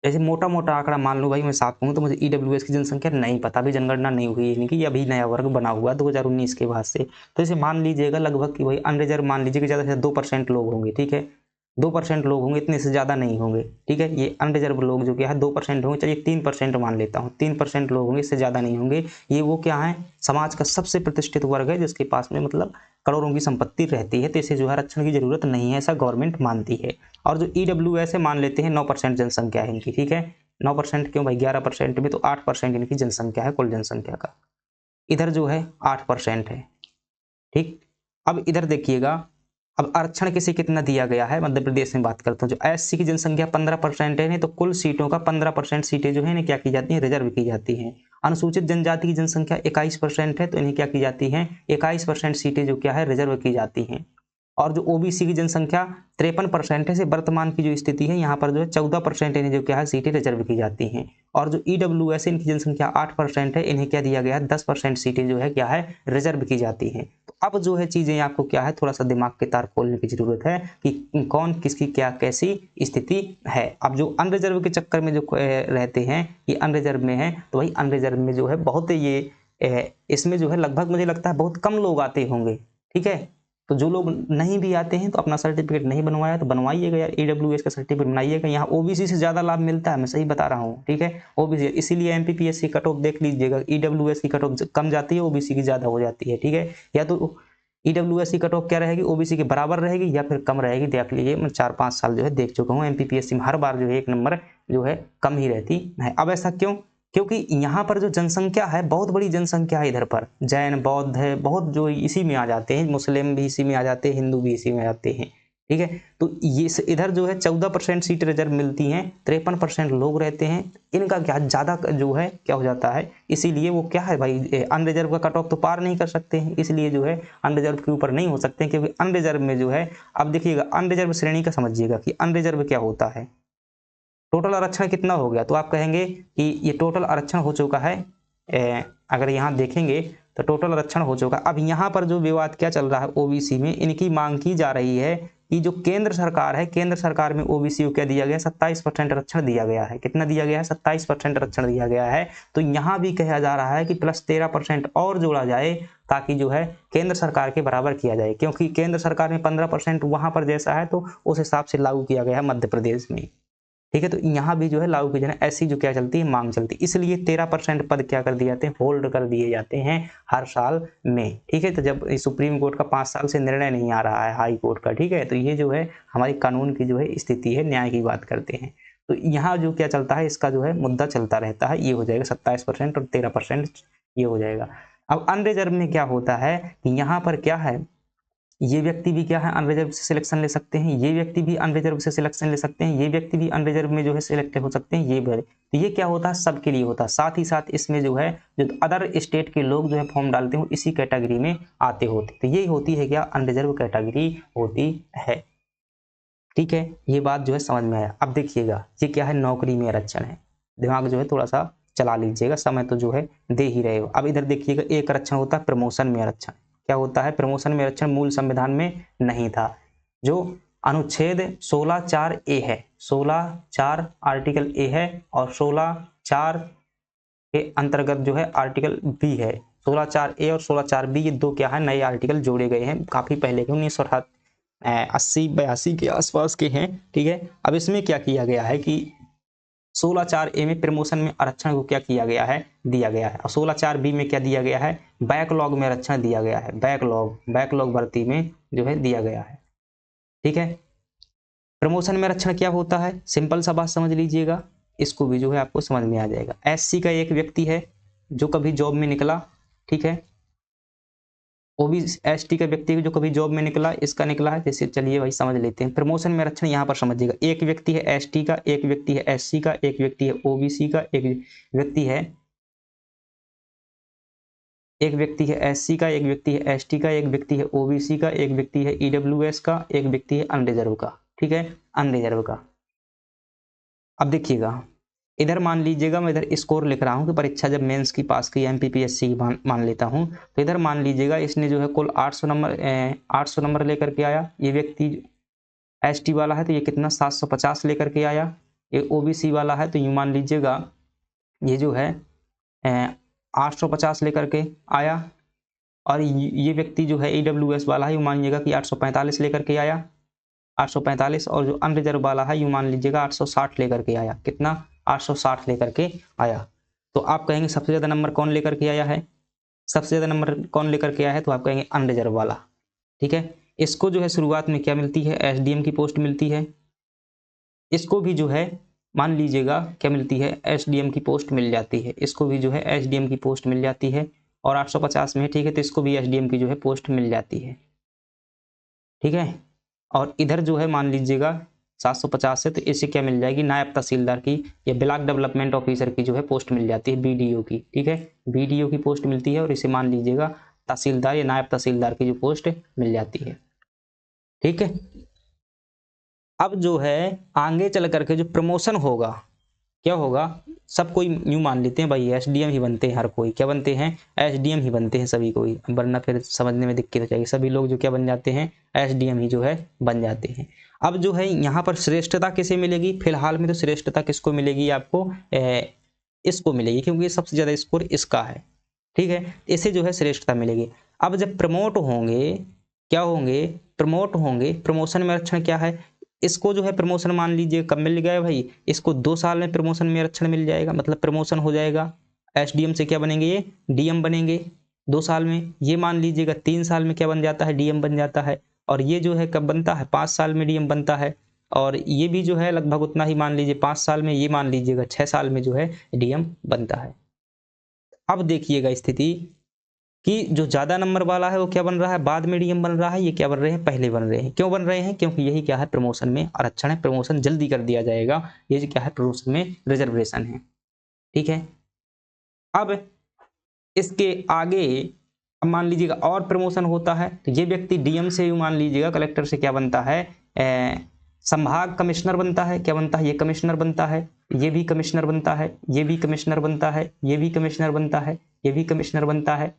जैसे मोटा मोटा आंकड़ा मान लो भाई, मैं साफ कहूँ तो मुझे ईडब्ल्यूएस की जनसंख्या नहीं पता, अभी जनगणना नहीं हुई है, यानी कि ये अभी नया वर्ग बना हुआ 2019 के बाद से। तो इसे मान लीजिएगा लगभग कि भाई अनरिजर्व मान लीजिए कि ज़्यादा से 2% लोग होंगे। ठीक है, 2% लोग होंगे, इतने से ज़्यादा नहीं होंगे। ठीक है, ये अनरिजर्व लोग जो क्या है 2% होंगे, चलिए 3% मान लेता हूँ, 3% लोग होंगे, इससे ज़्यादा नहीं होंगे। ये वो क्या है, समाज का सबसे प्रतिष्ठित वर्ग है, जिसके पास में मतलब करोड़ों की संपत्ति रहती है, तो इसे जो है आरक्षण की जरूरत नहीं है, ऐसा गवर्नमेंट मानती है। और जो ईडब्ल्यूएस है मान लेते हैं 9% जनसंख्या है इनकी। ठीक है, 9% क्यों भाई, 11% में तो 8% इनकी जनसंख्या है कुल जनसंख्या का, इधर जो है 8% है। ठीक, अब इधर देखिएगा, अब आरक्षण किसे कितना दिया गया है, मध्य प्रदेश में बात करता हूँ। जो एससी की जनसंख्या 15% है, तो कुल सीटों का 15% सीटें जो है इन्हें क्या की जाती हैं, रिजर्व की जाती हैं। अनुसूचित जनजाति की जनसंख्या 21% है, तो इन्हें क्या की जाती है, 21% सीटें जो क्या है रिजर्व की जाती हैं। और जो ओबीसी की जनसंख्या 53% है, से वर्तमान की जो स्थिति है यहाँ पर जो है 14% इन्हें जो क्या है सीटें रिजर्व की जाती हैं। और जो ईडब्ल्यूएस इनकी जनसंख्या 8% है, इन्हें क्या दिया गया है, 10% सीटें जो है क्या है रिजर्व की जाती हैं। तो अब जो है चीजें आपको क्या है, थोड़ा सा दिमाग के तार खोलने की जरूरत है कि कौन किसकी क्या कैसी स्थिति है। अब जो अनरिजर्व के चक्कर में जो रहते हैं, ये अनरिजर्व में है, तो वही अनरिजर्व में जो है बहुत ये इसमें जो है लगभग मुझे लगता है बहुत कम लोग आते होंगे। ठीक है, तो जो लोग नहीं भी आते हैं तो अपना सर्टिफिकेट नहीं बनवाया तो बनवाइएगा यार, ईडब्ल्यूएस का सर्टिफिकेट बनाइएगा, यहाँ ओबीसी से ज़्यादा लाभ मिलता है, मैं सही बता रहा हूँ। ठीक है, ओबीसी, इसीलिए एमपीपीएससी कट ऑफ देख लीजिएगा, ईडब्ल्यूएस की कट ऑफ कम जाती है, ओबीसी की ज़्यादा हो जाती है। ठीक है, या तो ईडब्ल्यूएस की कट ऑफ क्या रहेगी, ओबीसी के बराबर रहेगी या फिर कम रहेगी, देख लीजिए। मैं 4-5 साल जो है देख चुका हूँ, एमपीपीएससी में हर बार जो है 1 नंबर जो है कम ही रहती है। अब ऐसा क्यों, क्योंकि यहाँ पर जो जनसंख्या है बहुत बड़ी जनसंख्या है, इधर पर जैन बौद्ध है बहुत, जो इसी में आ जाते हैं, मुस्लिम भी इसी में आ जाते हैं, हिंदू भी इसी में आ जाते हैं। ठीक है, तो ये इधर जो है 14% सीट रिजर्व मिलती हैं, 53% लोग रहते हैं, इनका क्या ज़्यादा जो है क्या हो जाता है, इसीलिए वो क्या है भाई अनरिजर्व का कट ऑफ तो पार नहीं कर सकते हैं, इसलिए जो है अनरिजर्व के ऊपर नहीं हो सकते हैं, क्योंकि अनरिजर्व में जो है, अब देखिएगा अनरिजर्व श्रेणी का समझिएगा कि अनरिजर्व क्या होता है। टोटल आरक्षण कितना हो गया, तो आप कहेंगे कि ये टोटल आरक्षण हो चुका है, अगर यहाँ देखेंगे तो टोटल आरक्षण हो चुका है। अब यहाँ पर जो विवाद क्या चल रहा है, ओबीसी में इनकी मांग की जा रही है कि जो केंद्र सरकार है, केंद्र सरकार में ओबीसी को क्या दिया गया, 27% आरक्षण दिया गया है। कितना दिया गया है, 27% आरक्षण दिया गया है। तो यहाँ भी कहा जा रहा है कि प्लस 13% और जोड़ा जाए, ताकि जो है केंद्र सरकार के बराबर किया जाए, क्योंकि केंद्र सरकार में 15% वहां पर जैसा है, तो उस हिसाब से लागू किया गया है मध्य प्रदेश में। ठीक है, तो यहाँ भी जो है लागू की जाए, ऐसी जो क्या चलती है मांग चलती है, इसलिए 13% पद क्या कर दिए जाते हैं, होल्ड कर दिए जाते हैं हर साल में। ठीक है, तो जब सुप्रीम कोर्ट का 5 साल से निर्णय नहीं आ रहा है, हाई कोर्ट का, ठीक है, तो ये जो है हमारी कानून की जो है स्थिति है, न्याय की बात करते हैं। तो यहाँ जो क्या चलता है, इसका जो है मुद्दा चलता रहता है, ये हो जाएगा 27% और 13% ये हो जाएगा। अब अनरिजर्व में क्या होता है कि यहाँ पर क्या है, ये व्यक्ति भी क्या है अनरिजर्व से सिलेक्शन ले सकते हैं, ये व्यक्ति भी अनरिजर्व से सिलेक्शन ले सकते हैं, ये व्यक्ति भी अनरिजर्व में जो है सिलेक्ट हो सकते हैं, ये भी। तो ये क्या होता है, सबके लिए होता है। साथ ही साथ इसमें जो है जो अदर स्टेट के लोग जो है फॉर्म डालते हैं इसी कैटेगरी में आते होते, तो ये होती है क्या, अनरिजर्व कैटेगरी होती है। ठीक है, ये बात जो है समझ में आया। अब देखिएगा ये क्या है, नौकरी में आरक्षण है, दिमाग जो है थोड़ा सा चला लीजिएगा, समय तो जो है दे ही रहे हो। अब इधर देखिएगा, एक आरक्षण होता है प्रमोशन में आरक्षण। क्या होता है, प्रमोशन में आरक्षण मूल संविधान में नहीं था। जो अनुच्छेद 16(4) ए है, 16(4) आर्टिकल ए है, और 16(4) के अंतर्गत जो है आर्टिकल बी है। 16(4) ए और 16(4) बी, ये दो क्या है नए आर्टिकल जोड़े गए हैं, काफी पहले के 1980-82 के आसपास के हैं। ठीक है, अब इसमें क्या किया गया है कि 16(4) ए में प्रमोशन में आरक्षण को क्या किया गया है, दिया गया है, और 16(4) बी में क्या दिया गया है, बैकलॉग में आरक्षण दिया गया है, बैकलॉग भर्ती में जो है दिया गया है। ठीक है, प्रमोशन में आरक्षण क्या होता है, सिंपल सा बात समझ लीजिएगा, इसको भी जो है आपको समझ में आ जाएगा। एससी का एक व्यक्ति है जो कभी जॉब में निकला, ठीक है, ओबीसी एसटी का व्यक्ति जो कभी जॉब में निकला, इसका निकला है, जैसे चलिए भाई समझ लेते हैं। प्रमोशन में आरक्षण यहाँ पर समझिएगा, एक व्यक्ति है एसटी का, एक व्यक्ति है एससी का, एक व्यक्ति है ओबीसी का, एक व्यक्ति है एससी का, एक व्यक्ति है एसटी का, एक व्यक्ति है ओबीसी का, एक व्यक्ति है ईडब्ल्यूएस का, एक व्यक्ति है अनरिजर्व का। ठीक है, अनरिजर्व का। अब देखिएगा इधर मान लीजिएगा मैं इधर स्कोर लिख रहा हूँ कि परीक्षा जब मेंस की पास की एमपीपीएससी की मान लेता हूँ, तो इधर मान लीजिएगा इसने जो है कुल 800 नंबर लेकर के आया। ये व्यक्ति एसटी वाला है तो ये कितना 750 लेकर के आया। ये ओबीसी वाला है तो यूँ मान लीजिएगा ये जो है 850 लेकर के आया। और ये व्यक्ति जो है ईडब्ल्यूएस वाला है यूँ मान लीजिएगा कि 845 लेकर के आया, 845। और जो अनरिजर्व वाला है यूँ मान लीजिएगा 860 लेकर के आया। कितना? 860 लेकर के आया। तो आप कहेंगे सबसे ज़्यादा नंबर कौन लेकर के आया है? सबसे ज़्यादा नंबर कौन लेकर के आया है? तो आप कहेंगे अनरिजर्व वाला। ठीक है, इसको जो है शुरुआत में क्या मिलती है? एसडीएम की पोस्ट मिलती है। इसको भी जो है मान लीजिएगा क्या मिलती है? एसडीएम की पोस्ट मिल जाती है। इसको भी जो है एसडीएम की पोस्ट मिल जाती है। और 850 में है, ठीक है, तो इसको भी एसडीएम की जो है पोस्ट मिल जाती है। ठीक है, और इधर जो है मान लीजिएगा 750 से, तो इसे क्या मिल जाएगी? नायब तहसीलदार की या ब्लॉक डेवलपमेंट ऑफिसर की जो है पोस्ट मिल जाती है, बीडीओ की। ठीक है, बीडीओ की पोस्ट मिलती है और इसे मान लीजिएगा तहसीलदार या नायब तहसीलदार की जो पोस्ट मिल जाती है। ठीक है, अब जो है आगे चल करके जो प्रमोशन होगा, क्या होगा? सब कोई यूँ मान लेते हैं भाई एसडीएम ही बनते हैं, हर कोई क्या बनते हैं? एसडीएम ही बनते हैं सभी कोई, वरना फिर समझने में दिक्कत हो जाएगी। सभी लोग जो क्या बन जाते हैं? एसडीएम ही जो है बन जाते हैं। अब जो है यहाँ पर श्रेष्ठता किसे मिलेगी? फिलहाल में तो श्रेष्ठता किसको मिलेगी? आपको इसको मिलेगी, क्योंकि सबसे ज़्यादा स्कोर इसका है। ठीक है, इसे जो है श्रेष्ठता मिलेगी। अब जब प्रमोट होंगे, क्या होंगे? प्रमोट होंगे। प्रमोशन में आरक्षण क्या है? इसको जो है प्रमोशन मान लीजिए कब मिल गया भाई? इसको 2 साल में प्रमोशन में आरक्षण मिल जाएगा, मतलब प्रमोशन हो जाएगा। एसडीएम से क्या बनेंगे? ये डीएम बनेंगे 2 साल में। ये मान लीजिएगा 3 साल में क्या बन जाता है? डीएम बन जाता है। और ये जो है कब बनता है? 5 साल में डीएम बनता है। और ये भी जो है लगभग उतना ही मान लीजिए 5 साल में, ये मान लीजिएगा 6 साल में जो है डीएम बनता है। अब देखिएगा स्थिति कि जो ज़्यादा नंबर वाला है वो क्या बन रहा है? बाद में डीएम बन रहा है। ये क्या बन रहे हैं? पहले बन रहे हैं। क्यों बन रहे हैं? क्योंकि यही क्या है? प्रमोशन में आरक्षण है, प्रमोशन जल्दी कर दिया जाएगा। ये जो क्या है? प्रमोशन में रिजर्वेशन है। ठीक है, अब इसके आगे अब मान लीजिएगा और प्रमोशन होता है, तो ये व्यक्ति डीएम से मान लीजिएगा कलेक्टर से क्या बनता है? संभाग कमिश्नर बनता है। क्या बनता है? ये कमिश्नर बनता है, ये भी कमिश्नर बनता है, ये भी कमिश्नर बनता है, ये भी कमिश्नर बनता है, ये भी कमिश्नर बनता है।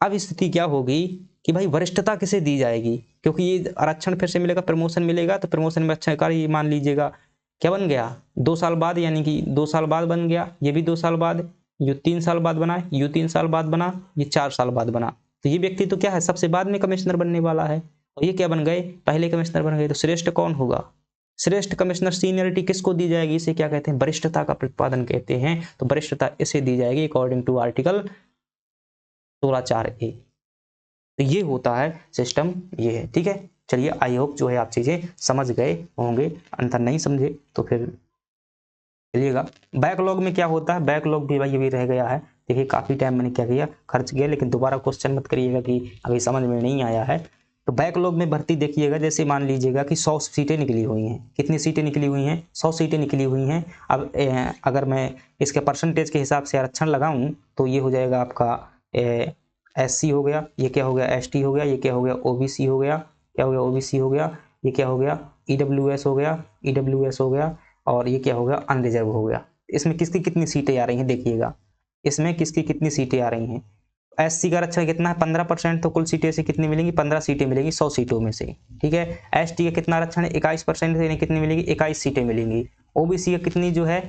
अब स्थिति क्या होगी कि भाई वरिष्ठता किसे दी जाएगी? क्योंकि ये आरक्षण फिर से मिलेगा, प्रमोशन मिलेगा, तो प्रमोशन में अच्छा कार्य मान लीजिएगा क्या बन गया? 2 साल बाद, यानी कि 2 साल बाद बन गया। ये भी 2 साल बाद, यू 3 साल बाद बना, यू 3 साल बाद बना, ये 4 साल बाद बना। तो ये व्यक्ति तो क्या है? सबसे बाद में कमिश्नर बनने वाला है, और ये क्या बन गए? पहले कमिश्नर बन गए। तो श्रेष्ठ कौन होगा? श्रेष्ठ कमिश्नर सीनियरिटी किसको दी जाएगी? इसे क्या कहते हैं? वरिष्ठता का प्रतिपादन कहते हैं। तो वरिष्ठता इसे दी जाएगी अकॉर्डिंग टू आर्टिकल 16(4)A। तो ये होता है सिस्टम, ये है। ठीक है, चलिए आई होप जो है आप चीज़ें समझ गए होंगे। अन्यथा नहीं समझे तो फिर चलिएगा। बैकलॉग में क्या होता है? बैकलॉग भी भाई ये भी रह गया है। देखिए काफ़ी टाइम मैंने क्या किया, खर्च किया, लेकिन दोबारा क्वेश्चन मत करिएगा कि अभी समझ में नहीं आया है। तो बैकलॉग में भर्ती देखिएगा, जैसे मान लीजिएगा कि 100 सीटें निकली हुई हैं। कितनी सीटें निकली हुई हैं? 100 सीटें निकली हुई हैं। अब अगर मैं इसके परसेंटेज के हिसाब से आरक्षण लगाऊं तो ये हो जाएगा आपका एससी हो गया, ये क्या हो गया? एसटी हो गया, ये क्या हो गया? ओबीसी हो गया, क्या हो गया? ओबीसी हो गया, ये क्या हो गया? ईडब्ल्यूएस हो गया, ईडब्ल्यूएस हो गया, और ये क्या हो गया? अनरिजर्व हो गया। इसमें किसकी कितनी सीटें आ रही हैं देखिएगा, इसमें किसकी कितनी सीटें आ रही हैं। एससी का आरक्षण कितना है? 15%, तो कुल सीटें से कितनी मिलेंगी? 15 सीटें मिलेंगी 100 सीटों में से। ठीक है, एसटी का कितना आरक्षण है? 21%, से कितनी मिलेगी? 21 सीटें मिलेंगी। ओबीसी का कितनी जो है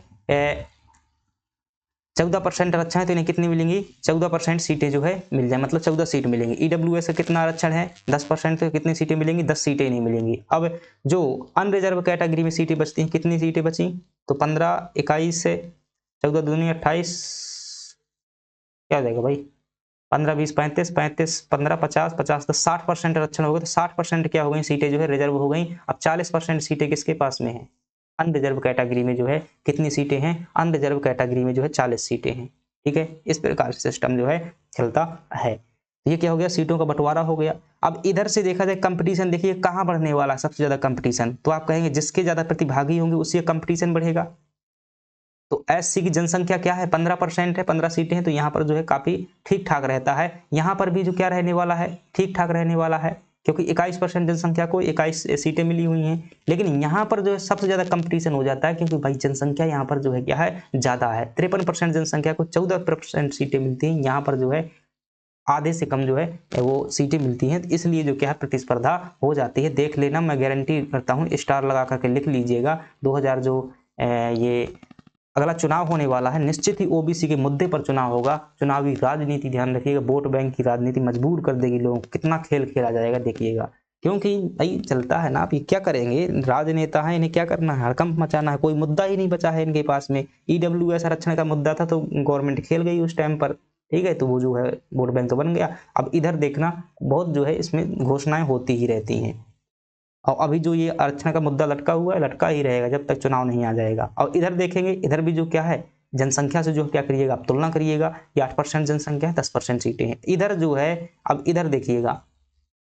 14% आरक्षण है, तो इन्हें कितनी मिलेंगी? 14% सीटें जो है मिल जाए, मतलब 14 सीट मिलेंगी। ईडब्ल्यूएस का कितना आरक्षण है? 10%, तो कितनी सीटें मिलेंगी? 10 सीटें नहीं मिलेंगी। अब जो अनरिजर्व कैटेगरी में सीटें बचती हैं, कितनी सीटें बची? तो 15, 21 से 14 दूनी 28, क्या हो जाएगा भाई? 15, 20, 35, 35, 15, 50, 50, तो 60% आरक्षण हो गए। तो 60% क्या हो गई? सीटें जो है रिजर्व हो गई। अब 40% सीटें किसके पास में है? अनरिजर्व कैटेगरी में जो है कितनी सीटें हैं? अनरिजर्व कैटेगरी में जो है 40 सीटें हैं। ठीक है, इस प्रकार से सिस्टम जो है चलता है। ये क्या हो गया? सीटों का बंटवारा हो गया। अब इधर से देखा जाए कंपटीशन, देखिए कहाँ बढ़ने वाला है सबसे ज्यादा कंपटीशन? तो आप कहेंगे जिसके ज्यादा प्रतिभागी होंगे उससे कंपटीशन बढ़ेगा। तो एससी की जनसंख्या क्या है? 15% है, 15 सीटें हैं, तो यहाँ पर जो है काफी ठीक ठाक रहता है। यहाँ पर भी जो क्या रहने वाला है? ठीक ठाक रहने वाला है। क्योंकि 21% जनसंख्या को 21 सीटें मिली हुई हैं। लेकिन यहाँ पर जो है सबसे ज़्यादा कंपटीशन हो जाता है, क्योंकि भाई जनसंख्या यहाँ पर जो है क्या है, ज़्यादा है। 53% जनसंख्या को 14% सीटें मिलती हैं, यहाँ पर जो है आधे से कम जो है वो सीटें मिलती हैं। इसलिए जो क्या है प्रतिस्पर्धा हो जाती है। देख लेना, मैं गारंटी करता हूँ, स्टार लगा करके लिख लीजिएगा। 2000 जो ये अगला चुनाव होने वाला है, निश्चित ही ओबीसी के मुद्दे पर चुनाव होगा। चुनावी राजनीति ध्यान रखिएगा, वोट बैंक की राजनीति मजबूर कर देगी लोगों को। कितना खेल खेला जाएगा देखिएगा, क्योंकि भाई चलता है ना। आप ये क्या करेंगे, राजनेता है, इन्हें क्या करना है, हड़कंप मचाना है। कोई मुद्दा ही नहीं बचा है इनके पास में। ईडब्ल्यूएस आरक्षण का मुद्दा था तो गवर्नमेंट खेल गई उस टाइम पर, ठीक है, तो वो जो है वोट बैंक तो बन गया। अब इधर देखना, बहुत जो है इसमें घोषणाएं होती ही रहती हैं। और अभी जो ये आरक्षण का मुद्दा लटका हुआ है, लटका ही रहेगा जब तक चुनाव नहीं आ जाएगा। और इधर देखेंगे, इधर भी जो क्या है जनसंख्या से जो क्या करिएगा, आप तुलना करिएगा। ये 8% जनसंख्या है, 10% सीटें हैं। इधर जो है, अब इधर देखिएगा,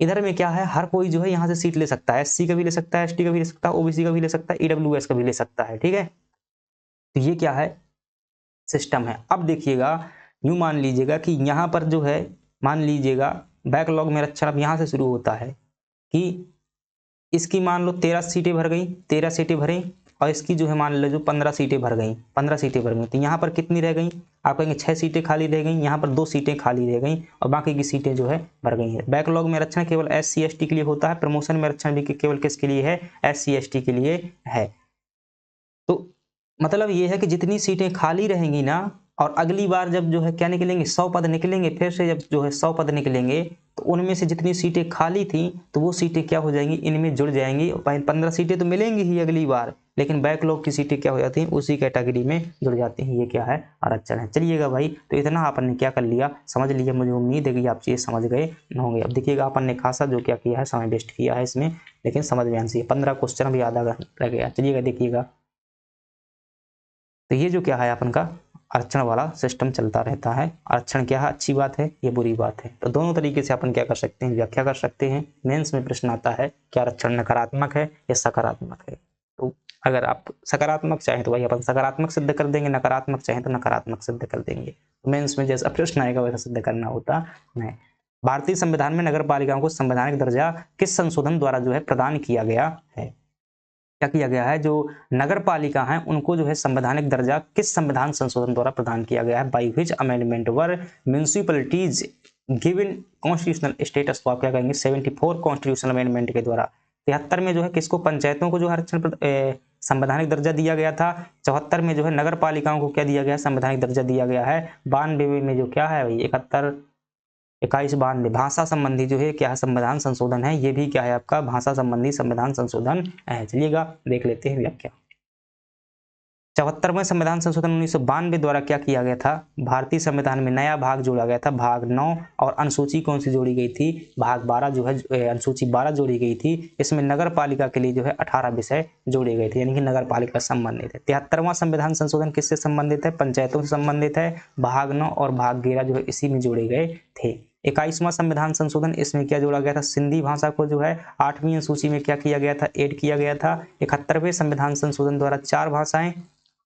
इधर में क्या है, हर कोई जो है यहाँ से सीट ले सकता है। एससी का भी ले सकता है, एसटी का भी ले सकता है, ओबीसी का भी ले सकता है, ईडब्ल्यूएस का भी ले सकता है, ठीक है। तो ये क्या है, सिस्टम है। अब देखिएगा, यूं मान लीजिएगा कि यहाँ पर जो है, मान लीजिएगा बैकलॉग में आरक्षण अब यहाँ से शुरू होता है कि इसकी मान लो 13 सीटें भर गई, 13 सीटें भरें, और इसकी जो है मान लो जो 15 सीटें भर गई, 15 सीटें भर गई, तो यहाँ पर कितनी रह गई, आप कहेंगे 6 सीटें खाली रह गई। यहाँ पर 2 सीटें खाली रह गई और बाकी की सीटें जो है भर गई हैं। बैकलॉग में आरक्षण केवल SC ST के लिए होता है। प्रमोशन में आरक्षण भी केवल किसके लिए है, SC ST के लिए है। तो मतलब ये है कि जितनी सीटें खाली रहेंगी ना, और अगली बार जब जो है क्या निकलेंगे, 100 पद निकलेंगे, फिर से जब जो है 100 पद निकलेंगे, तो उनमें से जितनी सीटें खाली थी तो वो सीटें क्या हो जाएंगी, इनमें जुड़ जाएंगी। 15 सीटें तो मिलेंगी ही अगली बार, लेकिन बैकलॉग की सीटें क्या हो जाती हैं, उसी कैटेगरी में जुड़ जाती हैं। ये क्या है, आरक्षण है। चलिएगा भाई, तो इतना अपन ने क्या कर लिया, समझ लिया। मुझे उम्मीद है कि आप चीज़ समझ गए होंगे। अब देखिएगा, अपन ने खासा जो क्या किया है, समय वेस्ट किया है इसमें, लेकिन समझ में आंसी 15 क्वेश्चन भी आधा रह गया। चलिएगा देखिएगा, तो ये जो क्या है अपन का आरक्षण वाला सिस्टम चलता रहता है। आरक्षण क्या है, अच्छी बात है, ये बुरी बात है। तो दोनों तरीके से अपन क्या कर सकते हैं, व्याख्या कर सकते हैं। मेंस में प्रश्न आता है कि आरक्षण नकारात्मक है या सकारात्मक है। तो अगर आप सकारात्मक चाहें तो भाई अपन सकारात्मक सिद्ध कर देंगे, नकारात्मक चाहें तो नकारात्मक सिद्ध कर देंगे। तो मेंस में जैसा प्रश्न आएगा वैसा सिद्ध करना होता है। भारतीय संविधान में नगर पालिकाओं को संवैधानिक दर्जा किस संशोधन द्वारा जो है प्रदान किया गया है। क्या किया गया है, जो नगर पालिका है उनको जो है संवैधानिक दर्जा किस संविधान संशोधन द्वारा प्रदान किया गया है। By which amendment were municipalities given constitutional status. तो आप क्या कहेंगे, 74 कॉन्स्टिट्यूशनल अमेंडमेंट के द्वारा। 73 में जो है किसको, पंचायतों को जो आरक्षण संवैधानिक दर्जा दिया गया था। 74 में जो है नगर पालिकाओं को क्या दिया गया, संवैधानिक दर्जा दिया गया है। 92 में जो क्या है भाई, 71 21 92 भाषा संबंधी जो है क्या है, संविधान संशोधन है। ये भी क्या है आपका, भाषा संबंधी संविधान संशोधन है। चलिएगा देख लेते हैं व्याख्या। 74वें संविधान संशोधन 1992 द्वारा क्या किया गया था, भारतीय संविधान में नया भाग जोड़ा गया था, भाग 9, और अनुसूची कौन सी जोड़ी गई थी, भाग 12 जो है, अनुसूची 12 जोड़ी गई थी। इसमें नगर पालिका के लिए जो है 18 विषय जोड़े गए थे, यानी कि नगर पालिका संबंधित है। 73वां संविधान संशोधन किससे संबंधित है, पंचायतों से संबंधित है। भाग 9 और भाग 11 जो है इसी में जोड़े गए थे। 21वां संविधान संशोधन, इसमें क्या जोड़ा गया था, सिंधी भाषा को जो है 8वीं अनुसूची में क्या किया गया था, ऐड किया गया था। 71वें संविधान संशोधन द्वारा 4 भाषाएं,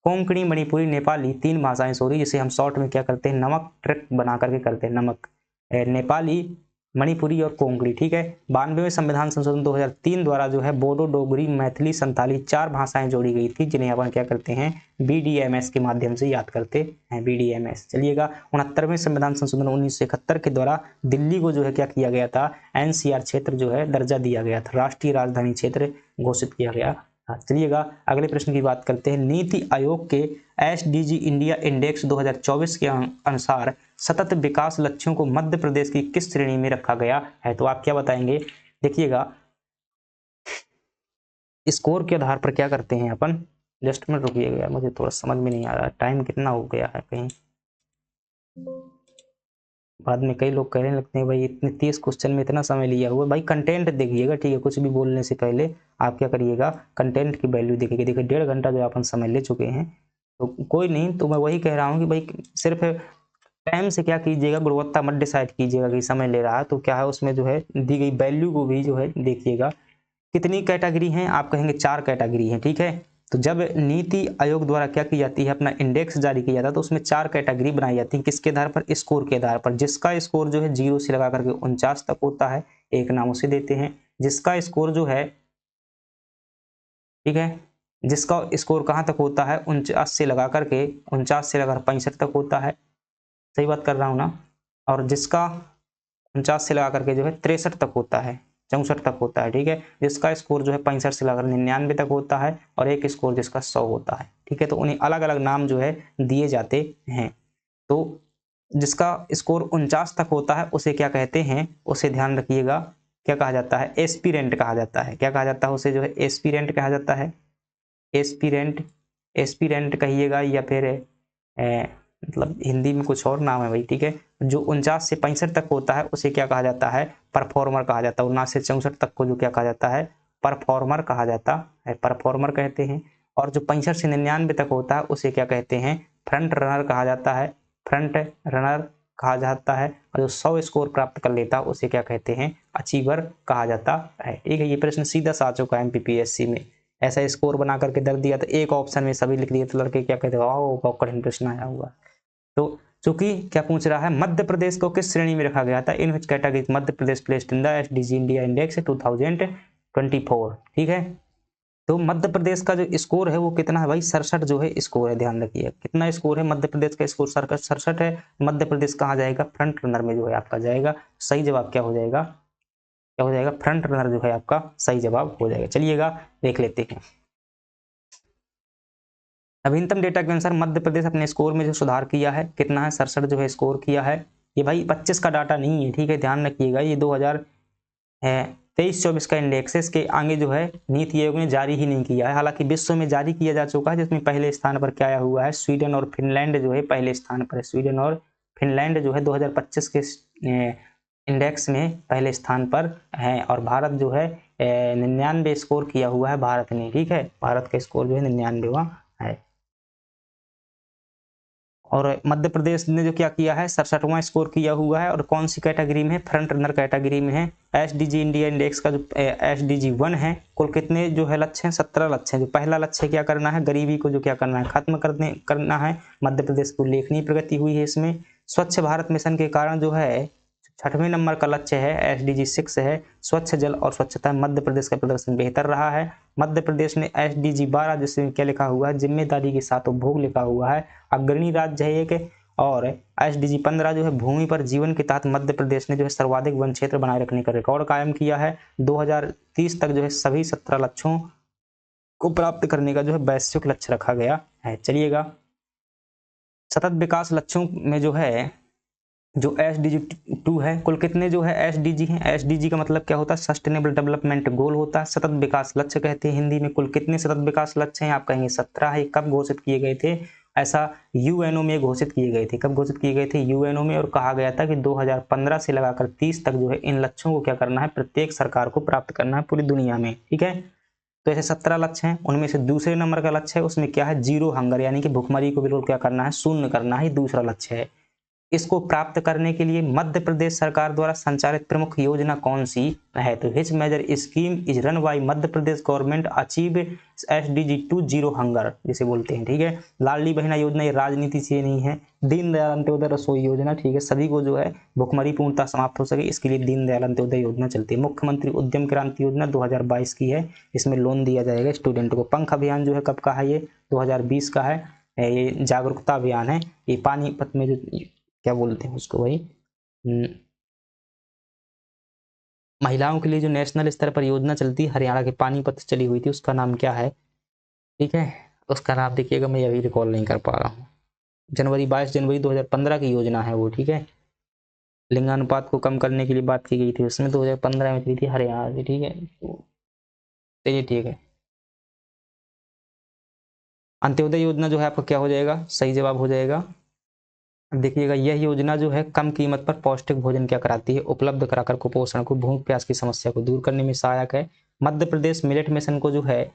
कोंकणी, मणिपुरी, नेपाली, 3 भाषाएं सॉरी, जिसे हम शॉर्ट में क्या करते हैं, नमक ट्रिक बना करके करते हैं, नमक, नेपाली, मणिपुरी और कोंकणी, ठीक है। 92वें संविधान संशोधन 2003 द्वारा जो है बोडो, डोगरी, मैथिली, संताली 4 भाषाएं जोड़ी गई थी, जिन्हें अपन क्या करते हैं, BDMS के माध्यम से याद करते हैं, BDMS। चलिएगा, 69वें संविधान संशोधन 1971 के द्वारा दिल्ली को जो है क्या किया गया था, NCR क्षेत्र जो है दर्जा दिया गया था, राष्ट्रीय राजधानी क्षेत्र घोषित किया गया। चलिएगा अगले प्रश्न की बात करते हैं। नीति आयोग के SDG इंडिया इंडेक्स 2024 के अनुसार सतत विकास लक्ष्यों को मध्य प्रदेश की किस श्रेणी में रखा गया है। तो आप क्या बताएंगे, देखिएगा स्कोर के आधार पर क्या करते हैं अपन, जस्ट मिनट रुकिएगा, मुझे थोड़ा समझ में नहीं आ रहा, टाइम कितना हो गया है, कहीं बाद में कई लोग कहने लगते हैं भाई इतने 30 क्वेश्चन में इतना समय लिया हुआ। भाई कंटेंट देखिएगा, ठीक है, कुछ भी बोलने से पहले आप क्या करिएगा, कंटेंट की वैल्यू देखिएगा। देखिए 1.5 घंटा जो अपन समय ले चुके हैं, तो कोई नहीं, तो मैं वही कह रहा हूँ कि भाई सिर्फ टाइम से क्या कीजिएगा, गुणवत्ता मत डिसाइड कीजिएगा कि समय ले रहा है, तो क्या है उसमें जो है दी गई वैल्यू को भी जो है देखिएगा। कितनी कैटेगरी हैं, आप कहेंगे 4 कैटेगरी हैं, ठीक है। तो जब नीति आयोग द्वारा क्या की जाती है, अपना इंडेक्स जारी किया जाता है, तो उसमें 4 कैटेगरी बनाई जाती है। किसके आधार पर? स्कोर के आधार पर। जिसका स्कोर जो है 0 से लगा करके 49 तक होता है, एक नाम उसे देते हैं। जिसका स्कोर जो है, ठीक है, जिसका स्कोर कहाँ तक होता है, 49 से लगा करके 65 तक होता है, सही बात कर रहा हूँ ना। और जिसका 49 से लगा करके जो है 63 तक होता है, 64 तक होता है, ठीक है। जिसका स्कोर जो है 65 से लगाकर 99 तक होता है, और एक स्कोर जिसका 100 होता है, ठीक है। तो उन्हें अलग अलग नाम जो है दिए जाते हैं। तो जिसका स्कोर 49 तक होता है उसे क्या कहते हैं, उसे ध्यान रखिएगा, क्या कहा जाता है? एस्पिरेंट कहा जाता है। क्या कहा जाता है? उसे जो है एस्पिरेंट कहा जाता है। एस्पिरेंट, एस्पिरेंट कहिएगा, या फिर मतलब हिंदी में कुछ और नाम है भाई, ठीक है। जो 49 से 65 तक होता है उसे क्या कहा जाता है? परफॉर्मर कहा जाता है। 49 से 64 तक को जो क्या कहा जाता है? परफॉर्मर कहा जाता है, परफॉर्मर कहते हैं। और जो 65 से 99 तक होता है उसे क्या कहते हैं? फ्रंट रनर कहा जाता है, फ्रंट रनर कहा जाता है। और जो 100 स्कोर प्राप्त कर लेता है उसे क्या कहते हैं? अचीवर कहा जाता है, ठीक है। ये प्रश्न सीधा सा आ चुका है MPPSC में। ऐसा स्कोर बना करके दर दिया, तो एक ऑप्शन में सभी लिख दिए, तो लड़के क्या कहते हैं, वाह बहुत कठिन प्रश्न आया हुआ। तो चूंकि क्या पूछ रहा है, मध्य प्रदेश को किस श्रेणी में रखा गया था? In which category Madhya Pradesh placed in the SDG India index 2024, ठीक है। तो मध्य प्रदेश का जो स्कोर है वो कितना है भाई? 67 जो है स्कोर है, ध्यान रखिए। कितना स्कोर है मध्य प्रदेश का? स्कोर 67 है। मध्य प्रदेश कहाँ जाएगा? फ्रंट रनर में जो है आपका जाएगा। सही जवाब क्या हो जाएगा? क्या हो जाएगा? फ्रंट रनर जो है आपका सही जवाब हो जाएगा। चलिएगा देख लेते हैं। नवीनतम डेटा के अनुसार मध्य प्रदेश अपने स्कोर में जो सुधार किया है, कितना है? 67 जो है स्कोर किया है। ये भाई 25 का डाटा नहीं है, ठीक है, ध्यान रखिएगा। ये 2023-24 का इंडेक्स है। इसके आगे जो है नीति आयोग ने जारी ही नहीं किया है। हालांकि विश्व में जारी किया जा चुका है, जिसमें पहले स्थान पर क्या आया हुआ है? स्वीडन और फिनलैंड जो है पहले स्थान पर है। स्वीडन और फिनलैंड जो है 2025 के इंडेक्स में पहले स्थान पर है। और भारत जो है 99 स्कोर किया हुआ है भारत ने, ठीक है। भारत का स्कोर जो है 99वां है। और मध्य प्रदेश ने जो क्या किया है? 67वां स्कोर किया हुआ है। और कौन सी कैटेगरी में है? फ्रंट रनर कैटेगरी में है। SDG इंडिया इंडेक्स का जो SDG 1 है, कुल कितने जो है लक्ष्य हैं? 17 लक्ष्य हैं। जो पहला लक्ष्य क्या करना है? गरीबी को जो क्या करना है? खत्म करना है। मध्य प्रदेश की उल्लेखनीय प्रगति हुई है इसमें। स्वच्छ भारत मिशन के कारण जो है 6वें नंबर का लक्ष्य है, SDG 6 है, स्वच्छ जल और स्वच्छता। मध्य प्रदेश का प्रदर्शन बेहतर रहा है। मध्य प्रदेश ने SDG 12 जिसमें क्या लिखा हुआ है? जिम्मेदारी के साथ उपभोग लिखा हुआ है, अग्रणी राज्य है एक। और SDG 15 जो है भूमि पर जीवन के तहत मध्य प्रदेश ने जो है सर्वाधिक वन क्षेत्र बनाए रखने का रिकॉर्ड कायम किया है। 2030 तक जो है सभी 17 लक्ष्यों को प्राप्त करने का जो है वैश्विक लक्ष्य रखा गया है। चलिएगा, सतत विकास लक्ष्यों में जो है जो SDG 2 है, कुल कितने जो है SDG हैं? SDG का मतलब क्या होता है? सस्टेनेबल डेवलपमेंट गोल होता है, सतत विकास लक्ष्य कहते हैं हिंदी में। कुल कितने सतत विकास लक्ष्य हैं? आप कहेंगे 17 है। कब घोषित किए गए थे? ऐसा UNO में घोषित किए गए थे। कब घोषित किए गए थे? UNO में। और कहा गया था कि 2015 से लगाकर 30 तक जो है इन लक्ष्यों को क्या करना है? प्रत्येक सरकार को प्राप्त करना है पूरी दुनिया में, ठीक है। तो ऐसे 17 लक्ष्य हैं। उनमें से दूसरे नंबर का लक्ष्य है, उसमें क्या है? जीरो हंगर, यानी कि भुखमरी को बिल्कुल क्या करना है? शून्य करना है, दूसरा लक्ष्य है। इसको प्राप्त करने के लिए मध्य प्रदेश सरकार द्वारा संचालित प्रमुख योजना कौन सी है? तो which major scheme is run by Madhya Pradesh government achieve SDG 2 zero hunger जिसे बोलते हैं, ठीक है। लाडली बहना योजना ये राजनीति से नहीं है। दीनदयाल अंत्योदय रसोई योजना, ठीक है, सभी को जो है भुखमरी पूर्णतः समाप्त हो सके इसके लिए दीनदयाल अंत्योदय योजना चलती है। मुख्यमंत्री उद्यम क्रांति योजना 2022 की है, इसमें लोन दिया जाएगा स्टूडेंट को। पंख अभियान जो है कब का है? ये 2020 का है। ये जागरूकता अभियान है। ये पानीपत में जो क्या बोलते हैं उसको भाई, महिलाओं के लिए जो नेशनल स्तर पर योजना चलती है, हरियाणा के पानीपत से चली हुई थी, उसका नाम क्या है? ठीक है, उसका नाम देखिएगा, मैं अभी रिकॉल नहीं कर पा रहा हूँ। 22 जनवरी 2015 की योजना है वो, ठीक है। लिंगानुपात को कम करने के लिए बात की गई थी, उसमें 2015 में चली थी हरियाणा से, ठीक है। चलिए ठीक है, अंत्योदय योजना जो है आपका क्या हो जाएगा? सही जवाब हो जाएगा। देखिएगा, यह योजना जो है कम कीमत पर पौष्टिक भोजन क्या कराती है? उपलब्ध कराकर कुपोषण को, भूख प्यास की समस्या को दूर करने में सहायक है। मध्य प्रदेश मिलेट मिशन को जो है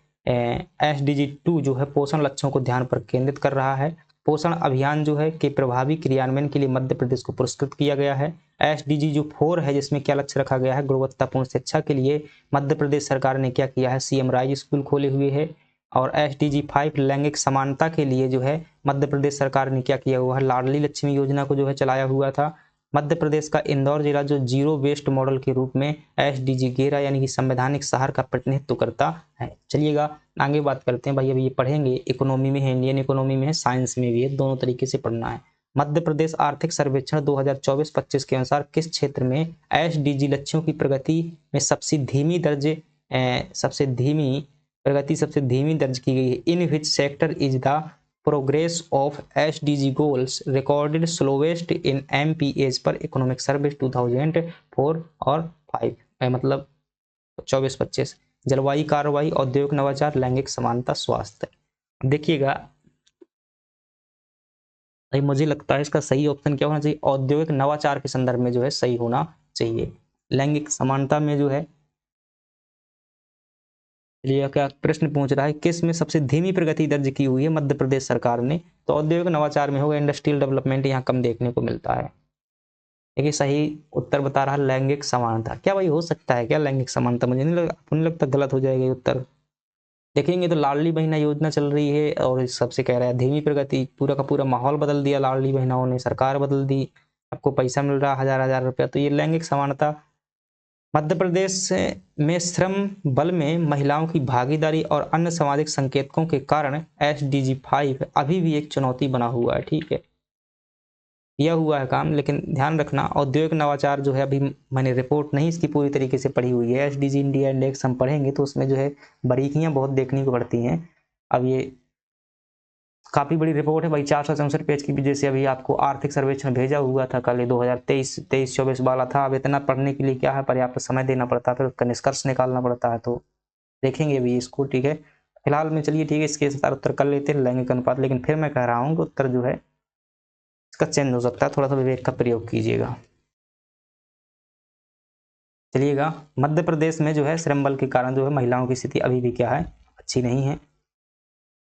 SDG 2 जो है पोषण लक्ष्यों को ध्यान पर केंद्रित कर रहा है। पोषण अभियान जो है के प्रभावी क्रियान्वयन के लिए मध्य प्रदेश को पुरस्कृत किया गया है। SDG जो 4 है जिसमें क्या लक्ष्य रखा गया है? गुणवत्तापूर्ण शिक्षा के लिए मध्य प्रदेश सरकार ने क्या किया है? CM राइज स्कूल खोले हुए है। और SDG 5 लैंगिक समानता के लिए जो है मध्य प्रदेश सरकार ने क्या किया हुआ है, लाडली लक्ष्मी योजना को जो है चलाया हुआ था। मध्य प्रदेश का इंदौर जिला जो जीरो वेस्ट मॉडल के रूप में SDG 11 यानी कि संवैधानिक शहर का प्रतिनिधित्व करता है। चलिएगा आगे बात करते हैं भाई, अभी ये पढ़ेंगे, इकोनॉमी में है, इंडियन इकोनॉमी में है, साइंस में भी है, दोनों तरीके से पढ़ना है। मध्य प्रदेश आर्थिक सर्वेक्षण 2024-25 के अनुसार किस क्षेत्र में SDG लक्ष्यों की प्रगति में सबसे धीमी दर्ज की गई है? In which sector is the progress of SDG goals recorded slowest in MPAs पर इकोनॉमिक सर्वे 2004 और 5 मतलब 24-25। जलवायु कार्रवाई, औद्योगिक नवाचार, लैंगिक समानता, स्वास्थ्य। देखिएगा भाई, मुझे लगता है इसका सही ऑप्शन क्या होना चाहिए, औद्योगिक नवाचार के संदर्भ में जो है सही होना चाहिए। लैंगिक समानता में जो है, चलिए क्या प्रश्न पूछ रहा है, किस में सबसे धीमी प्रगति दर्ज की हुई है मध्य प्रदेश सरकार ने? तो औद्योगिक नवाचार में होगा, इंडस्ट्रियल डेवलपमेंट यहाँ कम देखने को मिलता है। देखिए सही उत्तर बता रहा लैंगिक समानता। क्या भाई हो सकता है क्या लैंगिक समानता? मुझे नहीं लगता गलत हो जाएगा ये उत्तर। देखेंगे तो लाडली बहना योजना चल रही है और इस सबसे कह रहा है धीमी प्रगति, पूरा का पूरा माहौल बदल दिया लाडली बहनाओं ने, सरकार बदल दी, आपको पैसा मिल रहा 1000 रुपया, तो ये लैंगिक समानता। मध्य प्रदेश में श्रम बल में महिलाओं की भागीदारी और अन्य सामाजिक संकेतकों के कारण SDG 5 अभी भी एक चुनौती बना हुआ है। ठीक है, किया हुआ है काम, लेकिन ध्यान रखना औद्योगिक नवाचार जो है, अभी मैंने रिपोर्ट नहीं इसकी पूरी तरीके से पढ़ी हुई है, SDG इंडिया इंडेक्स हम पढ़ेंगे तो उसमें जो है बारीकियां बहुत देखने को पड़ती हैं। अब ये काफी बड़ी रिपोर्ट है भाई, 464 पेज की भी, जैसे अभी आपको आर्थिक सर्वेक्षण भेजा हुआ था कल, 2023-24 वाला था। अब इतना पढ़ने के लिए क्या है, पर्याप्त समय देना पड़ता है, फिर उसका निष्कर्ष निकालना पड़ता है, तो देखेंगे अभी इसको। ठीक है, फिलहाल में चलिए ठीक है, इसके साथ उत्तर कर लेते हैं लैंगिक अनुपात, लेकिन फिर मैं कह रहा हूँ कि उत्तर जो है इसका चेंज हो सकता है, थोड़ा सा विवेक का प्रयोग कीजिएगा। चलिएगा, मध्य प्रदेश में जो है श्रम बल के कारण जो है महिलाओं की स्थिति अभी भी क्या है, अच्छी नहीं है।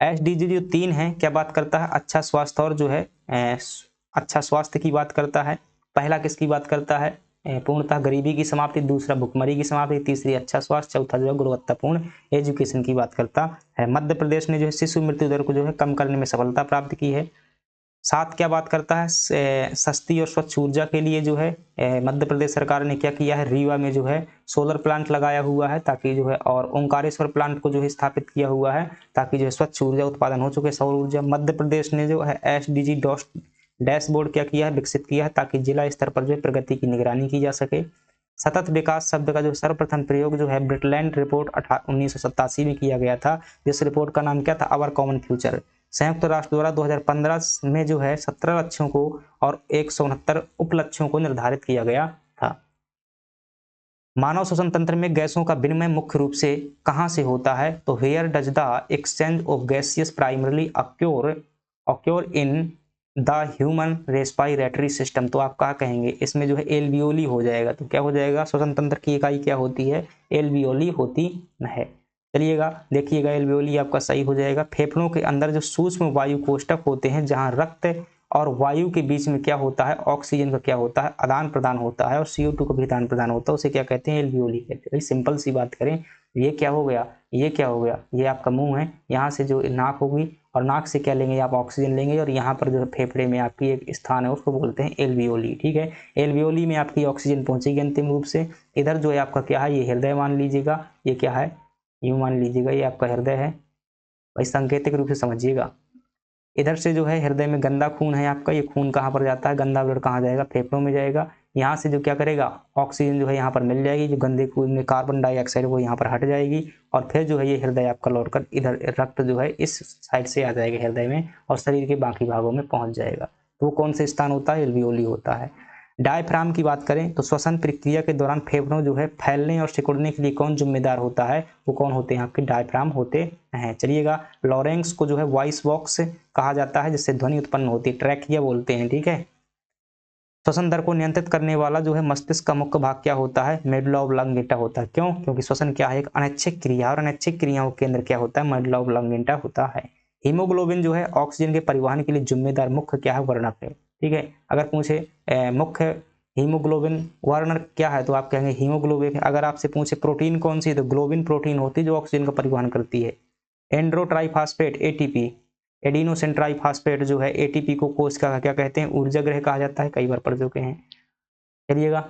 SDG जो 3 है क्या बात करता है, अच्छा स्वास्थ्य और जो है अच्छा स्वास्थ्य की बात करता है। पहला किसकी बात करता है, पूर्णतः गरीबी की समाप्ति, दूसरा भुखमरी की समाप्ति, तीसरी अच्छा स्वास्थ्य, चौथा जो है गुणवत्तापूर्ण एजुकेशन की बात करता है। मध्य प्रदेश ने जो है शिशु मृत्यु दर को जो है कम करने में सफलता प्राप्त की है। 7 क्या बात करता है, सस्ती और स्वच्छ ऊर्जा के लिए जो है मध्य प्रदेश सरकार ने क्या किया है, रीवा में जो है सोलर प्लांट लगाया हुआ है, ताकि जो है, और ओंकारेश्वर प्लांट को जो है स्थापित किया हुआ है ताकि जो है स्वच्छ ऊर्जा उत्पादन हो चुके, सौर ऊर्जा। मध्य प्रदेश ने जो है SDG डैशबोर्ड क्या किया है, विकसित किया है, ताकि जिला स्तर पर जो है प्रगति की निगरानी की जा सके। सतत विकास शब्द का जो सर्वप्रथम प्रयोग जो है ब्रिटलैंड रिपोर्ट 1987 में किया गया था, जिस रिपोर्ट का नाम क्या था, आवर कॉमन फ्यूचर। संयुक्त राष्ट्र द्वारा 2015 में जो है 17 लक्ष्यों को और 169 उपलक्ष्यों को निर्धारित किया गया था। मानव श्वसन तंत्र में गैसों का विनिमय मुख्य रूप से कहां से होता है, तो where does the exchange of gaseous primarily occur in the human respiratory system. तो आप क्या कहेंगे, इसमें जो है एल्वियोली हो जाएगा। तो क्या हो जाएगा, श्वसन तंत्र की इकाई क्या होती है, एल्वियोली होती है। चलिएगा देखिएगा, एल्वियोली आपका सही हो जाएगा। फेफड़ों के अंदर जो सूक्ष्म वायु कोष्ठक होते हैं, जहां रक्त और वायु के बीच में क्या होता है, ऑक्सीजन का क्या होता है, आदान प्रदान होता है, और CO2 का भी आदान प्रदान होता है, उसे क्या कहते हैं, एल्वियोली कहते हैं। सिंपल सी बात करें, ये क्या हो गया, ये क्या हो गया, ये आपका मुंह है, यहाँ से जो नाक होगी, और नाक से क्या लेंगे आप, ऑक्सीजन लेंगे, और यहाँ पर जो फेफड़े में आपकी एक स्थान है उसको बोलते हैं एल्वियोली। ठीक है, एल्वियोली में आपकी ऑक्सीजन पहुंचेगी अंतिम रूप से। इधर जो है आपका क्या है, ये हृदय मान लीजिएगा, ये क्या है, यूं मान लीजिएगा, ये आपका हृदय है भाई, सांकेतिक रूप से समझिएगा। इधर से जो है हृदय में गंदा खून है आपका, ये खून कहाँ पर जाता है, गंदा ब्लड कहाँ जाएगा, फेफड़ों में जाएगा। यहाँ से जो क्या करेगा, ऑक्सीजन जो है यहाँ पर मिल जाएगी, जो गंदे खून में कार्बन डाइऑक्साइड वो यहाँ पर हट जाएगी, और फिर जो है ये हृदय आपका लौटकर इधर रक्त जो है इस साइड से आ जाएगा हृदय में, और शरीर के बाकी भागों में पहुंच जाएगा। तो वो कौन से स्थान होता है, एल्वियोली होता है। डायफ्राम की बात करें तो श्वसन प्रक्रिया के दौरान फेफड़ों जो है फैलने और सिकुड़ने के लिए कौन जिम्मेदार होता है, वो कौन होते हैं, आपके डायफ्राम होते हैं। चलिएगा, लॉरेंक्स को जो है वॉइस बॉक्स कहा जाता है, जिससे ध्वनि उत्पन्न होती है, ट्रैकिया बोलते हैं। ठीक है, श्वसन दर को नियंत्रित करने वाला जो है मस्तिष्क का मुख्य भाग क्या होता है, मेडुला ऑब्लांगेटा होता है। क्यों, क्योंकि श्वसन क्या है, एक अनैच्छिक क्रिया, और अनैच्छिक क्रियाओं के केंद्र क्या होता है, मेडुला ऑब्लांगेटा होता है। हीमोग्लोबिन जो है ऑक्सीजन के परिवहन के लिए जिम्मेदार मुख्य क्या है, वर्णक है। ठीक है, अगर पूछे मुख्य हीमोग्लोबिन वर्णक क्या है, तो आप कहेंगे हीमोग्लोबिन। अगर आपसे पूछे प्रोटीन कौन सी है, तो ग्लोबिन प्रोटीन होती है जो ऑक्सीजन का परिवहन करती है। एंड्रोट्राइफास्फेट एटीपी, एडिनोसिन ट्राइफास्फेट जो है एटीपी को कोश का क्या कहते हैं, ऊर्जा गृह कहा जाता है, कई बार पढ़ चुके हैं। चलिएगा,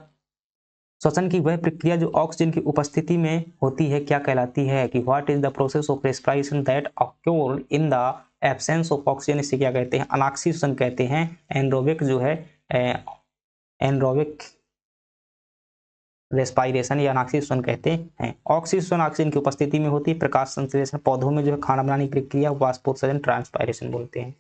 श्वसन की वह प्रक्रिया जो ऑक्सीजन की उपस्थिति में होती है क्या कहलाती है, कि what is the process of respiration that occur in the absence of oxygen, इसे क्या कहते हैं, अनाक्सी श्वसन कहते हैं। एनरोबिक जो है एनरोबिक रेस्पिरेशन या अनाक्सी श्वसन कहते हैं। ऑक्सी श्वसन ऑक्सीजन की उपस्थिति में होती है। प्रकाश संश्लेषण पौधों में जो है खाना बनाने की प्रक्रिया वाष्पोत्सर्जन ट्रांसपायरेशन बोलते हैं।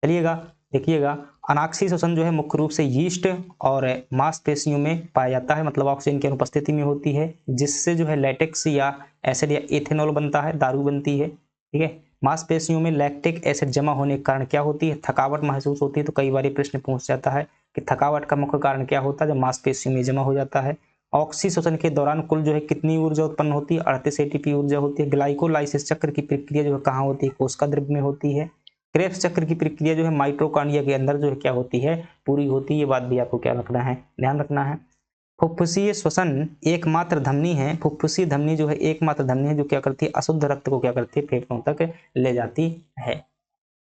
चलिएगा, देखिएगा, अनाक्सी श्वसन जो है मुख्य रूप से यीस्ट और मांसपेशियों में पाया जाता है, मतलब ऑक्सीजन की अनुपस्थिति में होती है, जिससे जो है लैटेक्स या एसिड या इथेनॉल बनता है, दारू बनती है। ठीक है, मांसपेशियों में लैक्टिक एसिड जमा होने के कारण क्या होती है, थकावट महसूस होती है। तो कई बार ये प्रश्न पूछ जाता है कि थकावट का मुख्य कारण क्या होता है, जब मांसपेशियों में जमा हो जाता है। ऑक्सी श्वसन के दौरान कुल जो है कितनी ऊर्जा उत्पन्न होती है, 38 एटीपी ऊर्जा होती है। ग्लाइकोलाइसिस चक्र की प्रक्रिया जो है कहाँ होती है, कोशिका द्रव्य में होती है। क्रेब्स चक्र की प्रक्रिया जो है माइटोकॉन्ड्रिया के अंदर जो है क्या होती है, पूरी होती है। ये बात भी आपको क्या रखना है, ध्यान रखना है। फुफ्फुसीय श्वसन एकमात्र धमनी है, फुफ्फुसीय धमनी जो है एकमात्र धमनी है जो क्या करती है, अशुद्ध रक्त को क्या करती है, फेफड़ों तक ले जाती है।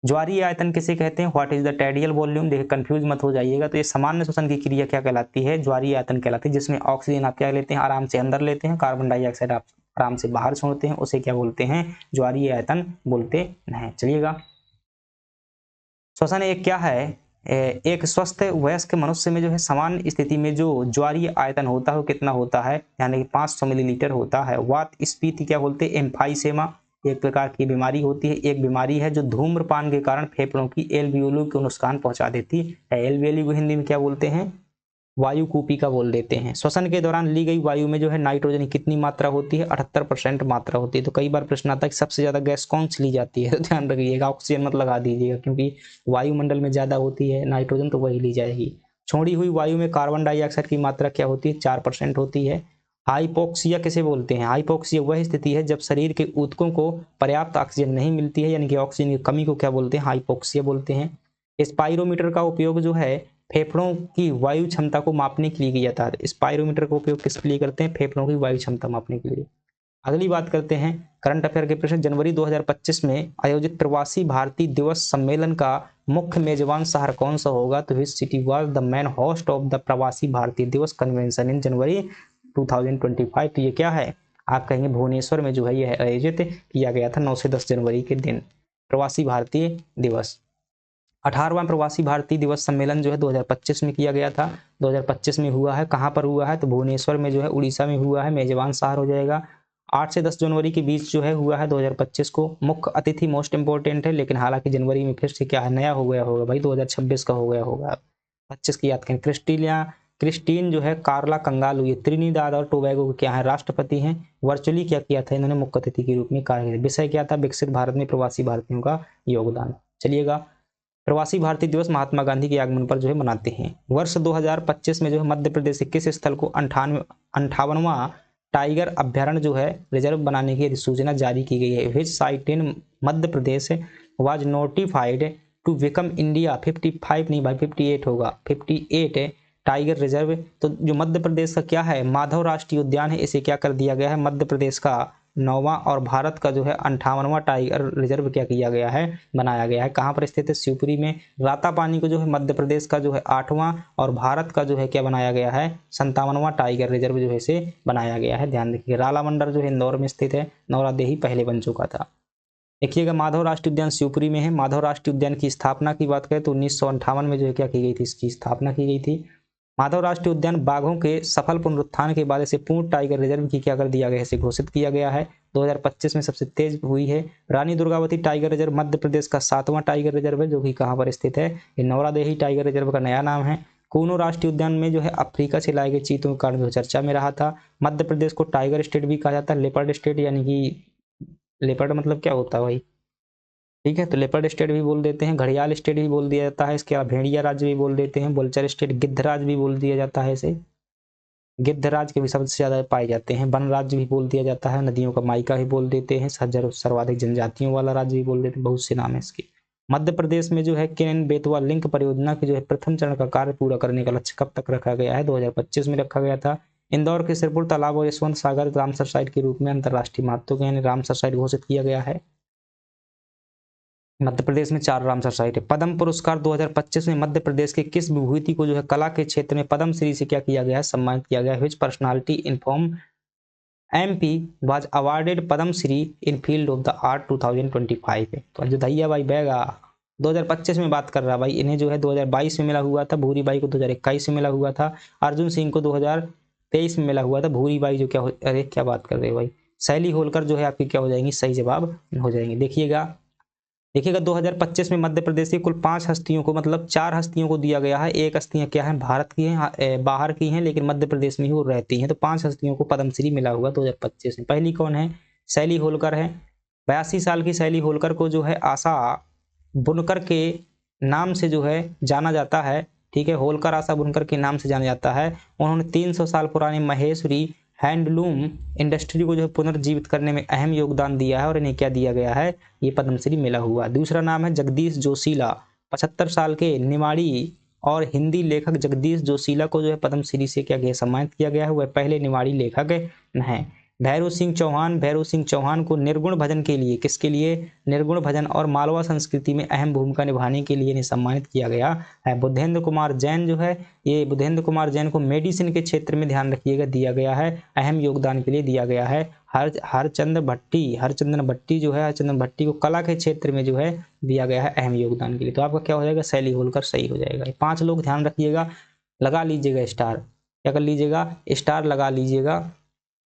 ज्वारीय आयतन किसे कहते हैं, व्हाट इज द टेडियल वॉल्यूम, देखिए कंफ्यूज मत हो जाइएगा। तो ये सामान्य श्वसन की क्रिया क्या कहलाती है, ज्वारीय आयतन कहलाती है, जिसमें ऑक्सीजन आप क्या लेते हैं, आराम से अंदर लेते हैं, कार्बन डाइऑक्साइड आप आराम से बाहर छोड़ते हैं, उसे क्या बोलते हैं, ज्वारीय आयतन बोलते हैं। चलिएगा, श्वसन एक क्या है, एक स्वस्थ वयस्क मनुष्य में जो है सामान्य स्थिति में जो ज्वारीय आयतन होता है वो कितना होता है, यानी कि 500 मिलीलीटर होता है। वात स्फीति क्या बोलते हैं, एम्फाइसेमा, एक प्रकार की बीमारी होती है, एक बीमारी है जो धूम्रपान के कारण फेफड़ों की एल्वियोली को नुकसान पहुंचा देती है। एल्वियोली को हिंदी में क्या बोलते हैं, वायु कूपिका बोल देते हैं। श्वसन के दौरान ली गई वायु में जो है नाइट्रोजन की कितनी मात्रा होती है, 78% मात्रा होती है। तो कई बार प्रश्न आता है कि सबसे ज्यादा गैस कौन सी ली जाती है, तो ध्यान रखिएगा ऑक्सीजन मत लगा दीजिएगा, क्योंकि वायुमंडल में ज्यादा होती है नाइट्रोजन, तो वही ली जाएगी। छोड़ी हुई वायु में कार्बन डाइऑक्साइड की मात्रा क्या होती है, 4% होती है। हाइपोक्सिया किसे बोलते हैं, हाइपोक्सिया वह स्थिति है जब शरीर के ऊतकों को पर्याप्त ऑक्सीजन नहीं मिलती है, यानी कि ऑक्सीजन की कमी को क्या बोलते हैं, हाइपोक्सिया बोलते हैं। स्पाइरोमीटर का उपयोग जो है फेफड़ों की वायु क्षमता को मापने के लिए किया जाता है। स्पाइरोमीटर का उपयोग किस लिए करते हैं, फेफड़ों की वायु क्षमता मापने के लिए। अगली बात करते हैं करंट अफेयर के प्रश्न। जनवरी 2025 में आयोजित प्रवासी भारतीय दिवस सम्मेलन का मुख्य मेजबान शहर कौन सा होगा, तो which city was the main host of the प्रवासी भारतीय दिवस कन्वेंशन इन जनवरी 2025। तो ये क्या है, आप कहेंगे भुवनेश्वर में जो है यह आयोजित किया गया था 9 से 10 जनवरी के दिन, प्रवासी भारतीय दिवस। 18वां प्रवासी भारतीय दिवस सम्मेलन जो है 2025 में किया गया था, 2025 में हुआ है। कहाँ पर हुआ है, तो भुवनेश्वर में जो है उड़ीसा में हुआ है, मेजबान शहर हो जाएगा। 8 से 10 जनवरी के बीच जो है हुआ है 2025 को। मुख्य अतिथि मोस्ट इंपोर्टेंट है, लेकिन हालांकि जनवरी में फिर से क्या है, नया हो गया होगा भाई, 2026 का हो गया होगा। 25 की याद करें। क्रिस्टीन जो है कार्ला कंगालू, ये त्रिनिदाद और टोबैगो के क्या है, राष्ट्रपति हैं। वर्चुअली क्या किया था इन्होंने, मुख्य अतिथि के रूप में कार्य किया। विषय क्या था, विकसित भारत में प्रवासी भारतीयों का योगदान। चलिएगा, प्रवासी भारतीय दिवस महात्मा गांधी के आगमन पर जो है मनाते हैं। वर्ष 2025 में जो है मध्य प्रदेश के किस स्थल को 58वां टाइगर अभ्यारण्य जो है रिजर्व बनाने की अधिसूचना जारी की गई है। Which site in Madhya Pradesh was notified to become India 55 नहीं भाई 58 होगा, 58 टाइगर रिजर्व। तो जो मध्य प्रदेश का क्या है, माधव राष्ट्रीय उद्यान है, इसे क्या कर दिया गया है, मध्य प्रदेश का 9वां और भारत का जो है 58वां टाइगर रिजर्व क्या किया गया है, बनाया गया है। कहाँ पर स्थित है, शिवपुरी में। रातापानी को जो है मध्य प्रदेश का जो है 8वां और भारत का जो है क्या बनाया गया है, 57वां टाइगर रिजर्व जो है इसे बनाया गया है, ध्यान रखिए। रालामंडल जो है इंदौर में स्थित है, नौरादेही पहले बन चुका था। देखिएगा, माधव राष्ट्रीय उद्यान शिवपुरी में है। माधव राष्ट्रीय उद्यान की स्थापना की बात करें तो 1958 में जो है क्या की गई थी, इसकी स्थापना की गई थी। माधव राष्ट्रीय उद्यान बाघों के सफल पुनरुत्थान के बाद इसे पूर्ण टाइगर रिजर्व की क्या कर दिया गया है, इसे घोषित किया गया है। 2025 में सबसे तेज हुई है। रानी दुर्गावती टाइगर रिजर्व मध्य प्रदेश का 7वां टाइगर रिजर्व है, जो कि कहाँ पर स्थित है, ये नौरादेही टाइगर रिजर्व का नया नाम है। कूनो राष्ट्रीय उद्यान में जो है अफ्रीका से लाए गए चीतों के कारण जो चर्चा में रहा था। मध्य प्रदेश को टाइगर स्टेट भी कहा जाता है, लेपर्ड स्टेट, यानी कि लेपर्ड मतलब क्या होता है भाई, ठीक है, तो लेपर्ड स्टेट भी बोल देते हैं, घड़ियाल स्टेट भी बोल दिया जाता है, इसके अलावा भेड़िया राज्य भी बोल देते हैं, बोलचर स्टेट, गिद्धराज भी बोल दिया जाता है इसे, गिद्धराज के भी सबसे ज्यादा पाए जाते हैं। वन राज्य भी बोल दिया जाता है, नदियों का माइका भी बोल देते हैं, सर्वाधिक जनजातियों वाला राज्य भी बोल देते हैं, बहुत से नाम है इसके। मध्य प्रदेश में जो है केन बेतवा लिंक परियोजना के जो है प्रथम चरण का कार्य पूरा करने का लक्ष्य कब तक रखा गया है, 2025 में रखा गया था। इंदौर के सिरपुर तालाब और यशवंत सागर रामसर साइट के रूप में अंतर्राष्ट्रीय महत्व के यानी रामसर साइट घोषित किया गया है। मध्य प्रदेश में 4 रामसर साइट है। पद्म पुरस्कार 2025 में मध्य प्रदेश के किस विभूति को जो है कला के क्षेत्र में पद्म श्री से क्या किया गया है, सम्मानित किया गया है। Which personality in from MP was awarded Padma Shri in field of the art 2025 है। तो अयोध्या भाई बैगा 2025 में बात कर रहा भाई, इन्हें जो है 2022 में मिला हुआ था, भूरी बाई को 2021 में मिला हुआ था, अर्जुन सिंह को 2023 में मिला हुआ था। भूरी बाई जो क्या अरे क्या बात कर रहे हो भाई, शैली होलकर जो है आपकी क्या हो जाएंगी, सही जवाब हो जाएंगे। देखिएगा 2025 में मध्य प्रदेश की कुल 5 हस्तियों को, मतलब 4 हस्तियों को दिया गया है। एक हस्तियां क्या हैं, भारत की हैं, बाहर की हैं, लेकिन मध्य प्रदेश में ही वो रहती हैं। तो 5 हस्तियों को पद्मश्री मिला हुआ 2025 में। पहली कौन है, शैली होलकर है। 82 साल की शैली होलकर को जो है आशा बुनकर के नाम से जो है जाना जाता है। ठीक है, होलकर आशा बुनकर के नाम से जाना जाता है। उन्होंने 300 साल पुरानी महेश्वरी हैंडलूम इंडस्ट्री को जो है पुनर्जीवित करने में अहम योगदान दिया है और इन्हें क्या दिया गया है, ये पद्मश्री मिला हुआ। दूसरा नाम है जगदीश जोशीला। 75 साल के निमाड़ी और हिंदी लेखक जगदीश जोशीला को जो है पद्मश्री से क्या गया, सम्मानित किया गया है। वह पहले निमाड़ी लेखक हैं। भैरव सिंह चौहान को निर्गुण भजन के लिए, किसके लिए, निर्गुण भजन और मालवा संस्कृति में अहम भूमिका निभाने के लिए इन्हें सम्मानित किया गया है। बुधेंद्र कुमार जैन जो है, ये बुधेंद्र कुमार जैन को मेडिसिन के क्षेत्र में ध्यान रखिएगा दिया गया है, अहम योगदान के लिए दिया गया है। हरचंद्र भट्टी जो है, हरचंद्र भट्टी को कला के क्षेत्र में जो है दिया गया है अहम योगदान के लिए। तो आपका क्या हो जाएगा, शैली होलकर सही हो जाएगा। 5 लोग ध्यान रखिएगा, लगा लीजिएगा स्टार, क्या कर लीजिएगा, स्टार लगा लीजिएगा,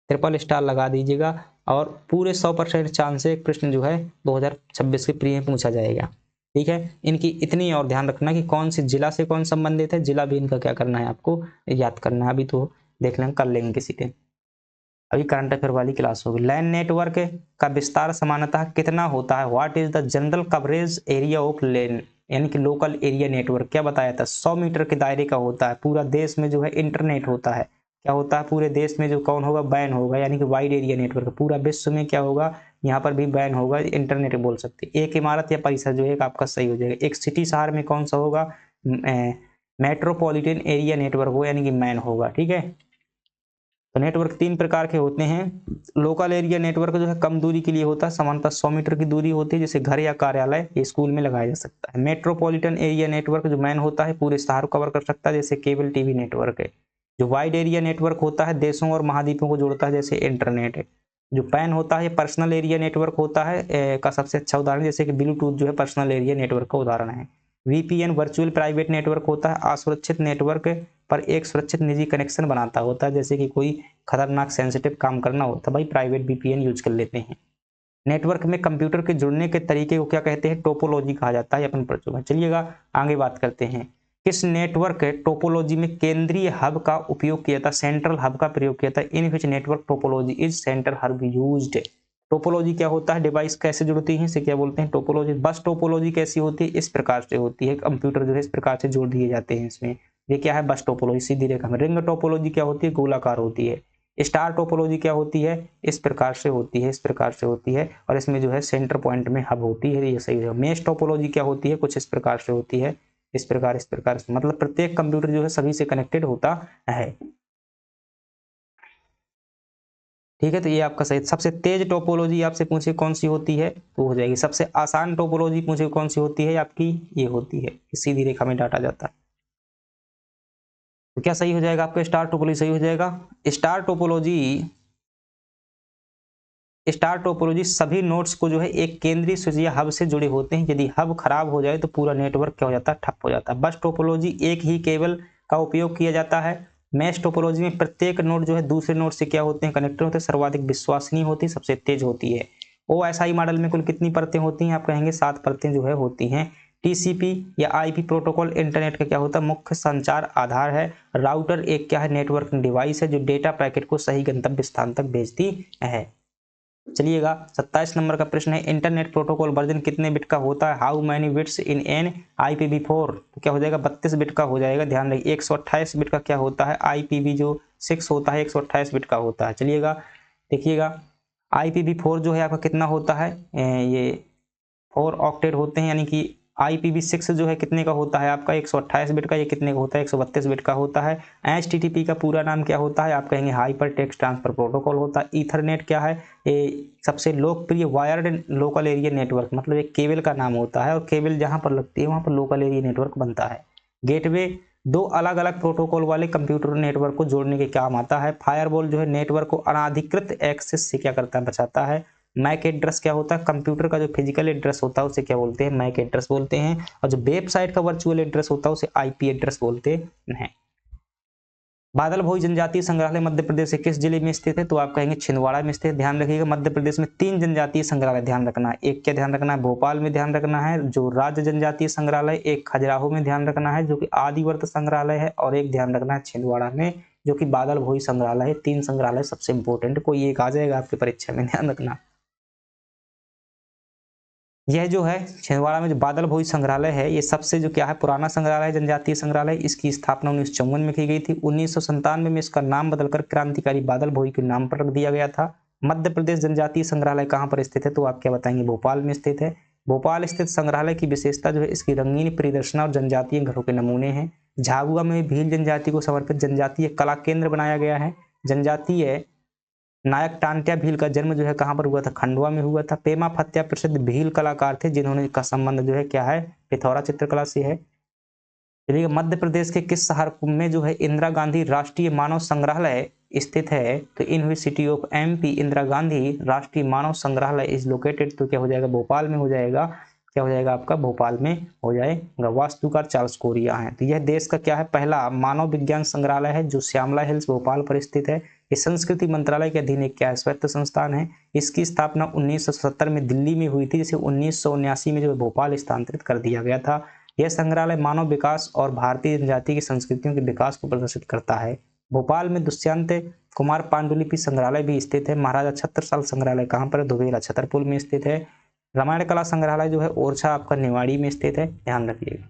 ट्रिपल स्टार लगा दीजिएगा। और पूरे 100% चांस से एक प्रश्न जो है 2026 के प्री में पूछा जाएगा। ठीक है, इनकी इतनी और ध्यान रखना कि कौन से जिला से कौन संबंधित है, जिला भी इनका क्या करना है, आपको याद करना है। अभी तो देख लेंगे, कर लेंगे किसी दिन, अभी करंट अफेयर वाली क्लास होगी। लैन नेटवर्क का विस्तार सामान्यतः कितना होता है, what is the general coverage area of LAN, यानी कि लोकल एरिया नेटवर्क, क्या बताया था, 100 मीटर के दायरे का होता है। पूरा देश में जो है इंटरनेट होता है, क्या होता है, पूरे देश में जो कौन होगा, बैन होगा, यानी कि वाइड एरिया नेटवर्क। पूरा विश्व में क्या होगा, यहाँ पर भी बैन होगा, इंटरनेट बोल सकते। एक इमारत या परिसर जो है आपका सही हो जाएगा। एक सिटी शहर में कौन सा होगा, मेट्रोपॉलिटन एरिया नेटवर्क हो, यानी कि मैन होगा। ठीक है, तो नेटवर्क 3 प्रकार के होते हैं। लोकल एरिया नेटवर्क जो है कम दूरी के लिए होता है, सामान्यतः 100 मीटर की दूरी होती है, जैसे घर या कार्यालय, ये स्कूल में लगाया जा सकता है। मेट्रोपॉलिटन एरिया नेटवर्क जो मैन होता है पूरे शहर को कवर कर सकता है, जैसे केबल टीवी नेटवर्क है। जो वाइड एरिया नेटवर्क होता है देशों और महाद्वीपों को जोड़ता है, जैसे इंटरनेट है। जो पैन होता है पर्सनल एरिया नेटवर्क होता है का सबसे अच्छा उदाहरण, जैसे कि ब्लूटूथ जो है पर्सनल एरिया नेटवर्क का उदाहरण है। VPN वर्चुअल प्राइवेट नेटवर्क होता है, असुरक्षित नेटवर्क पर एक सुरक्षित निजी कनेक्शन बनाता होता है, जैसे कि कोई खतरनाक सेंसिटिव काम करना होता है, भाई प्राइवेट VPN यूज कर लेते हैं। नेटवर्क में कंप्यूटर के जुड़ने के तरीके को क्या कहते हैं, टोपोलॉजी कहा जाता है, अपन पढ़ चुके हैं। चलिएगा आगे बात करते हैं। किस नेटवर्क टोपोलॉजी में केंद्रीय हब का उपयोग किया था, सेंट्रल हब का प्रयोग किया था। In which network topology is central hub used. Topology क्या होता है, डिवाइस कैसे जुड़ती है, इसे क्या बोलते हैं, टोपोलॉजी। बस टोपोलॉजी कैसी होती है, इस प्रकार से होती है, कंप्यूटर जो है इस प्रकार से जोड़ दिए जाते हैं इसमें, ये क्या है, बस टोपोलॉजी, सीधी रेखा में। रिंग टोपोलॉजी क्या होती है, गोलाकार होती है। स्टार टोपोलॉजी क्या होती है, इस प्रकार से होती है, इस प्रकार से होती है, और इसमें जो है सेंटर पॉइंट में हब होती है, ये सही है। मेश टोपोलॉजी क्या होती है, कुछ इस प्रकार से होती है, इस प्रकार से, मतलब प्रत्येक कंप्यूटर जो है सभी से कनेक्टेड होता है। ठीक है, तो ये आपका सही। सबसे तेज टोपोलॉजी आपसे पूछे कौन सी होती है, तो हो जाएगी। सबसे आसान टोपोलॉजी पूछे कौन सी होती है आपकी, ये होती है, सीधी रेखा में डाटा जाता है। तो क्या सही हो जाएगा आपका, स्टार टोपोलॉजी सही हो जाएगा। स्टार टोपोलॉजी सभी नोड्स को जो है एक केंद्रीय स्विच या हब से जुड़े होते हैं। यदि हब खराब हो जाए तो पूरा नेटवर्क क्या हो जाता है, ठप हो जाता है। बस टोपोलॉजी एक ही केबल का उपयोग किया जाता है। मैश टोपोलॉजी में प्रत्येक नोड जो है दूसरे नोड से क्या होते हैं, कनेक्टेड होते हैं, सर्वाधिक विश्वसनीय होती है, सबसे तेज होती है। OSI मॉडल में कुल कितनी परतें होती हैं, आप कहेंगे 7 परतें जो है होती हैं। TCP या IP प्रोटोकॉल इंटरनेट का क्या होता है, मुख्य संचार आधार है। राउटर एक क्या है, नेटवर्किंग डिवाइस है जो डेटा पैकेट को सही गंतव्य स्थान तक भेजती है। चलिएगा 27 नंबर का प्रश्न है, इंटरनेट प्रोटोकॉल वर्जन कितने बिट का होता है, how many bits in an IPv4, तो क्या हो जाएगा, 32 बिट का हो जाएगा। ध्यान रखिए 128 बिट का क्या होता है, IPv जो 6 होता है 128 बिट का होता है। चलिएगा देखिएगा IPv4 जो है आपका कितना होता है, ये 4 ऑक्टेट होते हैं, यानी कि IPv6 जो है कितने का होता है आपका 128 बिट का, ये कितने का होता है 132 बिट का होता है। HTTP का पूरा नाम क्या होता है, आप कहेंगे हाइपर टेक्स्ट ट्रांसफर प्रोटोकॉल होता है। ईथरनेट क्या है, ये सबसे लोकप्रिय वायर्ड लोकल एरिया नेटवर्क, मतलब एक केबल का नाम होता है और केबल जहां पर लगती है वहां पर लोकल एरिया नेटवर्क बनता है। गेटवे दो अलग अलग प्रोटोकॉल वाले कंप्यूटर नेटवर्क को जोड़ने के काम आता है। फायरवॉल जो है नेटवर्क को अनाधिकृत एक्सेस से क्या करता है, बचाता है। मैक एड्रेस क्या होता है, कंप्यूटर का जो फिजिकल एड्रेस होता है उसे क्या बोलते हैं, मैक एड्रेस बोलते हैं। और जो वेबसाइट का वर्चुअल एड्रेस होता है उसे IP एड्रेस बोलते हैं। बादल भोई जनजातीय संग्रहालय मध्य प्रदेश के किस जिले में स्थित है, तो आप कहेंगे छिंदवाड़ा में स्थित। ध्यान रखिएगा मध्य प्रदेश में 3 जनजातीय संग्रहालय ध्यान रखना है। एक क्या ध्यान रखना है, भोपाल में ध्यान रखना है जो राज्य जनजातीय संग्रहालय, एक खजुराहो में ध्यान रखना है जो कि आदिवर्त संग्रहालय है, और एक ध्यान रखना है छिंदवाड़ा में जो कि बादल भोई संग्रहालय है। 3 संग्रहालय सबसे इंपॉर्टेंट, कोई एक आ जाएगा आपकी परीक्षा में, ध्यान रखना। यह जो है छिंदवाड़ा में जो बादल भोई संग्रहालय है, ये सबसे जो क्या है पुराना संग्रहालय है, जनजातीय संग्रहालय। इसकी स्थापना 1954 में की गई थी। 1997 में इसका नाम बदलकर क्रांतिकारी बादल भोई के नाम पर रख दिया गया था। मध्य प्रदेश जनजातीय संग्रहालय कहाँ पर स्थित है, तो आप क्या बताएंगे, भोपाल में स्थित है। भोपाल स्थित संग्रहालय की विशेषता जो है इसकी रंगीन परिदर्शना और जनजातीय घरों के नमूने हैं। झाबुआ में भील जनजाति को समर्पित जनजातीय कला केंद्र बनाया गया है। जनजातीय नायक टांट्या भील का जन्म जो है कहाँ पर हुआ था, खंडवा में हुआ था। पेमा फत्या प्रसिद्ध भील कलाकार थे जिन्होंने का संबंध जो है क्या है, पिथौरा चित्रकला से है। चलिए मध्य प्रदेश के किस शहर में जो है इंदिरा गांधी राष्ट्रीय मानव संग्रहालय स्थित है, तो university of MP Indira Gandhi राष्ट्रीय मानव संग्रहालय इज लोकेटेड, तो क्या हो जाएगा, भोपाल में हो जाएगा। क्या हो जाएगा आपका, भोपाल में हो जाएगा। वास्तुकार चार्ल्स कोरिया है। तो यह देश का क्या है, पहला मानव विज्ञान संग्रहालय है जो श्यामला हिल्स भोपाल पर स्थित है। ये संस्कृति मंत्रालय के अधीन एक क्या है, स्वायत्त संस्थान है। इसकी स्थापना 1970 में दिल्ली में हुई थी, जिसे 1979 में जो भोपाल स्थानांतरित कर दिया गया था। यह संग्रहालय मानव विकास और भारतीय जनजाति की संस्कृतियों के विकास को प्रदर्शित करता है। भोपाल में दुष्यंत कुमार पांडुलिपि संग्रहालय भी स्थित है। महाराजा छत्रसाल संग्रहालय कहाँ पर है, धोबेला छतरपुर में स्थित है। रामायण कला संग्रहालय जो है ओरछा आपका निवाड़ी में स्थित है, ध्यान रखिएगा।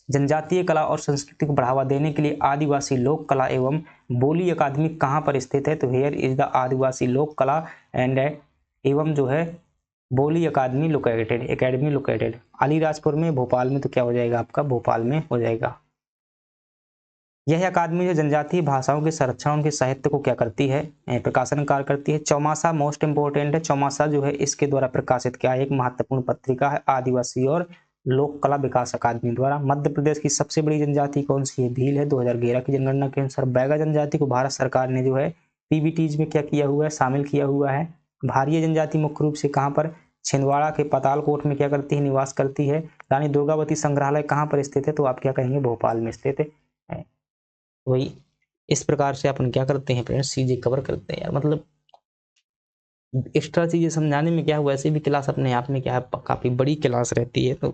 जनजातीय कला और संस्कृति को बढ़ावा देने के लिए आदिवासी लोक कला एवं बोली अकादमी कहाँ पर स्थित है, तो हेयर इज द आदिवासी लोक कला एंड एवं जो है बोली अकादमी लोकेटेड अलीराजपुर में, भोपाल में, तो क्या हो जाएगा आपका, भोपाल में हो जाएगा। यह अकादमी जो जनजातीय भाषाओं के संरक्षण, उनके साहित्य को क्या करती है, प्रकाशन कार्य करती है। चौमासा मोस्ट इंपोर्टेंट है। चौमासा जो है इसके द्वारा प्रकाशित क्या है, एक महत्वपूर्ण पत्रिका है आदिवासी और लोक कला विकास अकादमी द्वारा। मध्य प्रदेश की सबसे बड़ी जनजाति कौन सी है, भील है। 2011 की जनगणना के अनुसार बैगा जनजाति को भारत सरकार ने जो है PBTs में क्या किया हुआ है, शामिल किया हुआ है। भारिया जनजाति मुख्य रूप से कहाँ पर, छिंदवाड़ा के पातालकोट में क्या करती है, निवास करती है। रानी दुर्गावती संग्रहालय कहाँ पर स्थित है, तो आप क्या कहेंगे, भोपाल में स्थित है। वही इस प्रकार से अपन क्या करते हैं फ्रेंड्स, चीजें कवर करते हैं यार, मतलब एक्स्ट्रा चीजें समझाने में क्या हुआ, वैसे भी क्लास अपने आप में क्या है, काफी बड़ी क्लास रहती है तो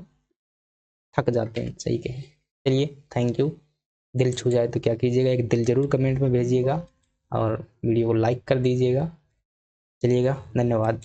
थक जाते हैं, सही कहें। चलिए थैंक यू। दिल छू जाए तो क्या कीजिएगा, एक दिल जरूर कमेंट में भेजिएगा और वीडियो को लाइक कर दीजिएगा। चलिएगा, धन्यवाद।